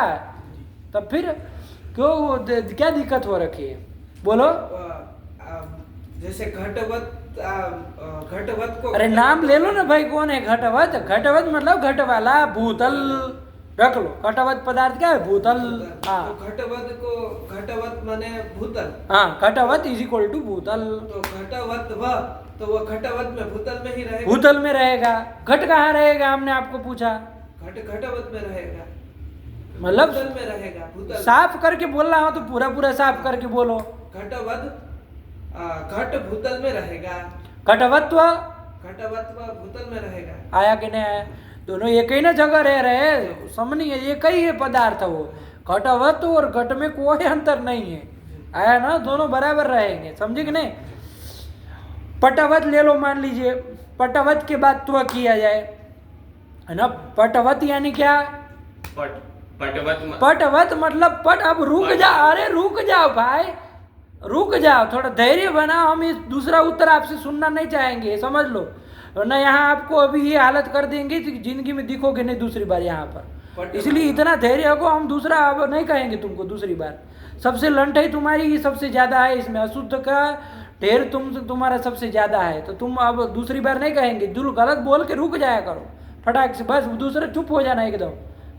तब फिर क्यों क्या दिक्कत हो रखी है? बोलो। जैसे घटवत को अरे नाम ले लो ना भाई, कौन है घटवत? घटवत मतलब घट वाला, भूतल रख लो। घटवत पदार्थ क्या है? भूतल। हाँ तो घटवत माने भूतल। हाँ, घटवत इज इक्वल टू भूतल। तो घटवत व तो वो घटवत में भूतल में ही रहेगा। भूतल में रहेगा। घट कहाँ रहेगा हमने आपको पूछा? घटवत में रहेगा, मतलब भूतल में रहेगा। भूतल साफ करके बोल रहा हो तो पूरा पूरा साफ करके बोलो। घटवत घट भूतल में रहेगा, घटवत्व भूतल में रहेगा। आया कि नहीं आया? दोनों एक ही ना जगह रह रहे, समझ है, एक ही है पदार्थ वो। घटवत्व और घट में कोई अंतर नहीं है, आया ना? दोनों बराबर रहेंगे, समझे कि नहीं? पटवत ले लो, मान लीजिए पटवत के बाद त्व किया जाए, है ना? पटवत यानी क्या? पटवत मतलब पट। अब रुक जाओ, अरे रुक जाओ भाई, रुक जाओ, थोड़ा धैर्य बनाओ। हम इस दूसरा उत्तर आपसे सुनना नहीं चाहेंगे, समझ लो, वरना यहाँ आपको अभी ये हालत कर देंगे कि जिंदगी में दिखोगे नहीं दूसरी बार यहाँ पर। इसलिए इतना धैर्य को हम दूसरा अब नहीं कहेंगे तुमको दूसरी बार। सबसे लंठाई तुम्हारी ही सबसे ज्यादा है, इसमें अशुद्ध का ढेर तुम्हारा सबसे ज्यादा है, तो तुम अब दूसरी बार नहीं कहेंगे। जो गलत बोल के रुक जाया करो फटाक से, बस दूसरा चुप हो जाना एकदम,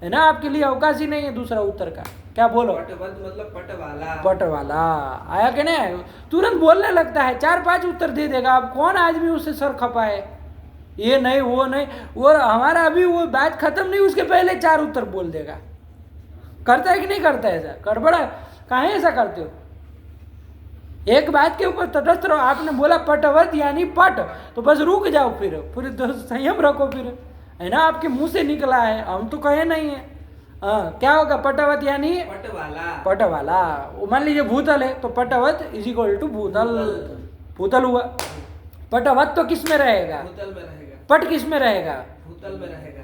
है ना? आपके लिए अवकाश ही नहीं है दूसरा उत्तर का। क्या बोलो? पटवत मतलब पटवाला। पटवाला आया कि नहीं? तुरंत बोलने लगता है, 4-5 उत्तर दे देगा। अब कौन आदमी उससे सर खपाए, ये नहीं वो नहीं, और हमारा अभी वो बात खत्म नहीं उसके पहले 4 उत्तर बोल देगा। करता है कि नहीं करता है ऐसा? गड़बड़ा कहाँ ऐसा करते हो? एक बात के ऊपर तटस्थ रहो। आपने बोला पटवत यानी पट, तो बस रुक जाओ, फिर संयम रखो, फिर, है ना? आपके मुंह से निकला है, हम तो कहे नहीं है। हाँ, क्या होगा? पटवत यानी पटवाला। वो मान लीजिए भूतल है, तो पटवत इज इक्वल टू भूतल, भूतल हुआ। पटवत तो किस में रहेगा? भूतल में रहेगा। पट किस में रहेगा? भूतल में रहेगा।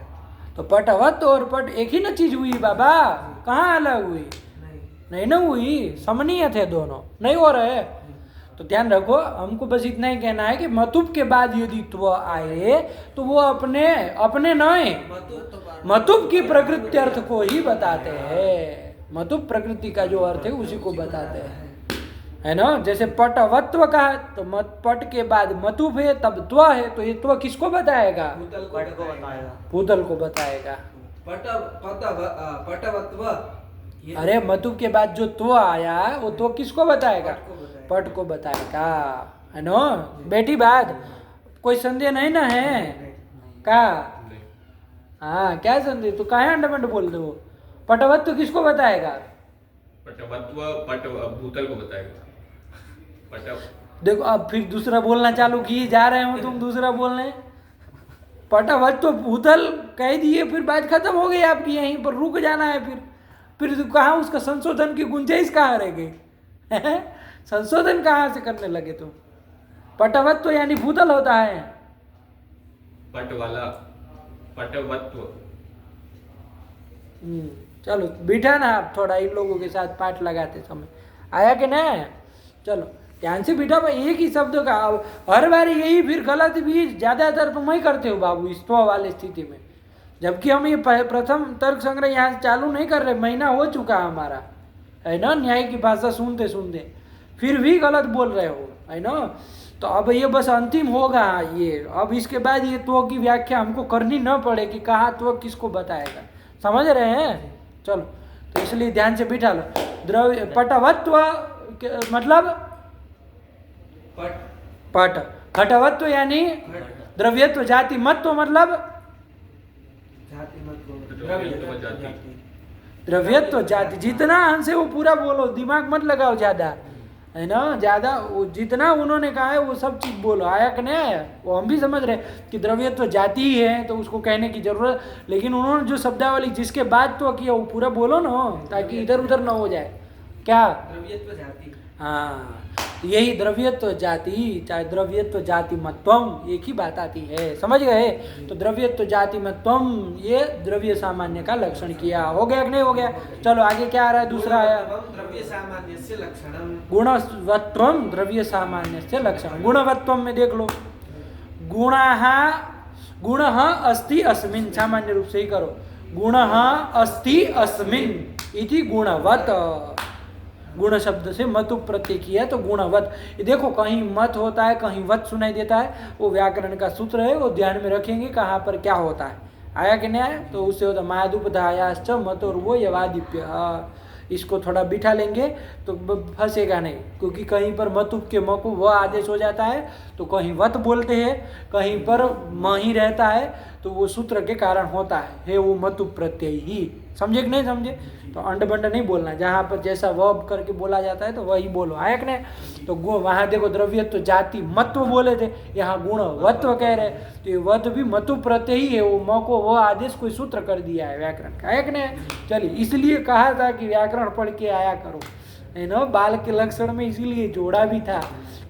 तो पटवत और पट एक ही ना चीज हुई बाबा, कहाँ अलग हुई? नहीं ना हुई, समनीय थे दोनों, नहीं हो रहे। तो ध्यान रखो, हमको बस इतना ही कहना है कि मतुब के बाद यदि त्व आए तो वो अपने नहीं, मतुब की प्रकृति अर्थ को ही बताते हैं। मतुब प्रकृति का जो अर्थ है उसी को बताते हैं, है ना? जैसे पटवत्व कहा तो पट के बाद मतुब है, तब त्व है, तो ये त्व किसको बताएगा? भूतल को बताएगा। पटवत्व, अरे मतुब के बाद जो त्व आया वो त्व किसको बताएगा? पट को बताएगा, है ना? बेटी बात, कोई संदेह नहीं ना है का? हाँ, क्या संदेह? तो काहे अंडमंड बोल दो? पटवत्व किसको बताएगा? पटवत्व भूतल को बताएगा। देखो अब फिर दूसरा बोलना चालू किए जा रहे हो तुम, दूसरा बोलने। पटवत्व भूतल कह दिए, फिर बात खत्म हो गई आपकी, यहीं पर रुक जाना है। फिर कहाँ उसका संशोधन की गुंजाइश कहाँ रह गई? संशोधन कहाँ से करने लगे तुम? पटवत्व यानी भूतल होता है, पटवाला, पटवत्व। चलो बैठा ना आप, थोड़ा इन लोगों के साथ पाठ लगाते समय, आया कि नहीं? चलो ध्यान से बैठा भाई, एक ही शब्द का हर बार यही, फिर गलत भी ज्यादातर तुम ही करते हो बाबू इस त्व वाले स्थिति में। जबकि हम ये प्रथम तर्क संग्रह यहाँ से चालू नहीं कर रहे, महीना हो चुका हमारा, है ना? न्याय की भाषा सुनते सुनते फिर भी गलत बोल रहे हो, है ना? तो अब ये बस अंतिम होगा ये। अब इसके बाद ये त्व की व्याख्या हमको करनी न पड़े कि कहाँ त्व किसको बताएगा, समझ रहे हैं? चलो, तो इसलिए ध्यान से बिठा लो। द्रव्य पटवत्व मतलब पट, घटवत्व यानी द्रव्यत्व, जाति मत्व मतलब द्रव्यत्व जाति। जितना अंश है वो पूरा बोलो, दिमाग मत लगाओ ज्यादा, है ना? ज्यादा जितना उन्होंने कहा है वो सब चीज बोलो, आया कि नहीं आया? वो हम भी समझ रहे कि द्रव्यत्व जाति ही है तो उसको कहने की जरूरत, लेकिन उन्होंने जो शब्दावली जिसके बाद तो किया वो पूरा बोलो ना, ताकि इधर उधर ना हो जाए। क्या? द्रव्यत्व जाति। हाँ, यही द्रव्यत्व जाति, चाहे द्रव्यत्व जाति मत्वम, एक ही बात आती है, समझ गए? तो द्रव्यत्व जाति मत्वम, ये द्रव्य सामान्य का लक्षण किया। हो गया कि नहीं हो गया? चलो आगे क्या आ रहा है? दूसरा आया द्रव्य सामान्यस्य लक्षणम, गुणवत्वम द्रव्य सामान्यस्य लक्षणम। गुणवत्वम में देख लो, गुणः अस्ति अस्मिन्, सामान्य रूप से ही करो, गुणः अस्ति अस्मिन् इति गुणवत्। गुण शब्द से मतु प्रत्यय किया तो गुणवत। ये देखो कहीं मत होता है, कहीं वत सुनाई देता है, वो व्याकरण का सूत्र है, वो ध्यान में रखेंगे कहाँ पर क्या होता है। आया कि नहीं आया? तो उससे होता मायादुपधायाश्च मतोर्वो यवादिप्य, इसको थोड़ा बिठा लेंगे तो फंसेगा नहीं, क्योंकि कहीं पर मतुप के मकु वह आदेश हो जाता है, तो कहीं वत बोलते हैं, कहीं पर म ही रहता है, तो वो सूत्र के कारण होता है वो मतुप प्रत्यय ही। समझे कि नहीं समझे? तो अंड बंड नहीं बोलना, जहाँ पर जैसा वह करके बोला जाता है तो वही बोलो, आया कि नहीं? तो वहाँ देखो द्रव्यत्व जाति मत्व बोले थे, यहाँ गुणवत्व कह रहे, तो ये वत भी मतु प्रत्यय ही है, वो म को वह आदेश कोई सूत्र कर दिया है व्याकरण का, है कि नहीं? चलिए, इसलिए कहा था कि व्याकरण पढ़ के आया करो, है ना? बाल के लक्षण में इसीलिए जोड़ा भी था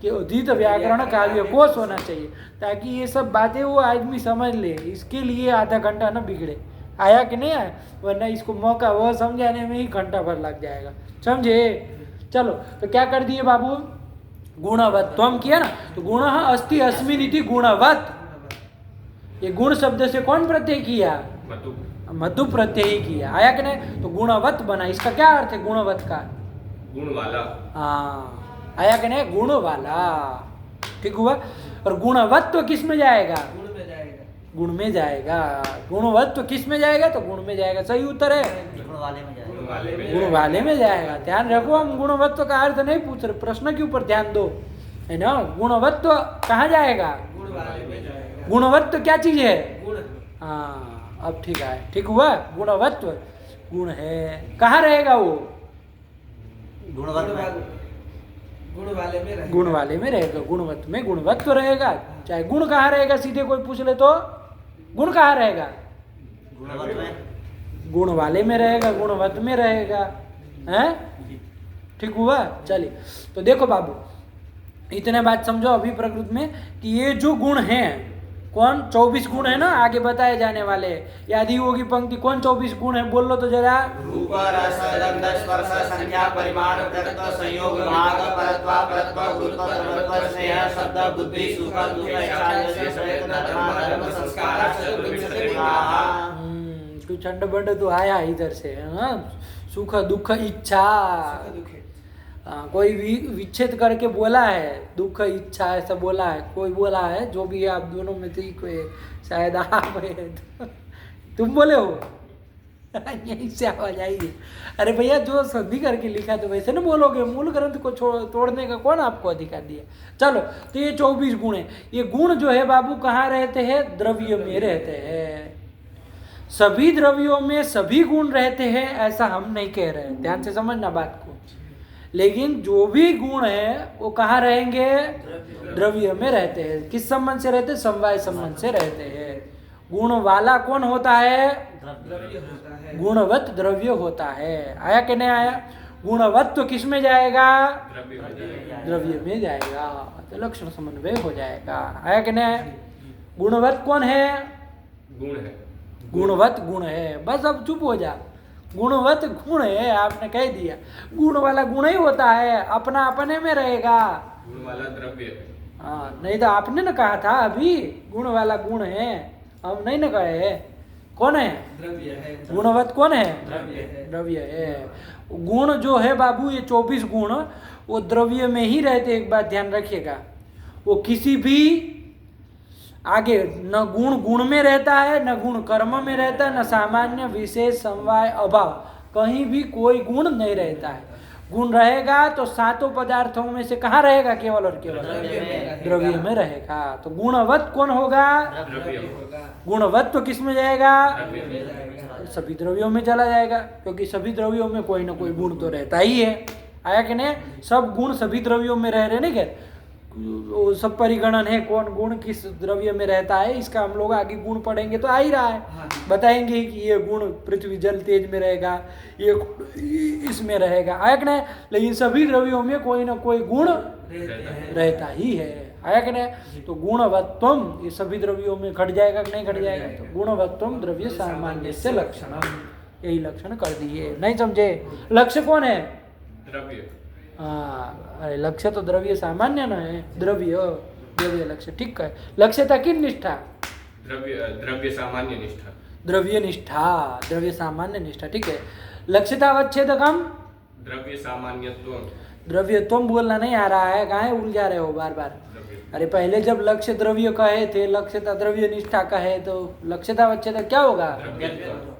कि उदित व्याकरण काव्य कोश होना चाहिए, ताकि ये सब बातें वो आदमी समझ ले, इसके लिए आधा घंटा न बिगड़े। आया कि नहीं आया? वरना इसको मौका वह समझाने में ही घंटा भर लग जाएगा, समझे? चलो, तो क्या कर दिए बाबू? गुणवत्वम किया ना, तो गुण अस्ति अस्मिन इति गुणवत्, ये गुण शब्द से कौन प्रत्यय किया? मधु प्रत्यय ही किया, आया कि नहीं? तो गुणवत् बना, इसका क्या अर्थ है गुणवत् का? गुण वाला। हाँ, आया कि नहीं? गुण वाला, ठीक हुआ। और गुणवत्व किस में जाएगा? गुण में जाएगा। गुण में जाएगा। गुणवत्व किस में जाएगा? तो गुण में जाएगा, सही उत्तर है, गुण वाले में जाएगा। गुण वाले में जाएगा। ध्यान रखो, हम गुणवत्व का अर्थ नहीं पूछ रहे, प्रश्न के ऊपर ध्यान दो, है ना? गुणवत्व कहाँ जाएगा? गुण वाले में जाएगा। गुणवत्व क्या चीज है? गुण। हाँ, अब ठीक है, ठीक हुआ। गुणवत्व गुण है, कहाँ रहेगा वो? गुणवत्त में। गुण वाले में रहेगा। गुण वाले में रहेगा, गुणवत्व में गुणवत्व रहेगा। चाहे गुण कहाँ रहेगा, सीधे कोई पूछ ले तो गुण कहाँ रहेगा? गुणवत्त में। गुण वाले में रहेगा, गुणवत्त में रहेगा, हैं? ठीक हुआ। चलिए, तो देखो बाबू, इतने बात समझो अभी प्रकृति में कि ये जो गुण हैं, कौन 24 गुण है ना, आगे बताए जाने वाले, याद ही होगी पंक्ति, कौन 24 गुण है? बोल लो तो जरा। रूप रस गंध स्पर्श संख्या परिमाण तत्व संयोग भाग परत्व परत्व गुरुत्व सर्वत्व स्नेह शब्द बुद्धि सुख दुख इच्छा धर्म संस्कार कुछ अंड बंड तो आया इधर से, है ना? सुख दुख इच्छा, दुख है। कोई विच्छेद करके बोला है, दुख इच्छा ऐसा बोला है, कोई बोला है, जो भी आप दोनों में थी, कोई शायद आप तुम बोले हो यहीं से आवाज आई है। अरे भैया, जो संधि करके लिखा तो वैसे ना बोलोगे, मूल ग्रंथ को तोड़ने का कौन आपको अधिकार दिया? चलो, तो ये 24 गुण है। ये गुण जो है बाबू कहाँ रहते हैं? द्रव्य में रहते हैं। सभी द्रव्यों में सभी गुण रहते हैं ऐसा हम नहीं कह रहे, ध्यान से समझना बात को। लेकिन जो भी गुण है वो कहाँ रहेंगे? द्रव्य में रहते हैं। किस संबंध से रहते हैं? समवाय संबंध से रहते हैं। गुण वाला कौन होता है? द्रव्य होता है। गुणवत् द्रव्य होता है। आया कि नहीं आया? गुणवत्व किस में जाएगा? द्रव्य में जाएगा, तो लक्षण समन्वय हो जाएगा। आया कि नहीं? गुणवत् कौन है? गुण है। गुणवत् गुण है, बस अब चुप हो जा। गुणवत् गुण है, आपने कह दिया। गुण वाला गुण ही होता है, अपना अपने में रहेगा। गुण वाला द्रव्य है। हाँ, नहीं तो आपने ना कहा था अभी गुण वाला गुण है, हम नहीं ना कहे। कौन है? द्रव्य है। गुणवत् कौन है? द्रव्य है। द्रव्य है। गुण जो है बाबू, ये 24 गुण वो द्रव्य में ही रहते। एक बात ध्यान रखिएगा, वो किसी भी आगे न गुण गुण में रहता है, न गुण कर्म में रहता है, न सामान्य विशेष समवाय अभाव, कहीं भी कोई गुण नहीं रहता है। गुण रहेगा तो सातों पदार्थों में से कहाँ रहेगा? केवल और केवल द्रव्य में रहेगा। तो गुणवत् कौन होगा? गुणवत् तो किस में जाएगा? सभी द्रव्यों में चला जाएगा, क्योंकि सभी द्रव्यों में कोई ना कोई गुण तो रहता ही है। आया कि नहीं? सब गुण सभी द्रव्यों में रह रहे, नहीं क्या? वो सब परिगणन है, कौन गुण किस द्रव्य में रहता है, इसका हम लोग आगे गुण पढ़ेंगे तो आ ही रहा है। बताएंगे कि ये गुण पृथ्वी जल तेज में रहेगा, ये इसमें रहेगा, आया कि नहीं? लेकिन सभी द्रव्यों में कोई ना कोई गुण रहता ही है। आया कि नहीं? तो गुणवत्वम ये सभी द्रव्यों में घट जाएगा कि नहीं घट जाएगा? तो गुणवत्वम द्रव्य सामान्य से लक्षणम, यही लक्षण कर दिए। नहीं समझे? लक्ष्य कौन है? द्रव्य। हाँ, अरे लक्ष्य तो द्रव्य सामान्य ना है, द्रव्य द्रव्य लक्ष्य, ठीक है। लक्ष्यता किन निष्ठा? द्रव्य सामान्य निष्ठा। द्रव्य निष्ठा, द्रव्य सामान्य निष्ठा, ठीक है। लक्ष्यता अवच्छेदकम द्रव्य सामान्यत्व। द्रव्यत्वम बोलना नहीं आ रहा है, कहाँ उलझा रहे हो बार बार? अरे पहले जब लक्ष्य द्रव्य कहे थे, लक्ष्यता द्रव्य निष्ठा कहे, तो लक्ष्यता अवच्छेदक क्या होगा?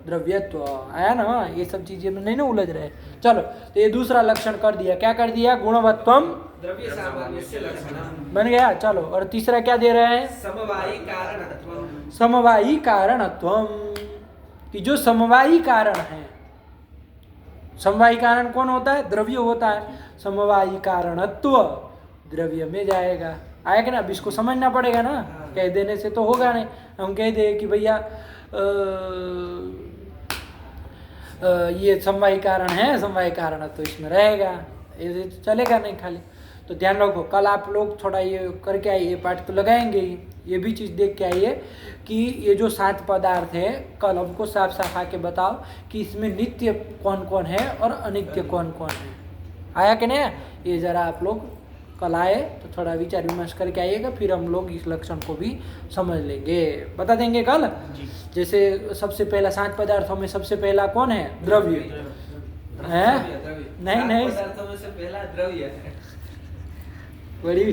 द्रव्यत्व। आया ना, ये सब चीजें में नहीं ना उलझ रहे। चलो, तो ये दूसरा लक्षण कर दिया। क्या कर दिया? गुणवत्वम द्रव्य सामान्यस्य लक्षणम बन गया। चलो, और तीसरा क्या दे रहे हैं? समवायी कारणत्वम। समवायी कारणत्वम, कि जो समवायी कारण है। समवायी कारण कौन होता है? द्रव्य होता है। समवायी कारणत्व द्रव्य में जाएगा। आया कि ना? अब इसको समझना पड़ेगा ना, कह देने से तो होगा नहीं। हम कह दे कि भैया ये समवायी कारण है, समवायी कारणत्व इसमें रहेगा, ये तो चलेगा नहीं खाली। तो ध्यान रखो, कल आप लोग थोड़ा ये करके आइए, पाठ तो लगाएंगे ही, ये भी चीज़ देख के आइए कि ये जो 7 पदार्थ है, कल हमको साफ साफ आके बताओ कि इसमें नित्य कौन कौन है और अनित्य कौन कौन है। आया कि नहीं? ये जरा आप लोग कल आए तो थोड़ा विचार विमर्श करके आइएगा, फिर हम लोग इस लक्षण को भी समझ लेंगे, बता देंगे कल। जैसे सबसे पहला 7 पदार्थों में सबसे पहला कौन है? द्रव्य है। नहीं पदार्थों में से पहला द्रव्य है। बड़ी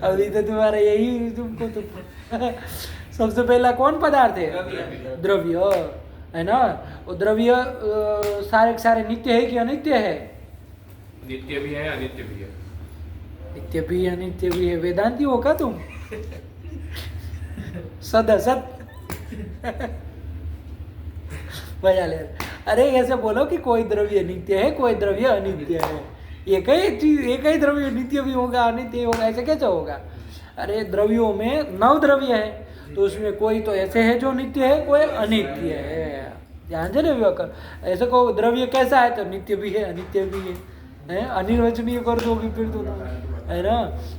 अभी तो तुम्हारा यही तुमको तो सबसे पहला कौन पदार्थ है? द्रव्य है ना। वो द्रव्य सारे के सारे नित्य है कि अनित्य है? नित्य भी है, अनित्य भी है। नित्य भी अनित्य भी है। वेदांती हो का तुम? सदसत बजा ले। अरे ऐसे बोलो कि कोई द्रव्य नित्य है, कोई द्रव्य अनित्य है। एक ही द्रव्य नित्य भी होगा, अनित्य होगा, ऐसे कैसे होगा? अरे द्रव्यों में 9 द्रव्य है, तो उसमें कोई तो ऐसे है जो नित्य है, कोई अनित्य है। ध्यान से नहीं, ऐसे को द्रव्य कैसा है तो नित्य भी है, अनित्य भी है, अनिर्वचनीय कर दोगे फिर तो, है ना।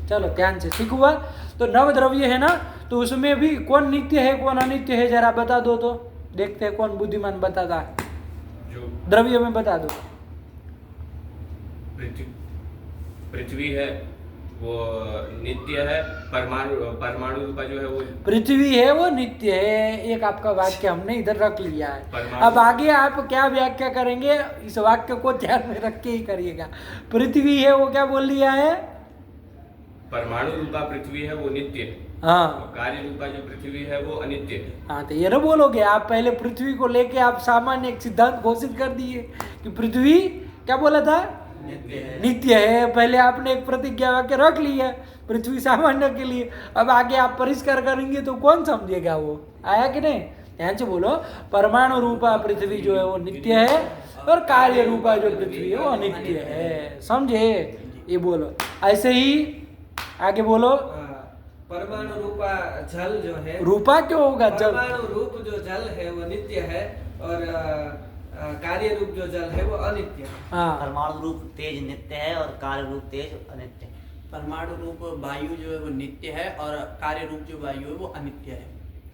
चलो ध्यान से ठीक हुआ। तो 9 द्रव्य है ना, तो उसमें भी कौन नित्य है कौन अनित्य है जरा बता दो, तो देखते हैं कौन बुद्धिमान बताता है। जो द्रव्य में बता दो। पृथ्वी है वो नित्य है, परमाणु रूपा जो है वो पृथ्वी है वो नित्य है। एक आपका वाक्य हमने इधर रख लिया है। अब आगे आप क्या व्याख्या करेंगे, इस वाक्य को ध्यान में रख के ही करिएगा। पृथ्वी है वो क्या बोल लिया है? परमाणु रूपा पृथ्वी है वो नित्य है। हाँ, कार्य रूपा जो पृथ्वी है वो अनित्य है। हाँ, तो ये ना बोलोगे आप। पहले पृथ्वी को लेके आप सामान्य एक सिद्धांत घोषित कर दिए कि पृथ्वी क्या बोला था? नित्य है। पहले आपने एक प्रतिज्ञा वाक्य रख लिया पृथ्वी सामान्य के लिए। अब आगे आप परिष्कार करेंगे तो कौन समझेगा वो? आया कि नहीं? ध्यान से बोलो। परमाणु रूपा पृथ्वी जो है वो नित्य है और कार्य रूपा जो पृथ्वी है वो अनित्य है। समझे? ये बोलो। ऐसे ही आगे बोलो। परमाणु रूपा जल जो है, रूपा क्यों होगा? जल परमाणु रूप जो जल है वो नित्य है और कार्य रूप जो जल है वो अनित्य है। हाँ, परमाणु रूप तेज नित्य है और कार्य रूप तेज अनित्य है। परमाणु रूप वायु जो है वो नित्य है और कार्य रूप जो वायु है वो अनित्य है।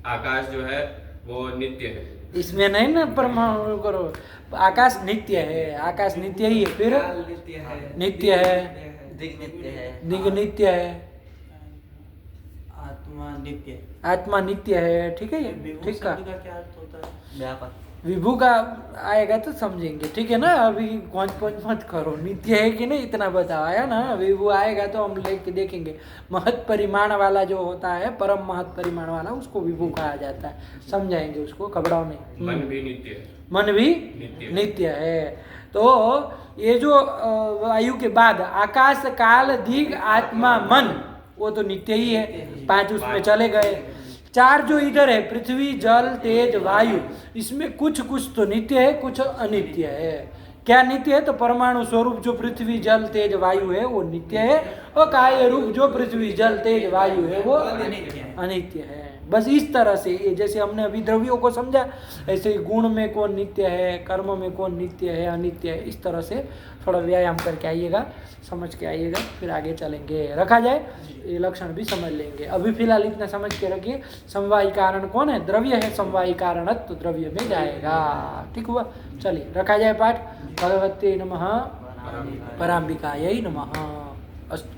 आकाश जो है वो नित्य है। इसमें नहीं ना परमाणु करो। आकाश नित्य है, आकाश नित्य ही है। फिर काल नित्य है, नित्य है, दिग नित्य है, दिग नित्य है, आत्मा नित्य है। आत्मा नित्य है। ठीक है, ये विभु ठीक का। शब्द का क्या अर्थ होता है? व्यापक। विभू का आएगा तो समझेंगे, ठीक है ना। अभी कौन मत करो, नित्य है कि नहीं इतना बताओ। आया ना, विभू आएगा तो हम लेके देखेंगे। महत परिमाण वाला जो होता है, परम महत परिमाण वाला, उसको विभू कहा जाता है। समझाएंगे उसको, घबराओ नहीं। मन भी नित्य है। मन भी नित्य है। तो ये जो वायु के बाद आकाश काल दिग आत्मा मन, वो तो नित्य ही है। 5 उसमें चले गए। 4 जो इधर है, पृथ्वी जल तेज वायु, इसमें कुछ तो नित्य है, कुछ अनित्य है। क्या नित्य है? तो परमाणु स्वरूप जो पृथ्वी जल तेज वायु है वो नित्य है और कार्य रूप जो पृथ्वी जल तेज वायु है वो अनित्य है। बस इस तरह से, ये जैसे हमने अभी द्रव्यों को समझा, ऐसे ही गुण में कौन नित्य है, कर्म में कौन नित्य है अनित्य है, इस तरह से थोड़ा व्यायाम करके आइएगा, समझ के आइएगा, फिर आगे चलेंगे। रखा जाए, ये लक्षण भी समझ लेंगे। अभी फिलहाल इतना समझ के रखिए। समवायी कारण कौन है? द्रव्य है। समवायी कारणत्व तो द्रव्य में जाएगा। ठीक हुआ? चलिए रखा जाए पाठ। भगवते नमः, पराम्बिकायै नमः। अस्तु।